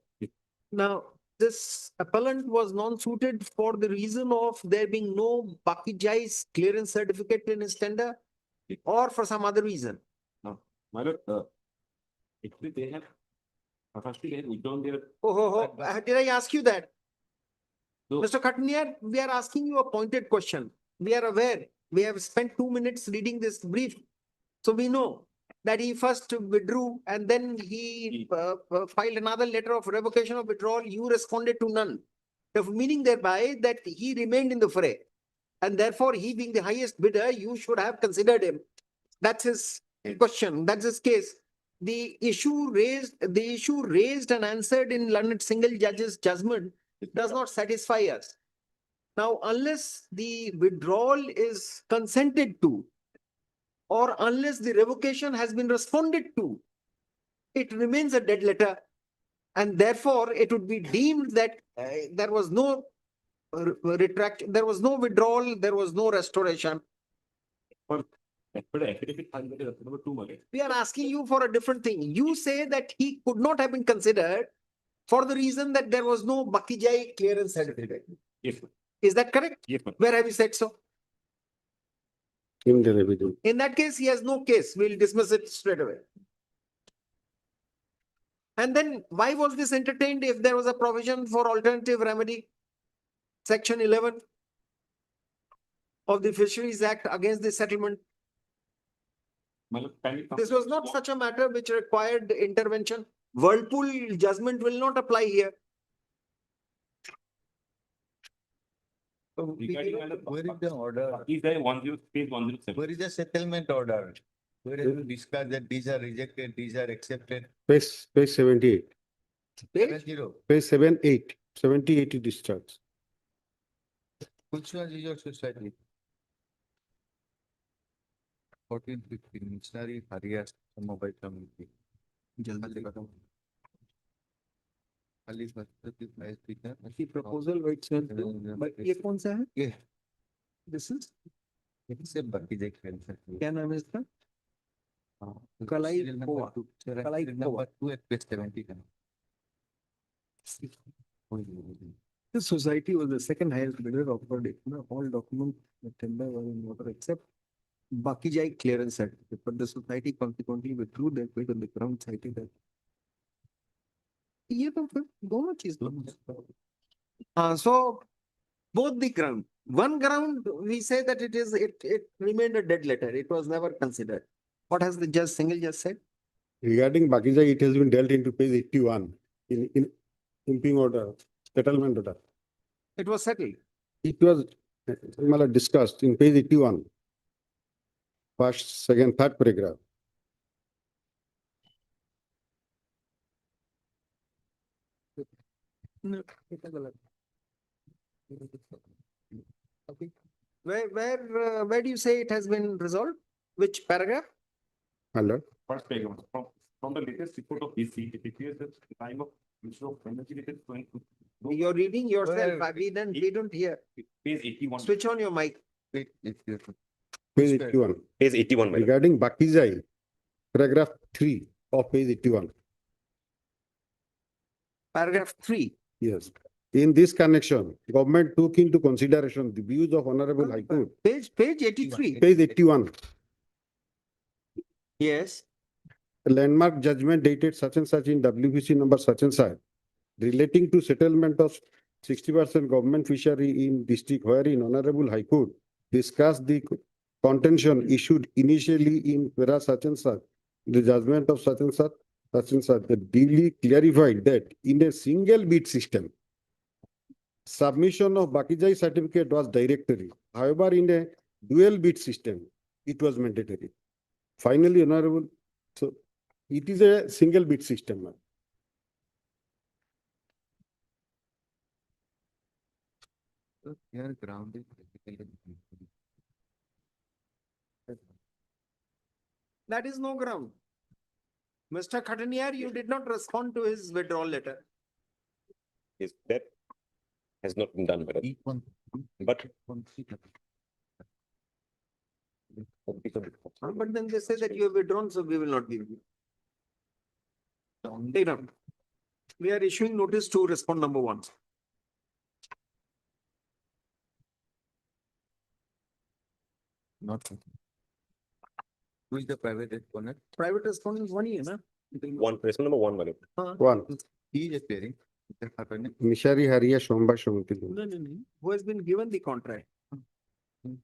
Now, this appellant was non-suited for the reason of there being no Bakijai's clearance certificate in his tender, or for some other reason. No, my lord, actually they have, firstly they have withdrawn their. Did I ask you that? Mr. Katniar, we are asking you a pointed question. We are aware. We have spent 2 minutes reading this brief. So we know that he first withdrew and then he filed another letter of revocation of withdrawal. You responded to none. The meaning thereby that he remained in the fray. And therefore, he being the highest bidder, you should have considered him. That's his question. That's his case. The issue raised and answered in learned single judge's judgment does not satisfy us. Now, unless the withdrawal is consented to, or unless the revocation has been responded to, it remains a dead letter. And therefore, it would be deemed that there was no retraction, there was no withdrawal, there was no restoration. We are asking you for a different thing. You say that he could not have been considered for the reason that there was no Bakijai clearance certificate. Yes, Is that correct? yes, Where have you said so? In the evidence. In that case, he has no case. We'll dismiss it straight away. And then why was this entertained if there was a provision for alternative remedy? Section 11 of the Fisheries Act against the settlement. This was not such a matter which required intervention. Whirlpool judgment will not apply here. Where is the order? Is there page 107? Where is the settlement order? Where have you discussed that these are rejected, these are accepted? Page 78. Page? 70. Page 78. 78 is discharge. Which one is your society? 1450, Miscellaneous, Harias, mobile community. The proposal which sent to, but ये कौन सा है? Yeah. This is? It's a Bakijai clearance. क्या नाम है इसका? Kalai Koa. Kalai Koa. Number 2 at page 70. The society was the second highest bidder offered it. All documents, the tender was in order except Bakijai clearance certificate. But the society consequently withdrew their bid on the ground cited that. ये तो फिर दोनों चीज so both the ground. One ground we say that it remained a dead letter. It was never considered. What has the single judge said? Regarding Bakijai, it has been dealt into page 81 in imping order, settlement order. It was settled. It was discussed in page 81. First, second, third paragraph. No, okay. Where do you say it has been resolved? Which paragraph? Hello. First paragraph. From the latest report of BC, it appears that the time of issue of penalty is going to. You're reading yourself. Where? We don't hear. Page 81. Switch on your mic. Page 81. Page 81. Regarding Bakijai, paragraph 3 of page 81. Paragraph 3. Yes. In this connection, government took into consideration the views of Honorable High Court. Page 83. Page 81. Yes. A landmark judgment dated such and such in WBC number such and such relating to settlement of 60% government fishery in district wherein Honorable High Court discussed the contention issued initially in para such and such, the judgment of such and such, the duly clarified that in a single bid system, submission of Bakijai certificate was directory. However, in a dual bid system, it was mandatory. Finally, Honorable, so it is a single bid system. Here ground is basically. That is no ground. Mr. Khataniar, you did not respond to his withdrawal letter. Is that has not been done, but But then they say that you have withdrawn, so we will not give you. Take it up. We are issuing notice to respond number 1. Not. Who is the private respondent? Private respondent is 1 year, na? one, respondent number 1, madam. One. He is appearing. Mishari Hariya Shomba Shomati. Who has been given the contract? No,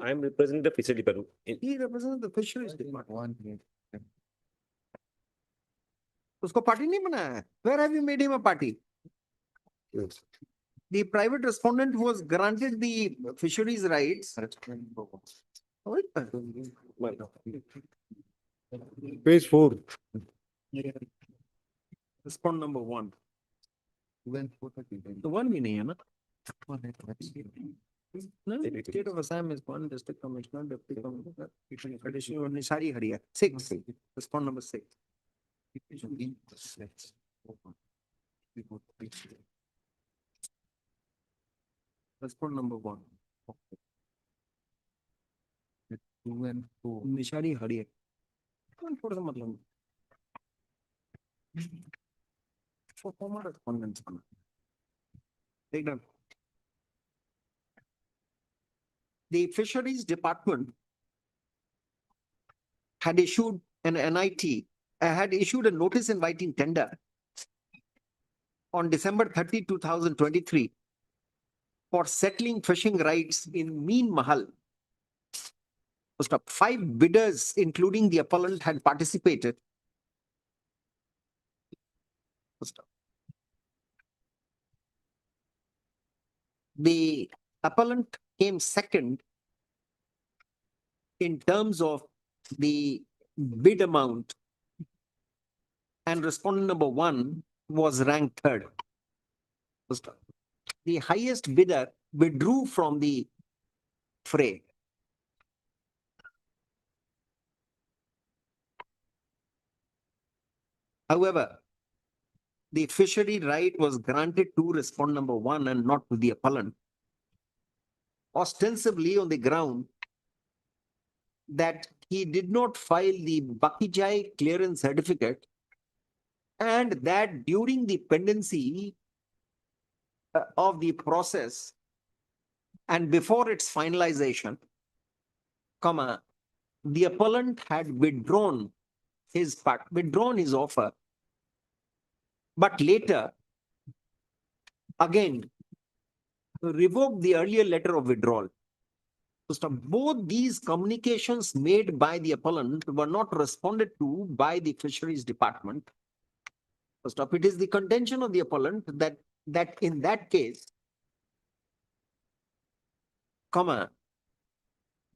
I am representing the fishery department. He represents the fisheries department. उसको party नहीं बनाया है. Where have you made him a party? Yes. The private respondent who was granted the fisheries rights. Page 4. Respond number 1. The one भी नहीं है ना? No, state of Assam is 1, district commissioner, deputy commissioner, additional Nishari Haria. 6. Respond number 6. Respond number 1. 2 and 4. Nishari Haria. 2 and 4 का मतलब. For former respondents. Take down. The fisheries department had issued an NIT, had issued a notice inviting tender on December 30, 2023 for settling fishing rights in Meen Mahal. 5 bidders, including the appellant, had participated. The appellant came second in terms of the bid amount, and respondent number 1 was ranked third. The highest bidder withdrew from the fray. However, the fishery right was granted to respondent number 1 and not to the appellant, ostensibly on the ground that he did not file the Bakijai clearance certificate, and that during the pendency of the process and before its finalization, the appellant had withdrawn his offer, but later again revoked the earlier letter of withdrawal. So both these communications made by the appellant were not responded to by the fisheries department. First off, it is the contention of the appellant that in that case,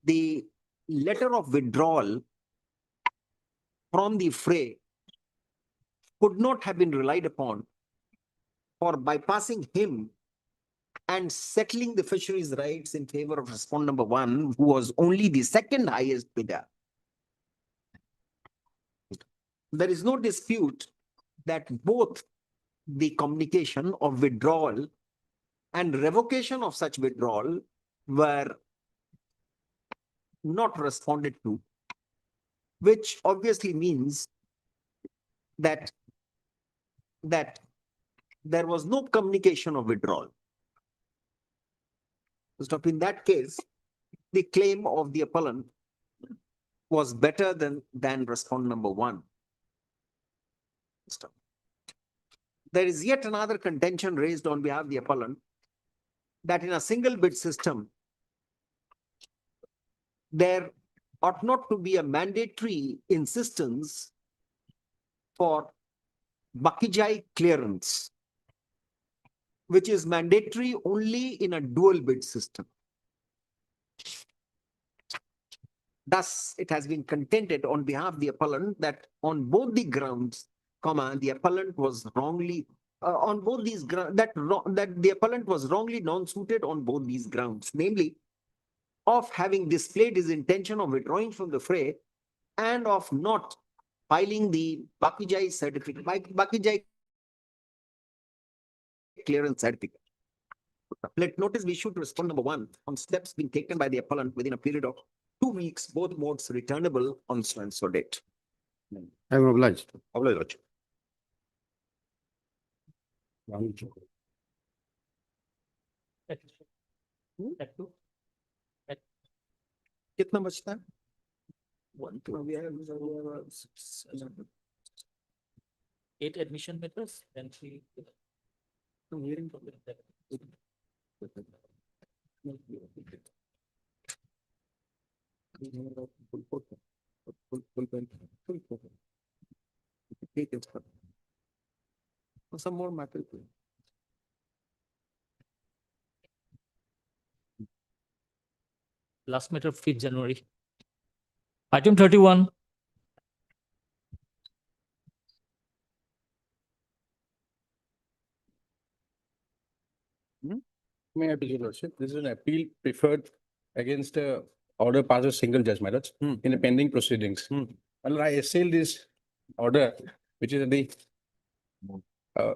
the letter of withdrawal from the fray could not have been relied upon for bypassing him and settling the fisheries rights in favor of respondent number 1, who was only the second highest bidder. There is no dispute that both the communication of withdrawal and revocation of such withdrawal were not responded to, which obviously means that there was no communication of withdrawal. In that case, the claim of the appellant was better than respondent number 1. There is yet another contention raised on behalf of the appellant that in a single bid system, there ought not to be a mandatory insistence for Bakijai clearance, which is mandatory only in a dual bid system. Thus, it has been contended on behalf of the appellant that on both the grounds, the appellant was wrongly on both these grounds, that the appellant was wrongly non-suited on both these grounds, namely of having displayed his intention of withdrawing from the fray and of not filing the Bakijai certificate, Bakijai clearance certificate. Let notice be issued to respondent number 1 on steps being taken by the appellant within a period of 2 weeks, both modes returnable on so and so date. I am obliged. Obliged. कितना बचता है? 1, 2, we have 6, 7, 8 admission matters and 3. Hearing from the. Some more matter. Last matter, 5th January. Item 31. May I please, Your Lordship? This is an appeal preferred against a order passed as single judge, my lords, in a pending proceedings. Well, I assailed this order, which is the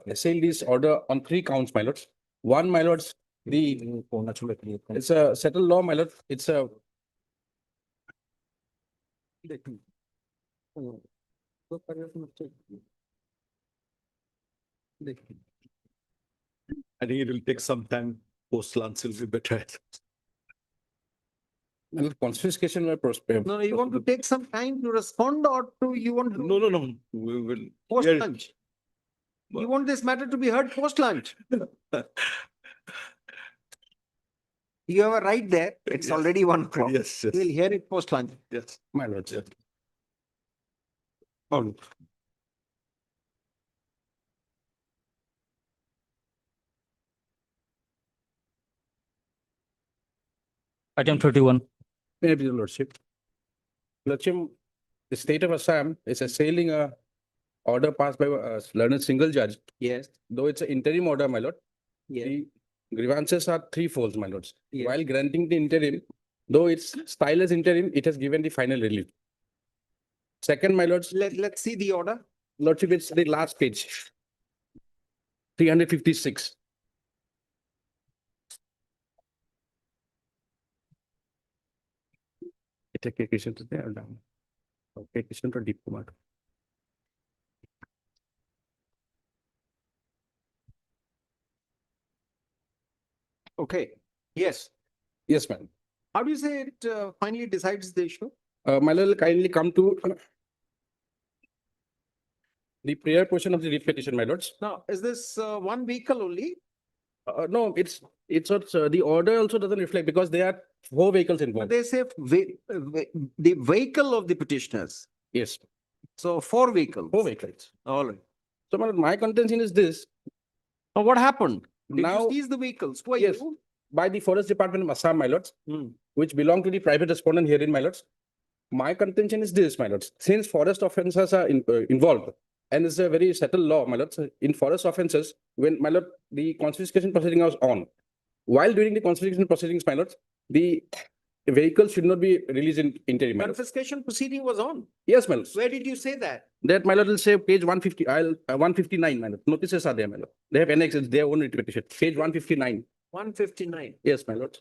assailed this order on 3 counts, my lords. One, my lords, it's a settled law, my lord. It's a I think it will take some time. Post-lunch will be better. confiscation were prosper. No, you want to take some time to respond or to you want to? No. We will. Post lunch. You want this matter to be heard post lunch? You have a right there. It's already 1 o'clock. Yes. We'll hear it post lunch. Yes. My lords. Yeah. Item 31. May I please, Your Lordship? Lordship, the state of Assam is assailing a order passed by a learned single judge. Yes. Though it's an interim order, my lord. Yes. The grievances are threefold, my lords. Yes. While granting the interim, though it's styled as interim, it has given the final relief. Second, my lords, Let's see the order. Lordship, it's the last page. 356. It's a question to there down. Okay, question to deep command. Okay. Yes. Yes, ma'am. How do you say it finally decides the issue? My lord, will kindly come to the prayer portion of the writ petition, my lords. Now, is this 1 vehicle only? No, it's also, the order also doesn't reflect because there are 4 vehicles But involved. they say the vehicle of the petitioners. Yes, So 4 vehicles. 4 vehicles. All right. So my contention is this. Now what happened? Did Now, you seize the vehicles? Who are yes, you? by the Forest Department of Assam, my lords, which belong to the private respondent herein, my lords. My contention is this, my lords. Since forest offences are involved, and it's a very settled law, my lords, in forest offences, when, my lord, the confiscation proceeding was on, while during the confiscation proceedings, my lords, the vehicle should not be released in interim, my lord. Confiscation proceeding was on. Yes, my lords. Where did you say that? That, my lord, will say page 150, 159, my lord. Notices are there, my lord. They have annexed their own petition. Page 159. 159. Yes, my lord.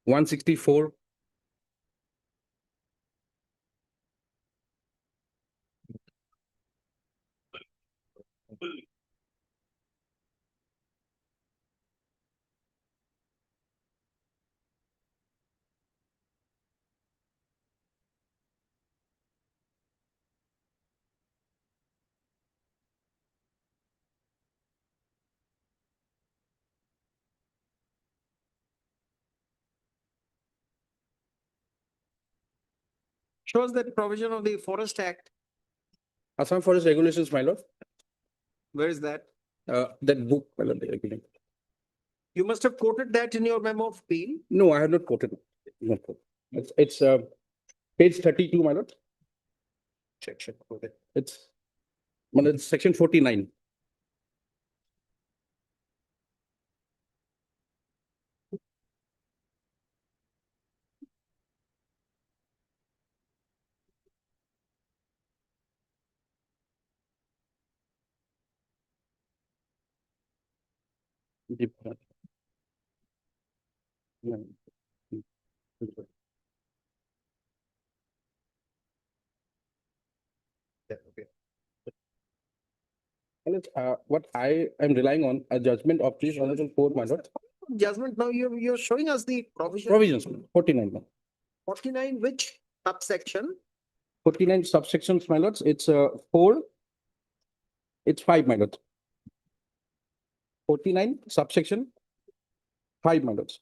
One 64. Shows that provision of the Forest Act. Assam Forest Regulations, my lord. Where is that? That book, my lord, the agreement. You must have quoted that in your memo of appeal. No, I have not quoted. Not quoted. It's page 32, my lord. Section. It's, my lord, section 49. What I am relying on a judgment of this honorable court, my lord. Judgment. Now you're showing us the provision. Provisions, 49. 49, which subsection? 49 subsections, my lords, it's 4, it's 5, my lords. 49 subsection 5, my lords.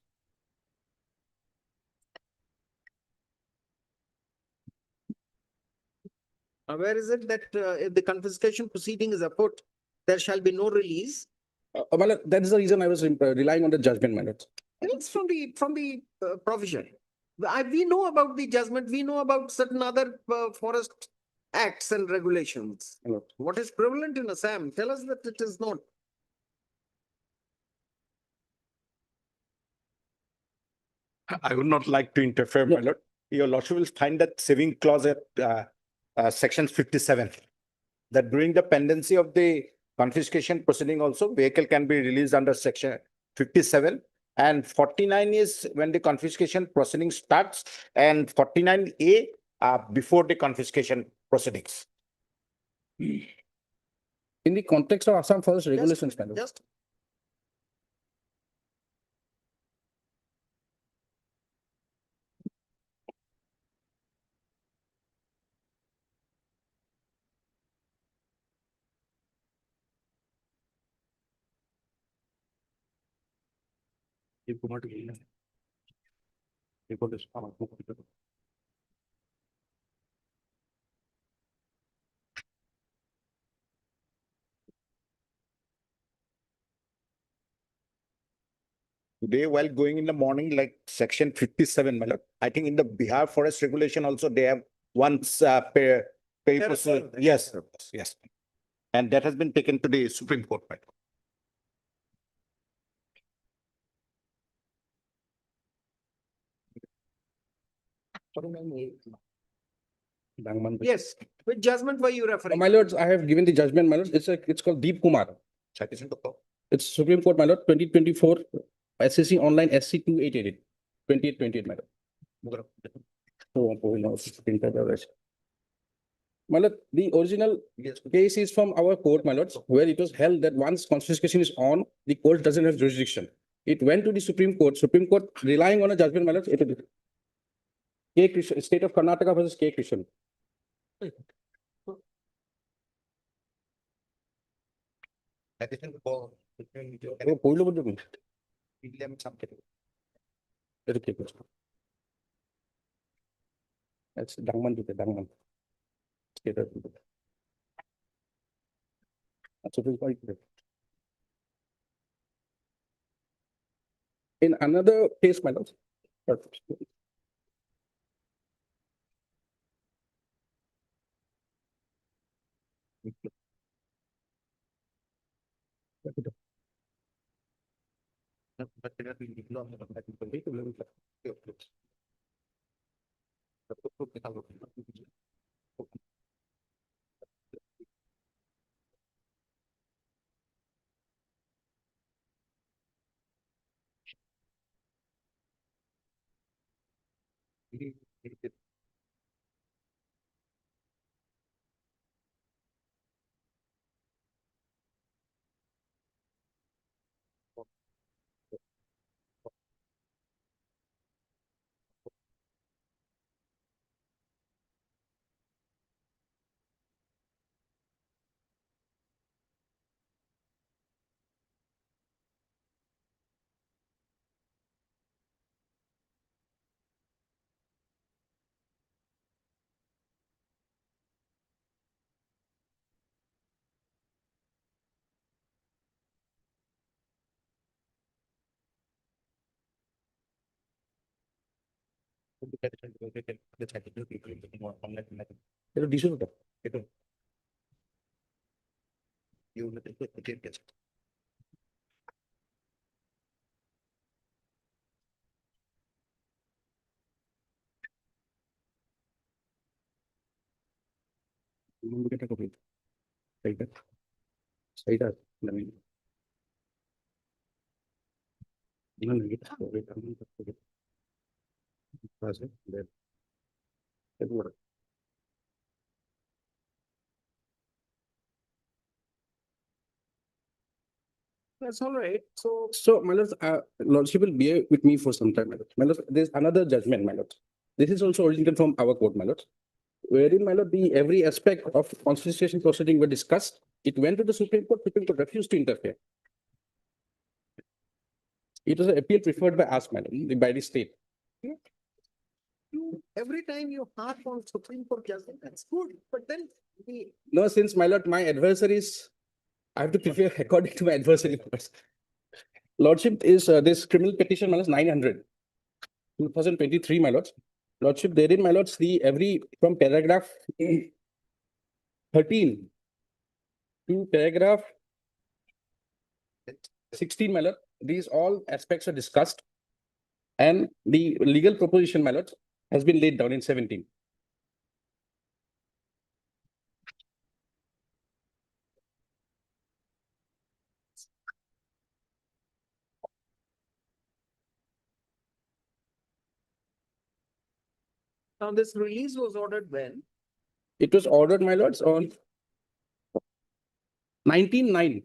Where is it that if the confiscation proceeding is afoot, there shall be no release? My lord, that is the reason I was relying on the judgment, my lords. It's from the provision. We know about the judgment, we know about certain other forest acts and regulations. What is prevalent in Assam? Tell us that it is not. I would not like to interfere, my lord. Your lordship will find that saving clause at section 57. That during the pendency of the confiscation proceeding also, vehicle can be released under section 57. And 49 is when the confiscation proceeding starts, and 49A before the confiscation proceedings. In the context of Assam Forest regulations, my lord. Just Today, while going in the morning, like section 57, my lord, I think in the Bihar forest regulation also, they have once papers. Yes, yes. And that has been taken to the Supreme Court, my lord. yes, which judgment were you referring? My lords, I have given the judgment, my lords. It's called Deep Kumar. It's Supreme Court, my lord, 2024, SSC online SC 2888, 2828, my lord. My lord, the original case is from our court, my lords, where it was held that once confiscation is on, the court doesn't have jurisdiction. It went to the Supreme Court, relying on a judgment, my lords, K. Krishnan, State of Karnataka versus K. Krishnan. That's Dangman to the Dangman. That's a in another case, my lords. That's all right. So, my lords, lordship will bear with me for some time, my lords. My lords, there's another judgment, my lords. This is also originated from our court, my lords. wherein, my lord, the every aspect of constitution proceeding were discussed. It went to the Supreme Court refused to interfere. It was an appeal preferred by us, my lord, by the state. Every time you harp on Supreme Court judgment, that's good, but then the No, since, my lord, my adversaries, I have to prefer according to my adversary. Lordship is this criminal petition, my lord, 900, 2023, my lords. Lordship, therein, my lords, the every from paragraph 13 to paragraph 16, my lord, these all aspects are discussed, and the legal proposition, my lord, has been laid down in 17. now this release was ordered when? It was ordered, my lords, on 19/9.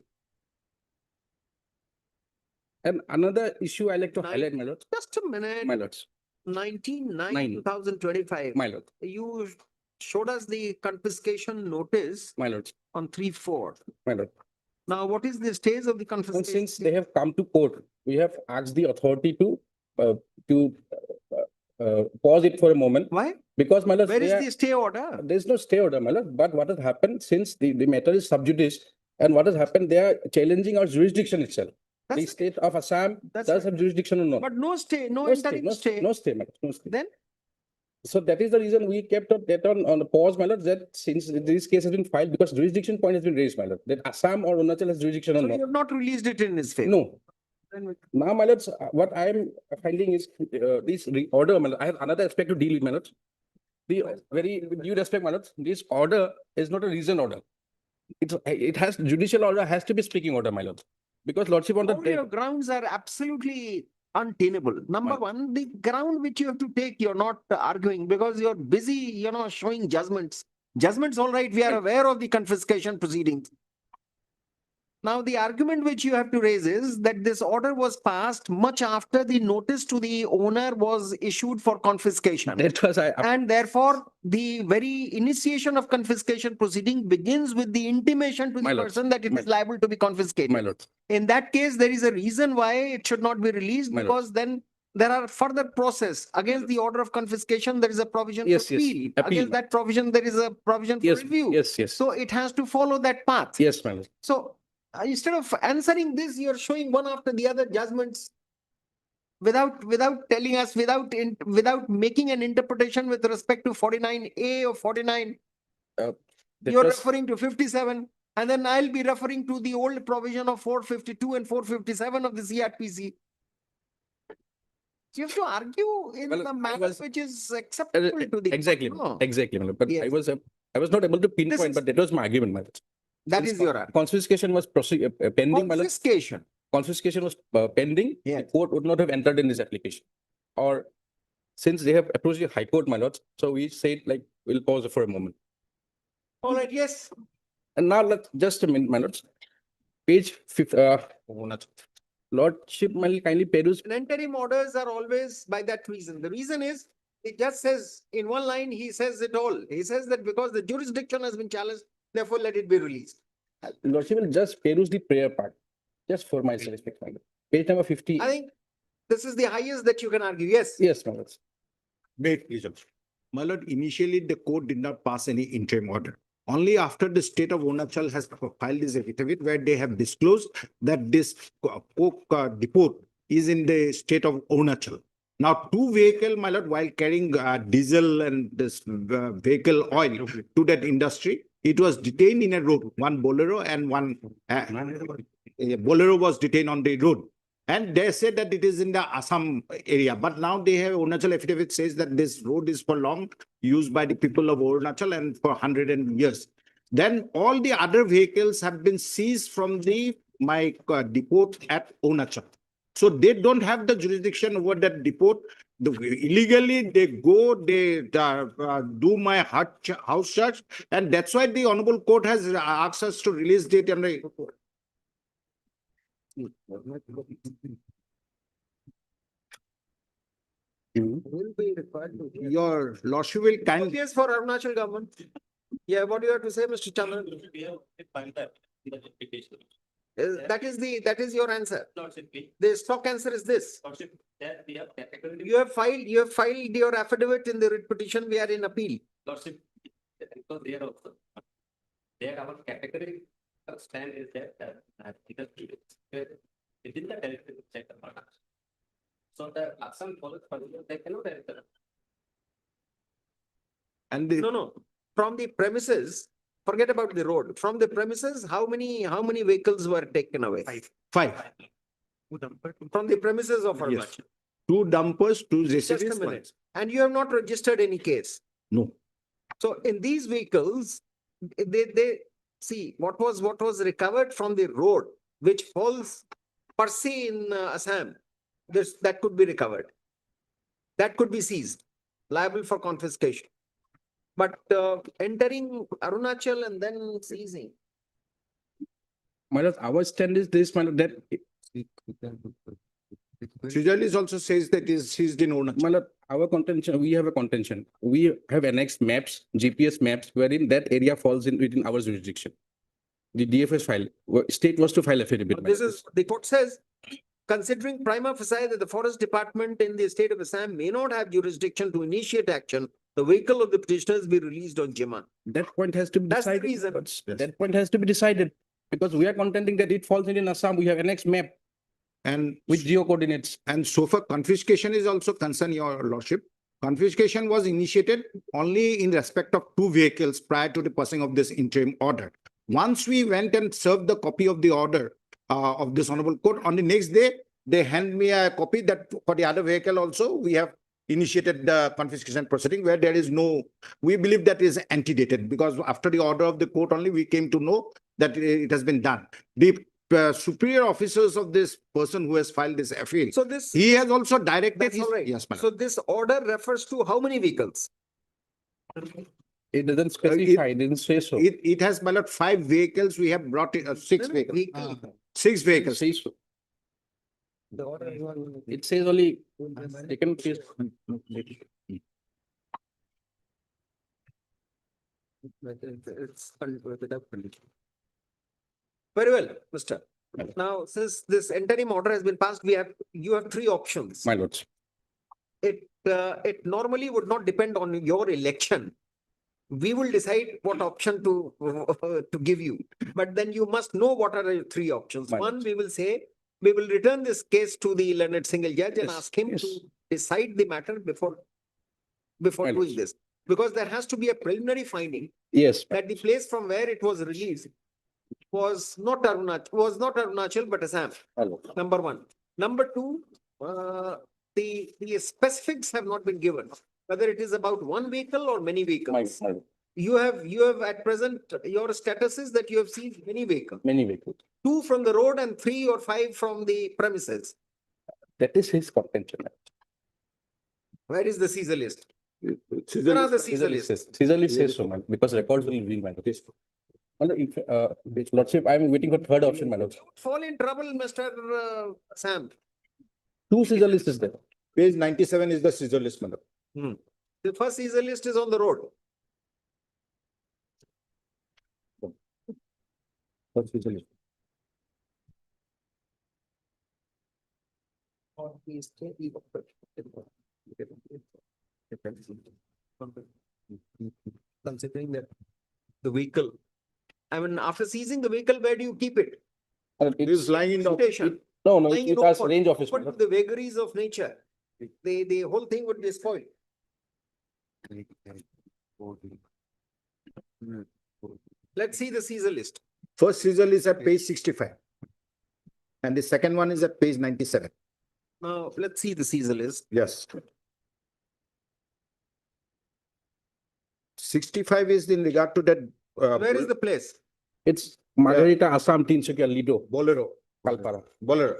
And another issue I like to highlight, my lords, Just a minute. my lords, 19/9, Nine. 2025. my lord, You showed us the confiscation notice my lords, on 3/4. my lord. Now, what is the stage of the And confiscation? since they have come to court, we have asked the authority to pause it for a moment. Why? Because, my lord, Where is the stay order? there is no stay order, my lord. But what has happened, since the matter is sub judice, and what has happened, they are challenging our jurisdiction itself. The That's- state of Assam That's does right. have jurisdiction or not. But no stay, no No stay, interim no stay. stay, no stay, my lord, no stay. Then So that is the reason we kept that on the pause, my lord, that since this case has been filed, because jurisdiction point has been raised, my lord, that Assam or Arunachal has jurisdiction or so not. you have not released it in his favor. No. Then Now, my lords, what I am finding is this order, my lord, I have another aspect to deal with, my lords. The very with due respect, my lords, this order is not a reason order. It has judicial order has to be speaking order, my lord. Because lordship on the all your grounds are absolutely untenable. Number one, the ground which you have to take, you're not arguing because you're busy, showing judgments. Judgments, all right, we are aware of the confiscation proceedings. Now, the argument which you have to raise is that this order was passed much after the notice to the owner was issued for confiscation. That was And therefore, the very initiation of confiscation proceeding begins with the intimation to My the lord, person that it is liable to be confiscated. my lord. In that case, there is a reason why it should not be released My lord. because then there are further process against the order of confiscation. There is a provision Yes, for yes. appeal. Appeal, Against that provision, there is a provision for Yes, review. yes, yes. So it has to follow that path. Yes, my lord. So instead of answering this, you're showing one after the other judgments without telling us, without making an interpretation with respect to 49A or 49. That You're was- referring to 57, and then I'll be referring to the old provision of 452 and 457 of the CRPC. You have to argue in Well, the I manner was- which is acceptable to the Exactly, No. exactly, my lord. But Yes. I was not able to pinpoint, is- but that was my argument, my lord. That Since is your argument. confiscation was pending, my lord. Confiscation. Confiscation was pending. The Yes. court would not have entered in this application. Or since they have approached the High Court, my lords, so we said like we'll pause for a moment. All right, yes. And now let's just a minute, my lords. Page 5. Lordship, may kindly peruse. And interim orders are always by that reason. The reason is, it just says in one line, he says it all. He says that because the jurisdiction has been challenged, therefore let it be released. Lordship will just peruse the prayer part, just for my satisfaction, my lord. Page number 50. I think this is the highest that you can argue. Yes. Yes, my lords. Wait, please. My lord, initially the court did not pass any interim order. Only after the state of Arunachal has filed this affidavit where they have disclosed that this coke depot is in the state of Arunachal. Now, two vehicle, my lord, while carrying diesel and this vehicle oil to that industry, it was detained in a road. One Bolero and one Bolero was detained on the road. And they said that it is in the Assam area, but now they have Arunachal affidavit says that this road is for long used by the people of Arunachal and for 100 years. Then all the other vehicles have been seized from the depot at Arunachal. So they don't have the jurisdiction over that depot. Illegally, they go, they do my house search, and that's why the Honorable Court has asked us to release it on the Will be required to. Your lordship will kindly. Yes, for Arunachal government. Yeah, what do you have to say, Mr. Chandran? That is your answer. The stock answer is this. You have filed your affidavit in the writ petition. We are in appeal. Because they are also, there our category stand is that because within the territory check the product. So the Assam follows, they cannot enter. And the. No. From the premises, forget about the road. From the premises, how many vehicles were taken away? Five. From the premises of Arunachal. Yes. 2 dumpers, 2 Just a JCBs. minute. And you have not registered any case. No. So in these vehicles, they see what was recovered from the road, which falls per se in Assam. That could be recovered. That could be seized, liable for confiscation. But entering Arunachal and then seizing. My lord, our stand is this, my lord, that Fisheries also says that is seized in Arunachal. my lord, our contention, we have a contention. We have annexed maps, GPS maps, wherein that area falls in within our jurisdiction. The DFS file, state was to file affidavit. my This lord. is, the court says, considering prima facie that the forest department in the state of Assam may not have jurisdiction to initiate action, the vehicle of the petitioners be released on Jiman. That point has to be That's the decided. reason. But that point has to be decided because we are contending that it falls in Assam. We have annexed map And with geo coordinates. And so far confiscation is also concerned, your lordship. Confiscation was initiated only in respect of 2 vehicles prior to the passing of this interim order. Once we went and served the copy of the order of this honorable court, on the next day, they hand me a copy that for the other vehicle also, we have initiated the confiscation proceeding where there is no, we believe that is antedated because after the order of the court only, we came to know that it has been done. The superior officers of this person who has filed this appeal. So this, He has also directed that's his. all right. Yes, madam. So this order refers to how many vehicles? It doesn't specify, it didn't say so. It has, my lord, 5 vehicles. We have brought it, 6 vehicles. 6 vehicles. Says so. It says only taken place. It's very well, Mr. Now, since this interim order has been passed, you have 3 options. My lords. It normally would not depend on your election. We will decide what option to give you. But then you must know what are the 3 options. One, we will say, we will return this case to the learned single judge and ask him to decide the matter before doing this. Because there has to be a preliminary finding Yes. that the place from where it was released was not Arunachal, but Assam. Number 1. Number 2, the specifics have not been given, whether it is about 1 vehicle or many vehicles. You have at present, your status is that you have seized many vehicles. Many vehicles. 2 from the road and 3 or 5 from the premises. That is his contention. Where is the seizure list? Seizure Where are the Caesar seizure list lists? says, Caesar list says so, man, because records will be my lord. Lordship, I am waiting for third option, my lord. Fall in trouble, Mr. Sam. 2 Caesar list is there. Page 97 is the seizure list, madam. The first seizure list is on the road. First Caesar list. Considering that the vehicle, I mean, after seizing the vehicle, where do you keep it? It is lying in the Station. No, no, Lying it in has open. range office. But the vagaries of nature, the whole thing would be spoiled. Let's see the seizure list. First seizure list at page 65. And the second one is at page 97. Now, let's see the seizure list. Yes. 65 is in regard to that. Where is the place? It's Margarita Assam Tinsukia Lido. Bolero. Kalpara. Bolero.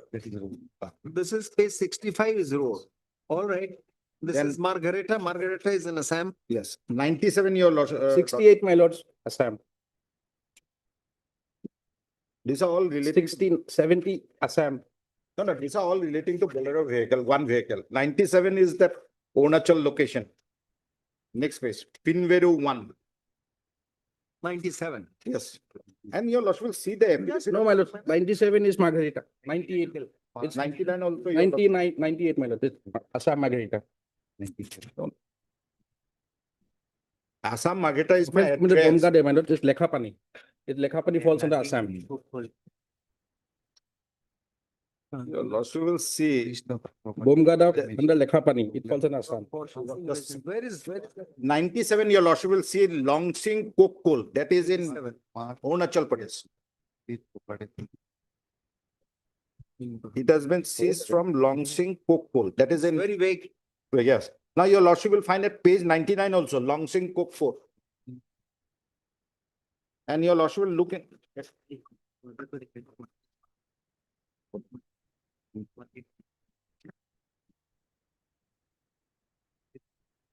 This is page 65 is road. All right. This Then- is Margareta. Margareta is in Assam. Yes. 97 your lord. 68, my lords, Assam. These are all relating. 16, 70, Assam. No, these are all relating to Bolero vehicle, 1 vehicle. 97 is the Arunachal location. Next page, Pinveru 1. 97. Yes. And your lordship will see the evidence. No, my lord, 97 is Margarita, 98. It's 99 also. your 99, 98, my lord, it's Assam Margarita. Assam Margeta is my With the address. Bomgade, my lord, it's Lekhapani. It's Lekhapani falls under Assam. Your lordship will see. Bomgada under Lekhapani, it falls under Assam. Where is 97, your lordship will see Longsing Kokol, that is in Arunachal Pradesh. It has been seized from Longsing Kokol, that is in. very vague? Yes. Now your lordship will find at page 99 also, Longsing Kokfor. And your lordship will look at.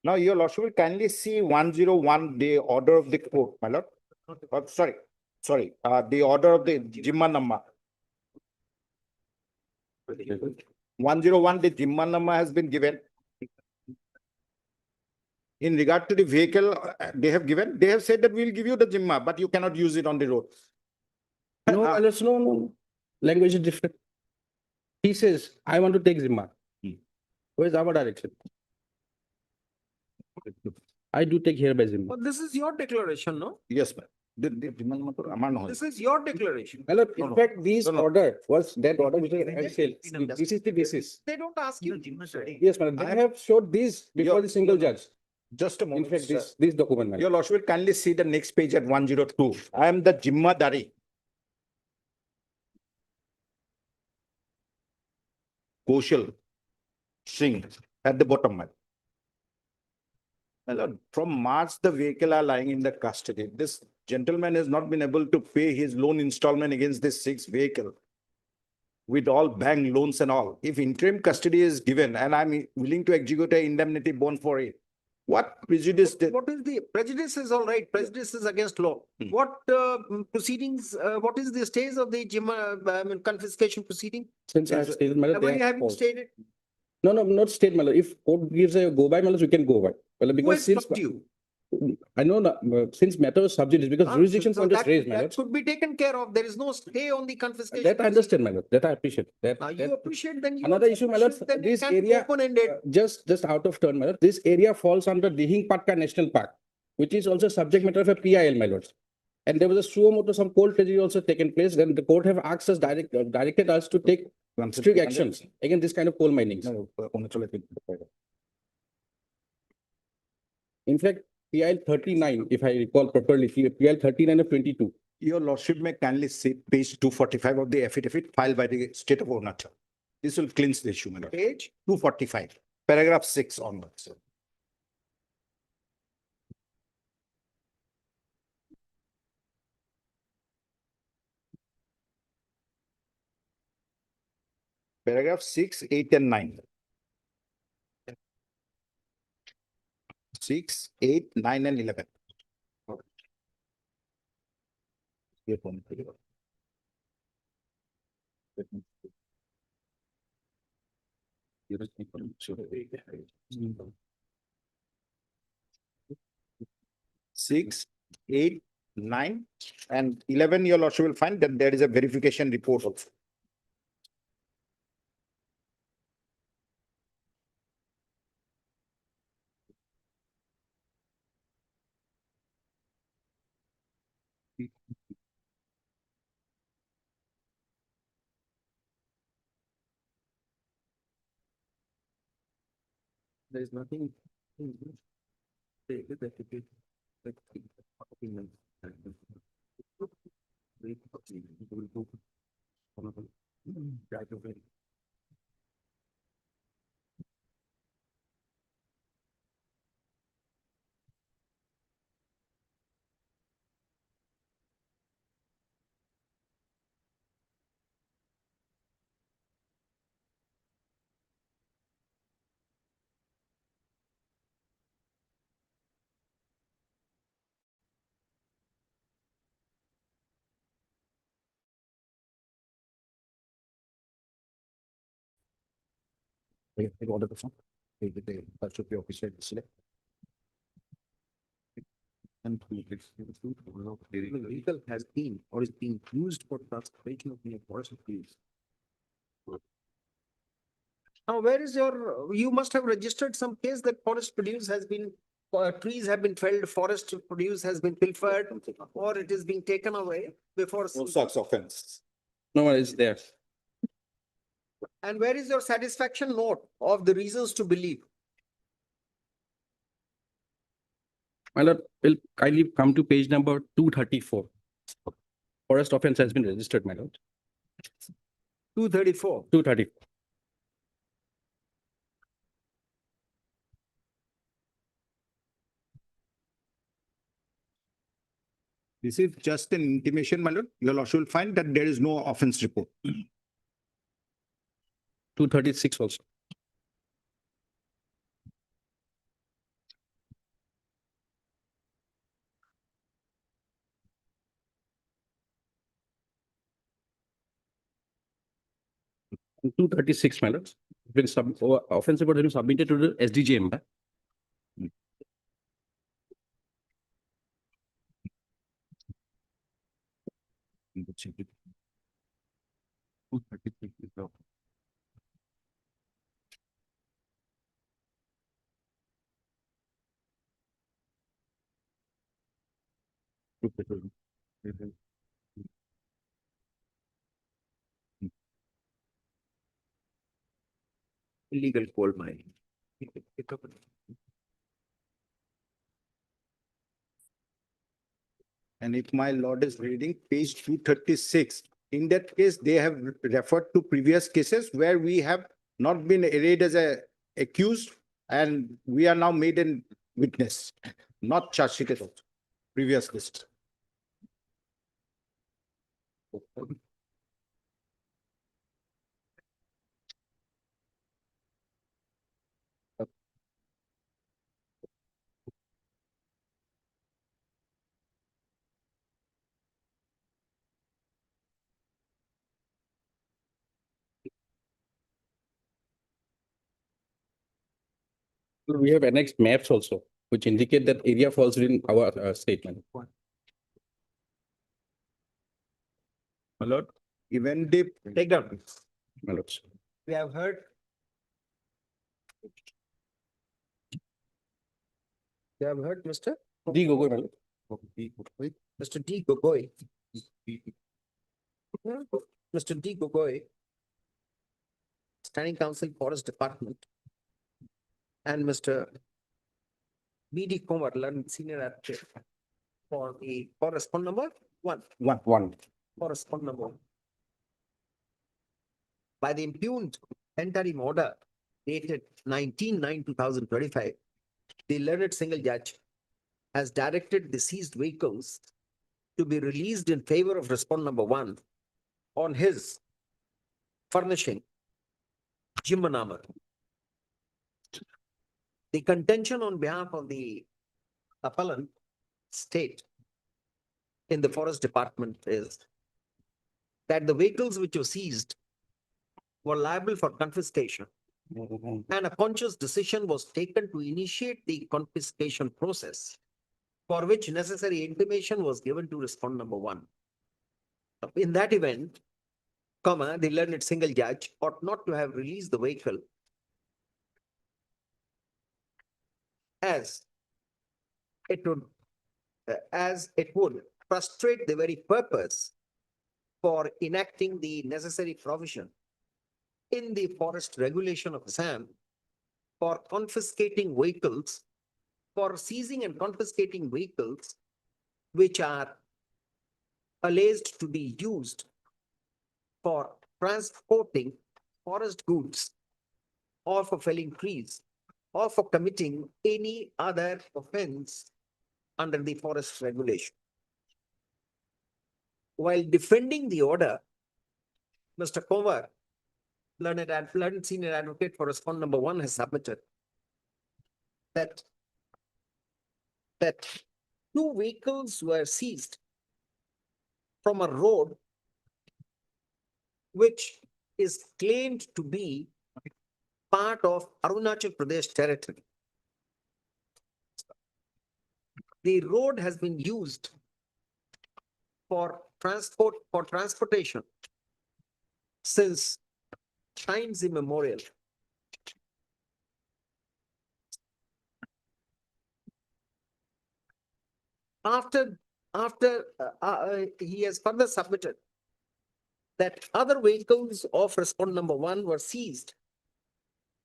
Now your lordship will kindly see 101, the order of the court, my lord. Sorry, the order of the Jimma number. 101, the Jimma number has been given. In regard to the vehicle, they have said that we will give you the Jimma, but you cannot use it on the road. No, my lord, no. Language is different. He says, I want to take Zimma. Where's our direction? I do take here by Zimma. But this is your declaration, no? Yes, ma'am. This is your declaration. My lord, in fact, this order was that order which I said, this is the basis. They don't ask you. Yes, madam, they have showed this before the single judge. Just a In moment. fact, sir. this document, madam. Your lordship will kindly see the next page at 102. I am the Jimma Dari. Kaushal Singh at the bottom. My lord, from March, the vehicle are lying in the custody. This gentleman has not been able to pay his loan installment against this 6 vehicle with all bank loans and all. If interim custody is given and I'm willing to execute an indemnity bond for it, what prejudice? What is the prejudice is all right. Prejudice is against law. What proceedings, what is the stage of the confiscation proceeding? Since I have stated, madam, Why they you have haven't paused. stated? No, not state, madam. If court gives a go by, madam, we can go by. Well, Who because has since stopped you? I know that, since matter was sub judice, because jurisdiction So point is raised, madam. that could be taken care of. There is no stay on the confiscation. That I understand, madam. That I appreciate. Now you appreciate, then you Another also issue, my lord, appreciate that it this can be area, open-ended. just out of turn, my lord, this area falls under Dihing Patka National Park, which is also subject matter of a PIL, my lords. And there was a suo motu, some cold treasury also taken place, and the court have asked us, directed us to take strict actions against this kind of coal minings. In fact, PIL 39, if I recall properly, PIL 39 of 22. Your lordship may kindly see page 245 of the affidavit filed by the state of Arunachal. This will cleanse the issue, my lord. Page 245, paragraph 6 onwards. Paragraph 6, 8 and 9. 6, 8, 9 and 11. Six, 8, 9 and 11, your lordship will find that there is a verification report also. There is nothing. Order the phone. That should be official. And the vehicle has been or is being used for transportation of the forest trees. Now, where is your, you must have registered some case that forest produce has been, trees have been felled, forest produce has been pilfered, or it is being taken away before. No such offense. No one is there. And where is your satisfaction note of the reasons to believe? My lord, will kindly come to page number 234. Forest offense has been registered, my lord. 234. 234. This is just an intimation, my lord. Your lordship will find that there is no offense report. 236 also. And 236, my lord. Been offense report has been submitted to the SDGM. Illegal coal mining. And if my lord is reading page 236, in that case, they have referred to previous cases where we have not been arraigned as a accused and we are now made a witness, not charge sheeted also, previous list. We have annexed maps also, which indicate that area falls within our statement. My lord, even they Take down. My lord. We have heard. We have heard Mr. D. Gogoi, my lord. Mr. D. Gogoi. Mr. D. Gogoi, Standing Counsel, Forest Department, and Mr. B. D. Kumar, Learned Senior Advocate for the correspond number one. One. Correspond number one. By the impugned interim order dated 19/9/2025, the learned single judge has directed the seized vehicles to be released in favor of respondent number one on his furnishing Jimmanamar. The contention on behalf of the appellant state in the forest department is that the vehicles which were seized were liable for confiscation and a conscious decision was taken to initiate the confiscation process, for which necessary intimation was given to respondent number one. In that event, the learned single judge ought not to have released the vehicle as it would frustrate the very purpose for enacting the necessary provision in the forest regulation of Assam for confiscating vehicles, for seizing and confiscating vehicles which are alleged to be used for transporting forest goods or for felling trees or for committing any other offense under the forest regulation. While defending the order, Mr. Kovar, learned senior advocate for respondent number one, has submitted that two vehicles were seized from a road which is claimed to be part of Arunachal Pradesh territory. The road has been used for transportation since times immemorial. After he has further submitted that other vehicles of respondent number 1 were seized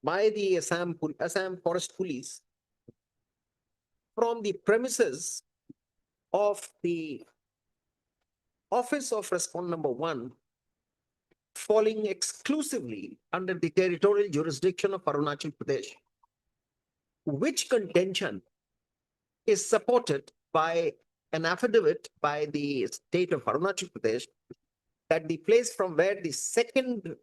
by the Assam Forest Police from the premises of the office of respondent number 1, falling exclusively under the territorial jurisdiction of Arunachal Pradesh, which contention is supported by an affidavit by the state of Arunachal Pradesh that the place from where the second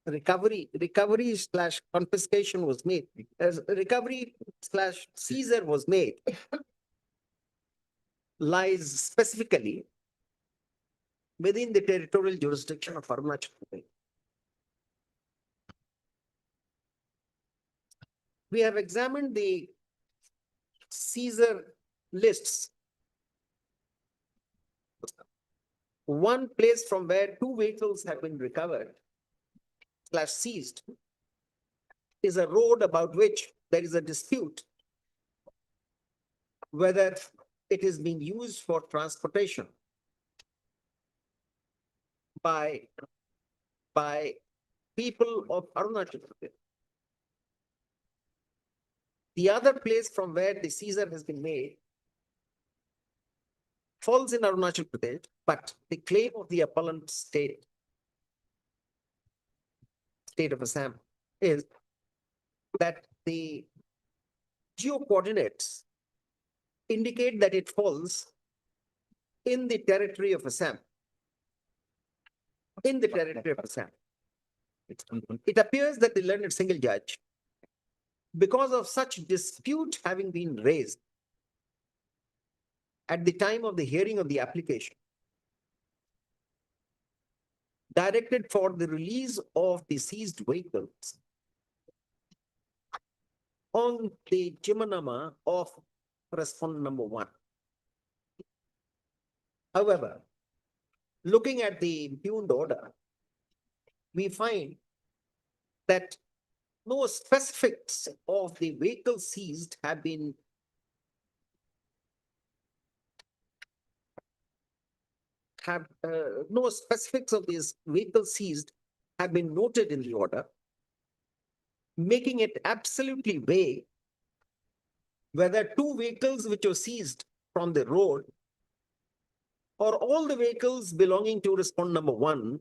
recovery slash confiscation was made, as recovery slash seizure was made, lies specifically within the territorial jurisdiction of Arunachal Pradesh. We have examined the seizure lists. One place from where 2 vehicles have been recovered slash seized is a road about which there is a dispute whether it is being used for transportation by people of Arunachal Pradesh. The other place from where the seizure has been made falls in Arunachal Pradesh, but the claim of the appellant state of Assam is that the geo coordinates indicate that it falls in the territory of Assam. In the territory of Assam. It appears that the learned single judge, because of such dispute having been raised at the time of the hearing of the application, directed for the release of the seized vehicles on the Jimanama of respondent number 1. However, looking at the impugned order, we find that no specifics of the vehicle seized have been no specifics of these vehicles seized have been noted in the order, making it absolutely vague whether 2 vehicles which were seized from the road or all the vehicles belonging to respondent number 1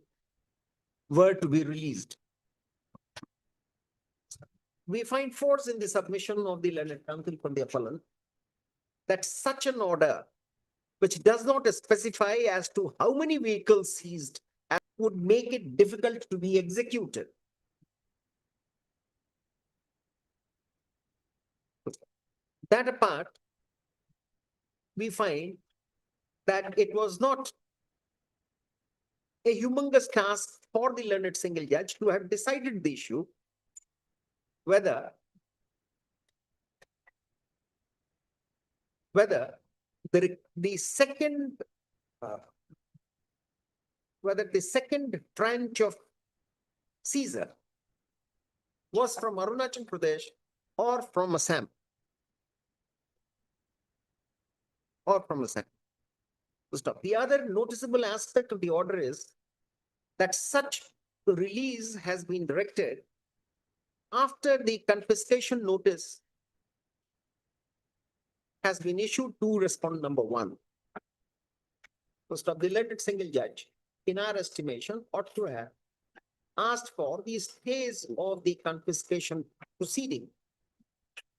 were to be released. We find force in the submission of the learned counsel for the appellant that such an order, which does not specify as to how many vehicles seized, would make it difficult to be executed. That apart, we find that it was not a humongous task for the learned single judge to have decided the issue whether the second tranche of seizure was from Arunachal Pradesh or from Assam. Stop. The other noticeable aspect of the order is that such release has been directed after the confiscation notice has been issued to respondent number 1. Stop. The learned single judge, in our estimation, ought to have asked for the stays of the confiscation proceeding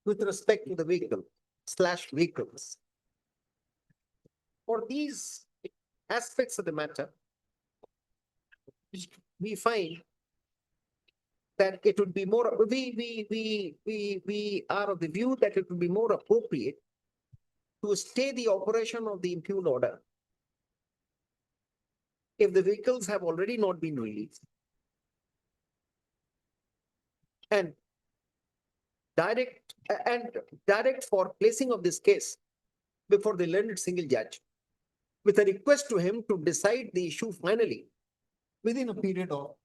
with respect to the vehicles. For these aspects of the matter, we find that it would be more, we are of the view that it would be more appropriate to stay the operation of the impugned order if the vehicles have already not been released, and direct for placing of this case before the learned single judge with a request to him to decide the issue finally within a period of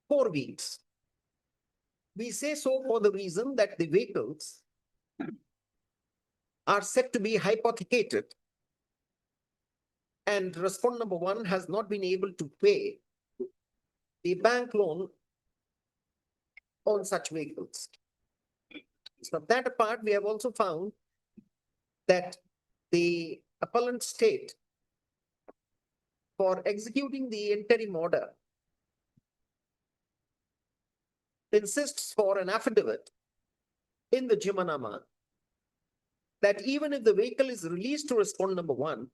4 weeks. We say so for the reason that the vehicles are said to be hypothecated and respondent number 1 has not been able to pay the bank loan on such vehicles. So that apart, we have also found that the appellant state for executing the interim order insists for an affidavit in the Jimanama that even if the vehicle is released to respondent number 1,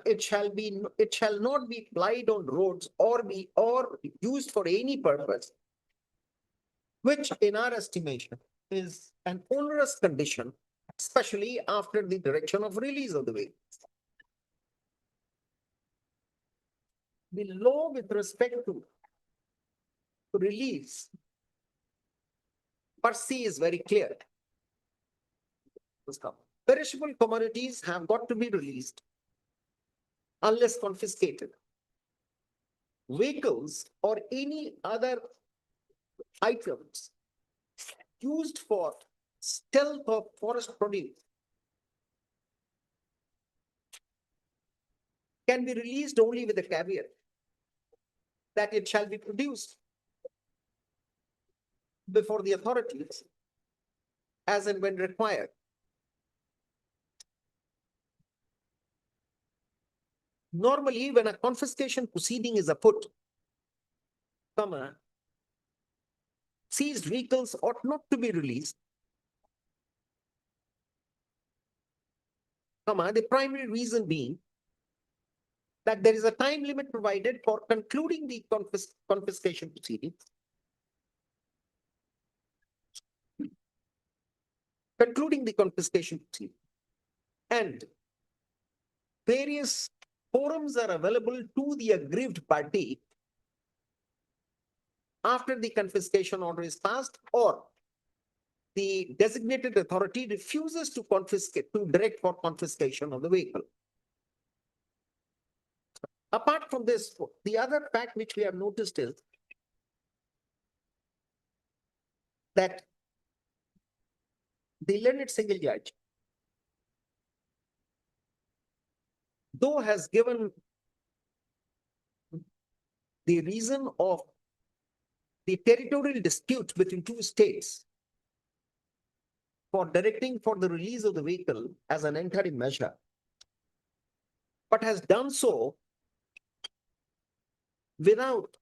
it shall not be plied on roads or used for any purpose, which in our estimation is an onerous condition, especially after the direction of release of the vehicle. The law with respect to release per se is very clear. Perishable commodities have got to be released unless confiscated. Vehicles or any other items used for stealth of forest produce can be released only with a caveat that it shall be produced before the authorities as and when required. Normally, when a confiscation proceeding is afoot, seized vehicles ought not to be released. The primary reason being that there is a time limit provided for concluding the confiscation proceedings. And various forums are available to the aggrieved party after the confiscation order is passed or the designated authority refuses to direct for confiscation of the vehicle. Apart from this, the other fact which we have noticed is that the learned single judge, though has given the reason of the territorial dispute between two states for directing for the release of the vehicle as an interim measure, but has done so without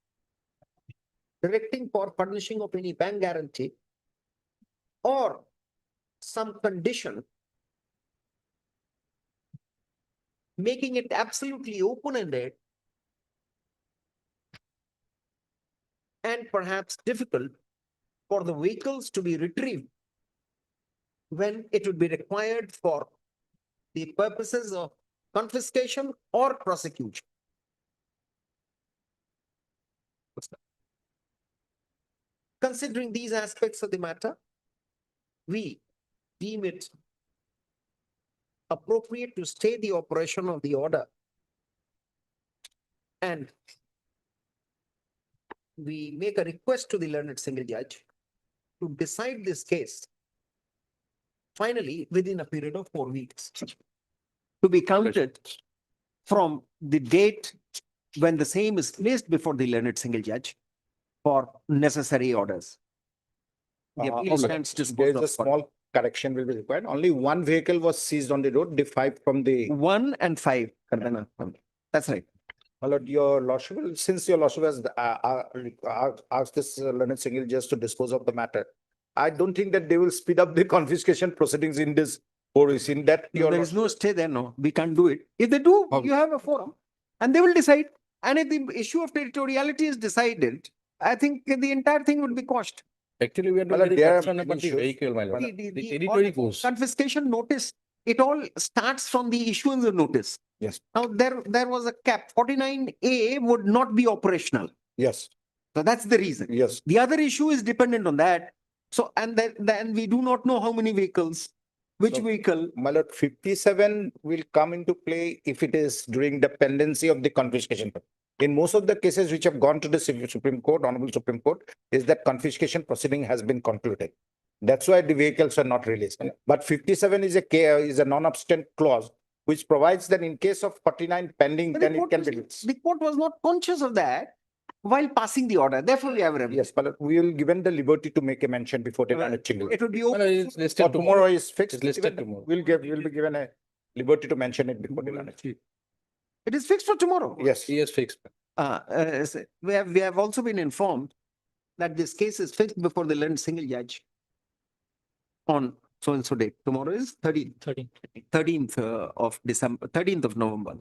directing for furnishing of any bank guarantee or some condition making it absolutely open-ended and perhaps difficult for the vehicles to be retrieved when it would be required for the purposes of confiscation or prosecution. Considering these aspects of the matter, we deem it appropriate to stay the operation of the order and we make a request to the learned single judge to decide this case finally within a period of 4 weeks to be counted from the date when the same is placed before the learned single judge for necessary orders. The appeal stands There disposed is a of. small correction will be required. Only one vehicle was seized on the road, the 5 from the. 1 and 5. That's right. My lord, your lordship, since your lordship has asked this learned single judge to dispose of the matter, I don't think that they will speed up the confiscation proceedings in this. Or is in that your There is no stay there, no. We can't do it. If they do, you have a forum and they will decide. And if the issue of territoriality is decided, I think the entire thing would be quashed. Actually, we are not Well, very there are concerned about the issues. vehicle, my lord. The The territory goes. confiscation notice, it all starts from the issuance of notice. Yes. Now, there was a cap. 49A would not be operational. Yes. So that's the reason. Yes. The other issue is dependent on that. So, and then we do not know how many vehicles, which So, vehicle. My lord, 57 will come into play if it is during the pendency of the confiscation. In most of the cases which have gone to the Supreme Court, Honorable Supreme Court, is that confiscation proceeding has been concluded. That's why the vehicles are not released. But 57 is a non-obstant clause, which provides that in case of 49 pending, But then it can be released. The court was not conscious of that while passing the order. Therefore, we have a remedy. Yes, but we will given the liberty to make a mention before the change. It would be No, open. it's listed Or tomorrow is fixed. It's listed Even tomorrow. We'll be given a liberty to mention it before the change. It is fixed for tomorrow. Yes. Yes, fixed. We have also been informed that this case is fixed before the learned single judge on so and so date. Tomorrow is 13th of December, 13th of November.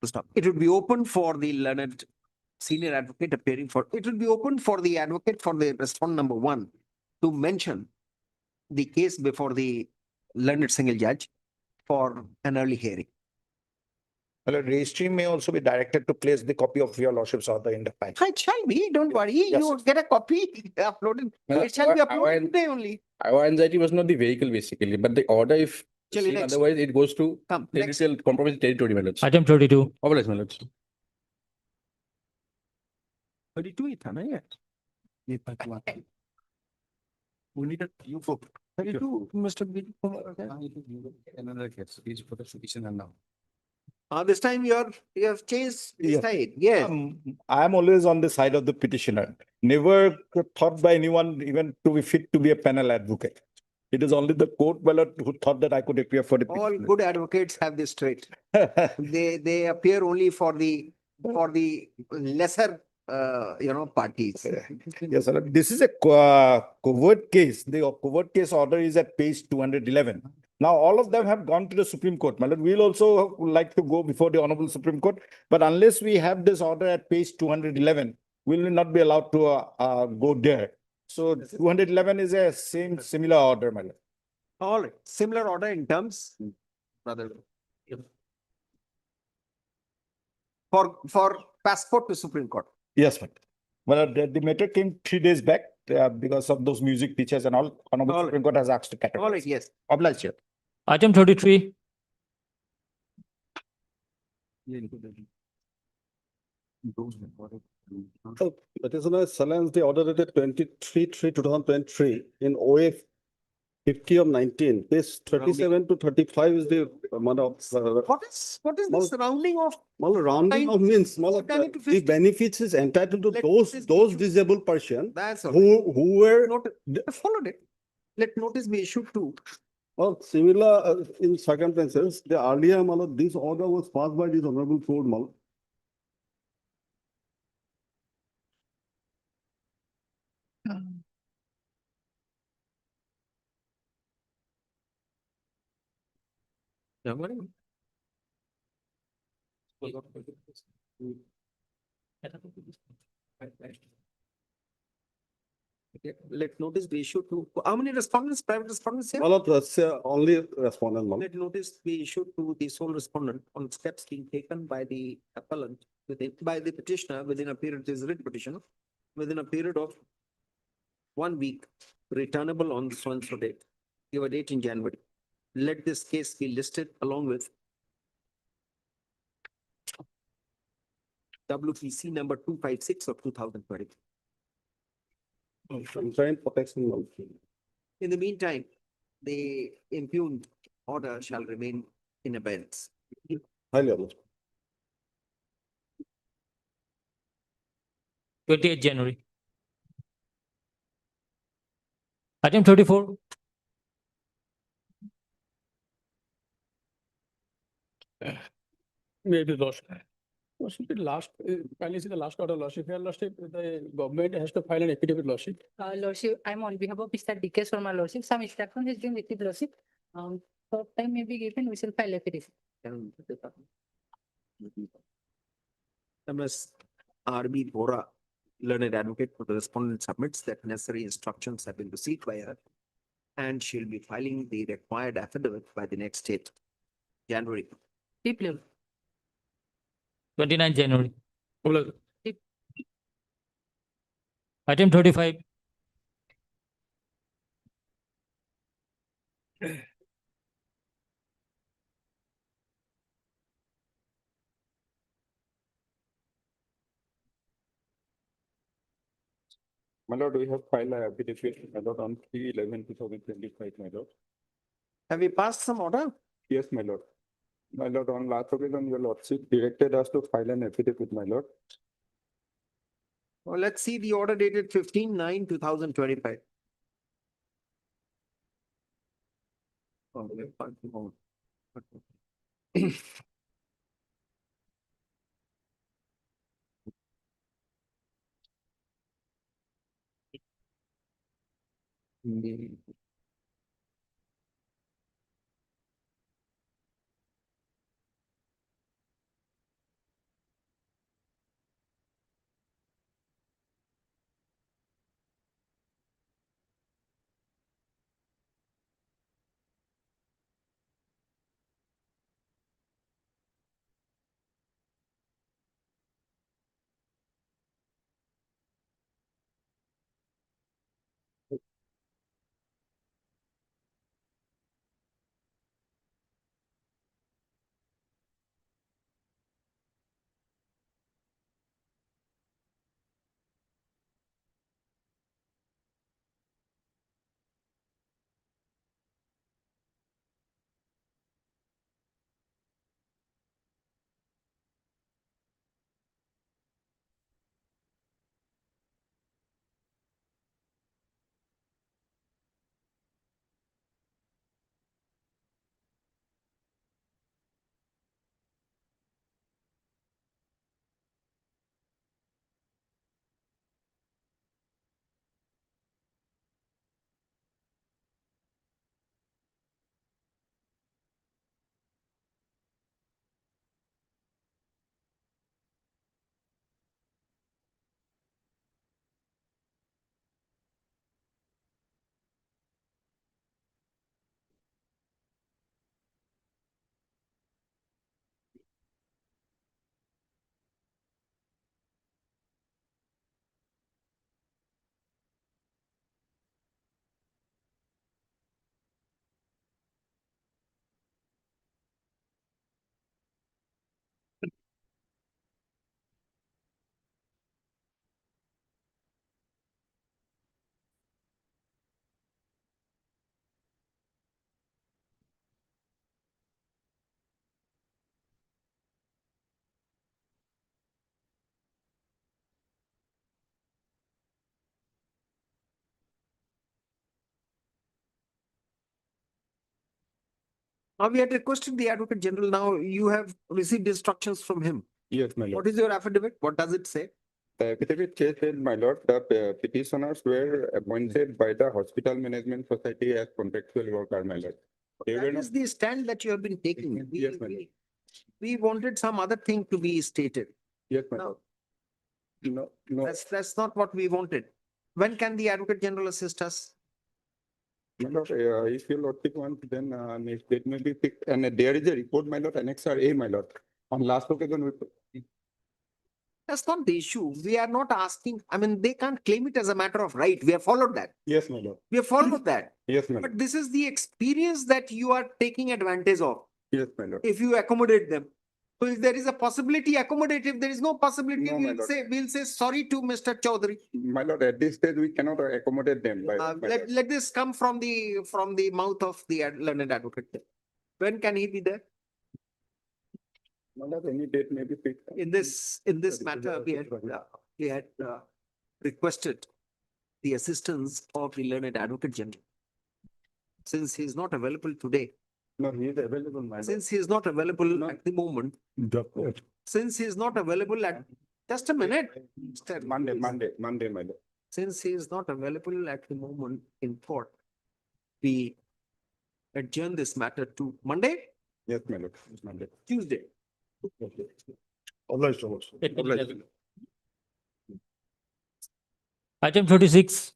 To stop. It would be open for the learned senior advocate appearing for, it will be open for the advocate for the respondent number 1 to mention the case before the learned single judge for an early hearing. Well, registry may also be directed to place the copy of your lordship's order in the file. It shall be, don't worry, Yes. you get a copy uploaded. Well, It shall be our- uploaded our- today only. Our anxiety was not the vehicle basically, but the order if Actually, seen next. otherwise it goes to Come, next. territorial compromise territory minutes. Item 32. Obvious minutes. 32 ही था ना यार. We need a you for 32 must have been. Another case, is for the petitioner now. This time you have changed Yes. side. Yes. I am always on the side of the petitioner. Never thought by anyone even to be fit to be a panel advocate. It is only the court ballot who thought that I could appear for the All petitioner. good advocates have this trait. They appear only for the lesser parties. Yes, sir. This is a covert case. The covert case order is at page 211. Now, all of them have gone to the Supreme Court. My lord, we'll also like to go before the Honorable Supreme Court. But unless we have this order at page 211, we will not be allowed to go there. So 211 is a similar order, my lord. All right. Similar order in terms, brother. For passport to Supreme Court. Yes, ma'am. Well, the matter came 3 days back because of those music teachers and all. Honorable Supreme Court has asked to categorize. All right, yes. Obliged, sir. Item 33. Petitioner challenged the order dated 23/3/2023 in OA 50 of 19. Page 37 to 35 is the What is this rounding off? rounding of means the benefits is entitled to those disabled person That's all. who were Followed it. Let notice be issued to. well similar in circumstances. The earlier this order was passed by this honorable court. Let notice be issued to, how many respondents, private respondents here? That's only respondent. Let notice be issued to the sole respondent on steps being taken by the appellant by the petitioner within a period, this is writ petition, within a period of 1 week, returnable on so and so date. Give a date in January. Let this case be listed along with WPC number 256 of 2020. Protection. In the meantime, the impugned order shall remain in abeyance. Highly honored. 28th January. Item 34. Maybe lost. Lordship, the last, finally, the last order, Lordship, here, Lordship, the government has to file an affidavit, Lordship. Lordship, I'm on behalf of Mr. DK Sharma, Lordship. Some instruction has been received, Lordship. Short time may be given, we shall file affidavit. MS RB Bora, learned advocate for the respondent submits that necessary instructions have been received by her and she'll be filing the required affidavit by the next date, January. People. 29 January. Item 35. My lord, we have filed a affidavit, my lord, on 3/11/2025, my lord. Have we passed some order? Yes, my lord. My lord, on last occasion, your lordship directed us to file an affidavit, my lord. Well, let's see the order dated 15/9/2025. Now we had requested the Advocate General. Now you have received instructions from him. Yes, my lord. What is your affidavit? What does it say? The affidavit says, my lord, the petitioners were appointed by the Hospital Management Society as contractual worker, my lord. They were That not. is the stand that you have been taking. Yes, my lord. We wanted some other thing to be stated. Yes, my No, lord. No, that's not what we wanted. When can the Advocate General assist us? my lord, if you lordship want, then next date may be picked. And there is a report, my lord, Annexure A, my lord. On last occasion, That's not the issue. We are not asking, I mean, they can't claim it as a matter of right. We have followed that. yes, my lord. We have followed that. Yes, my lord. But this is the experience that you are taking advantage of. Yes, my lord. If you accommodate them. So if there is a possibility, accommodate. If there is no possibility, No, my lord. we'll say sorry to Mr. Chaudhary. My lord, at this stage, we cannot accommodate them. My lord. Let this come from the mouth of the learned advocate. When can he be there? My lord, any date may be picked. In this matter, we had requested the assistance of the learned advocate general. Since he is not available today, No, he is available, my lord. since he is not available at the moment, since he is not available at, just a minute. Monday, my lord. Since he is not available at the moment in court, we adjourn this matter to Monday, Yes, my lord. Monday. Tuesday. Item 36.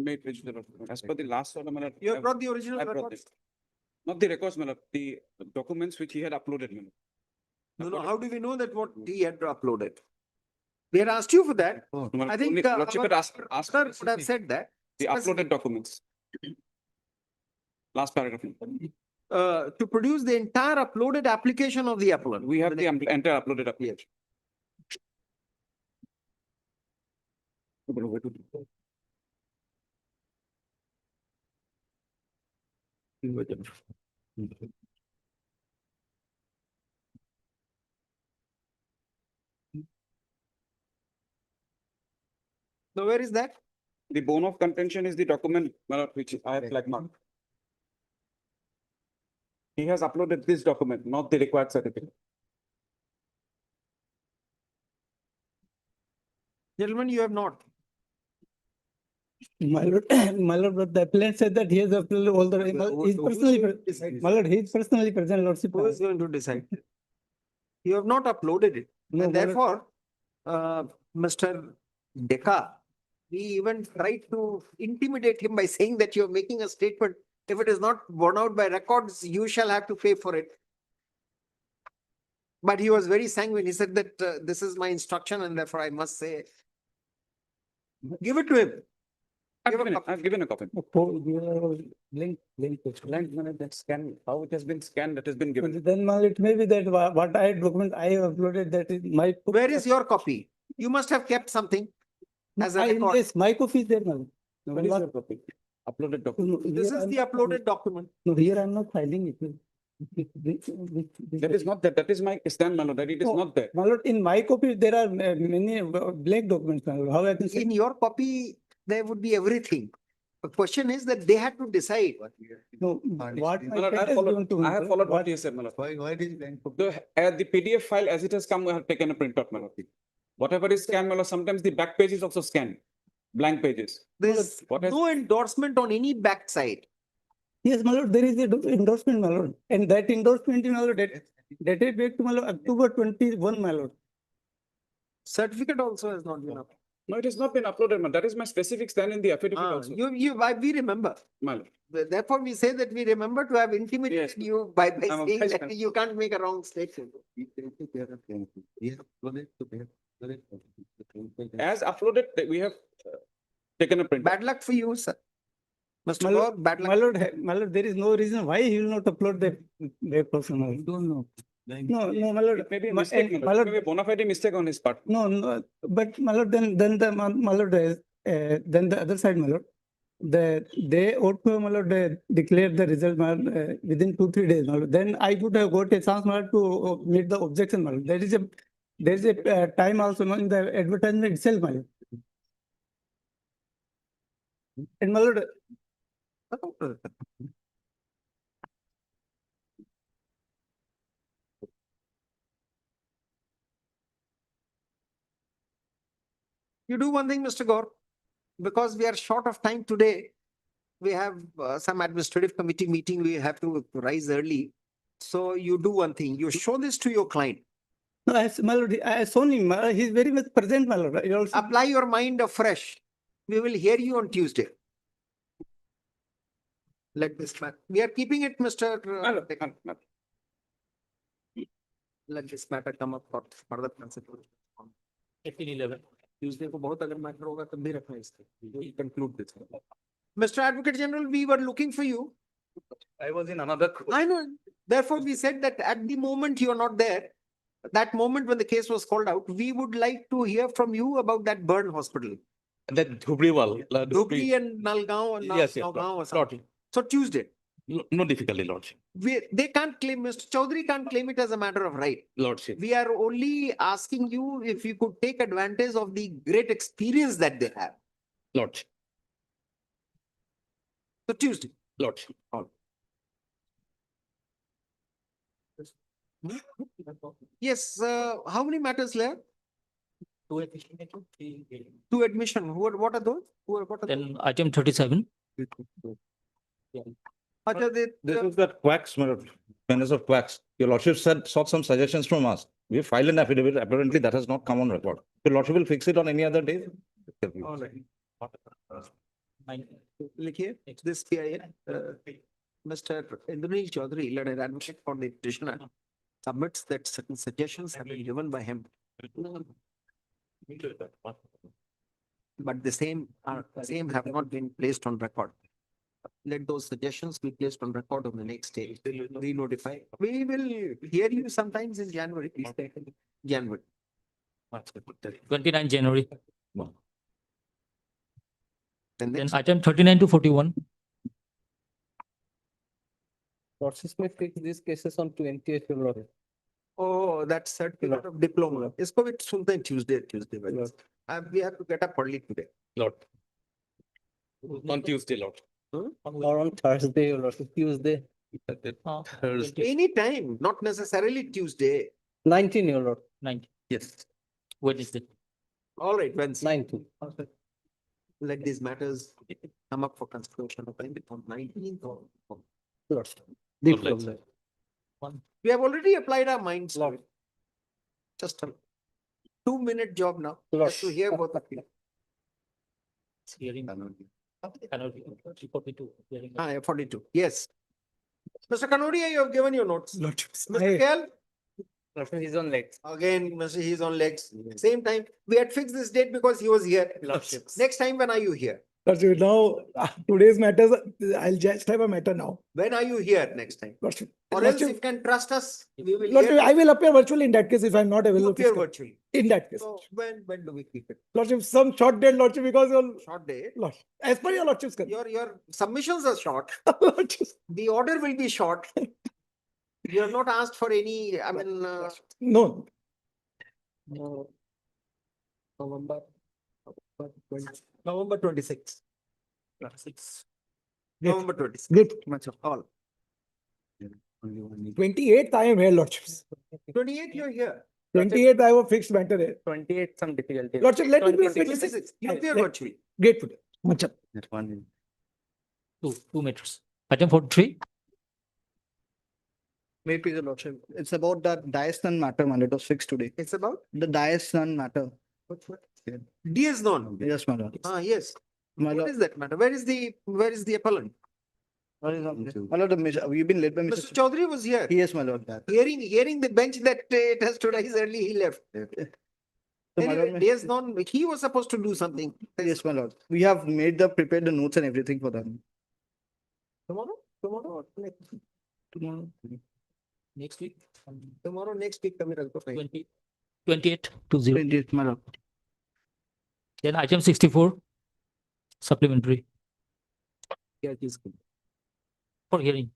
Made original, as per the last order, my lord. You have brought the original I brought records? this. Not the records, my lord, the documents which he had uploaded, my lord. No, how do we know that what he had uploaded? We had asked you for that. I think Only Lordship had asked Sir would have said that. the uploaded documents. Last paragraph. To produce the entire uploaded application of the appellant. We have the entire uploaded application. So where is that? The bone of contention is the document, my lord, which I have flag marked. He has uploaded this document, not the required certificate. Gentlemen, you have not. My lord, my lord, but the appellant said that he has uploaded all the, he's personally, my lord, he is personally present, lordship. Who is going to decide? You have not uploaded it. No, And my lord. therefore, Mr. Deka, we even tried to intimidate him by saying that you're making a statement. If it is not borne out by records, you shall have to pay for it. But he was very sanguine. He said that this is my instruction and therefore I must say. Give it to him. I've given a copy. Link, That scan, how it has been scanned, that has been given. then my lord, it may be that what I document I have uploaded, that is my. Where is your copy? You must have kept something as a record. Yes, my copy is there, my lord. What is your copy? Uploaded document. This is the uploaded document. No, here I'm not finding it. That is not that. That is my stand, my lord. That it is No, not there. my lord, in my copy, there are many blank documents, my lord. How I can say? In your copy, there would be everything. The question is that they had to decide. No, what My my lord, friend has given to me. I have sir. followed what you said, my lord. Why it is blank? The PDF file as it has come, I have taken a printout, my lord. Whatever is scanned, my lord, sometimes the back page is also scanned. Blank pages. There's What has- no endorsement on any backside. Yes, my lord, there is a endorsement, my lord. And that endorsement, my lord, dated back to my lord, October 21, my lord. Certificate also has not been up. No, it has not been uploaded, man. That is my specific stand in the affidavit also. We remember. My lord. Therefore, we say that we remember to have intimidated you by I'm a saying vice that man. you can't make a wrong statement. As uploaded, we have taken a print. Bad luck for you, sir. Mr. My Gaur, lord, bad luck. my lord, there is no reason why he will not upload the person. I don't know. No, my lord. It may be a my- mistake, and my lord. It may be a bona fide mistake on his part. No, but my lord, then the, my lord, then the other side, my lord. They ought to, my lord, declare the result, my lord, within 2-3 days, my lord. Then I would have got a chance, my lord, to meet the objection, my lord. There is a time also, no, in the advertisement itself, my lord. And my lord, You do one thing, Mr. Gaur, because we are short of time today. We have some administrative committee meeting. We have to rise early. So you do one thing. You show this to your client. no, my lord, I saw him. He's very much present, my lord. You also, Apply your mind afresh. We will hear you on Tuesday. Let this matter. We are keeping it, Mr. Let this matter come up for further consideration. 1811. Tuesday को बहुत अगर matter होगा तब भी रखना इसको. We conclude this. Mr. Advocate General, we were looking for you. I was in another. I know. Therefore, we said that at the moment you are not there, that moment when the case was called out, we would like to hear from you about that burn hospital. That Dhubriwal. Dhubri and Nalgaon and Yes, yes, Nalgaon or Lord. something. So Tuesday. No difficulty, Lordship. They can't claim, Mr. Chaudhary can't claim it as a matter of right. Lordship. We are only asking you if you could take advantage of the great experience that they have. Lordship. So Tuesday. Lordship. Yes, how many matters left? Two admission. What are those? What are Then item 37. those? This is that quacks, my lord. Menace of quacks. Your lordship sought some suggestions from us. We filed an affidavit. Apparently that has not come on record. Your lordship will fix it on any other day. All right. लिखिए, this PIL, Mr. Indranil Chaudhary, learned advocate for the petitioner, submits that certain suggestions have been given by him. But the same have not been placed on record. Let those suggestions be placed on record on the next day. We notify. We will hear you sometimes in January. January. 29 January. Then Then item 39 to 41. Lordships may fix these cases on 28th February. Oh, that's certificate of diploma. इसको भी सुनते हैं Tuesday. We have to get up early today. Lord. On Tuesday, Lord. Or on Thursday, or Tuesday. Thursday. Any time, not necessarily Tuesday. 19, your Lord. 19. Yes. Wednesday. All right, Wednesday. 19. Let these matters come up for consideration on 19th of. Lord. We have already applied our minds. to it. Just a 2-minute job now. Just to hear both of you. Hearing. 42. Hearing. 42. Yes. Mr. Kanodia, you have given your notes. Mr. KL? He's on legs. Again, he's on legs. Same time. We had fixed this date because he was here. Lordships. Next time, when are you here? Lordship, now, today's matters, I'll just have a matter now. When are you here next time? Lordship. Or else, if you can trust us, we will. Lordship, hear I will appear virtually in that case if I'm not you available. appear virtually. In that case. So when do we keep it? Lordship, some short date, Lordship, because your Short day. Lordship, as per your Lordship's Your submissions are short. Lordship. The order will be short. You have not asked for any, I mean. No. November 26. 26. November 26. Good. Much of all. 28th, I am here, Lordships. 28th, you're here. 28th, I have a fixed matter here. 28, some difficulty. Lordship, let me be 26. You appear Let- virtually. Great today. Much up. Two meters. Item 43. May please, your Lordship. It's about that Diasnan matter, man. It was fixed today. It's about The Diasnan matter. DS non. Yes, my Lord. Yes. My What Lord. is that matter? Where is the appellant? My Lord, we've been led by Mr. Mr. Chaudhary was here. Yes, my Lord. Hearing the bench that it has to rise early, he left. So, my Anyway, Lord, DS non, he was supposed to do something. yes, my Lord. We have prepared the notes and everything for them. Tomorrow or next? Tomorrow. Next week. Tomorrow, next week, kami ragto kayo. 28 to 0. 28th, my Lord. Then item 64. Supplementary क्या चीज को? for hearing.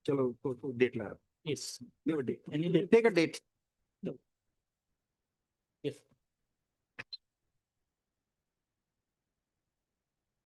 चलो को date La. Yes. Give a date. Any date? Take a date. Yes.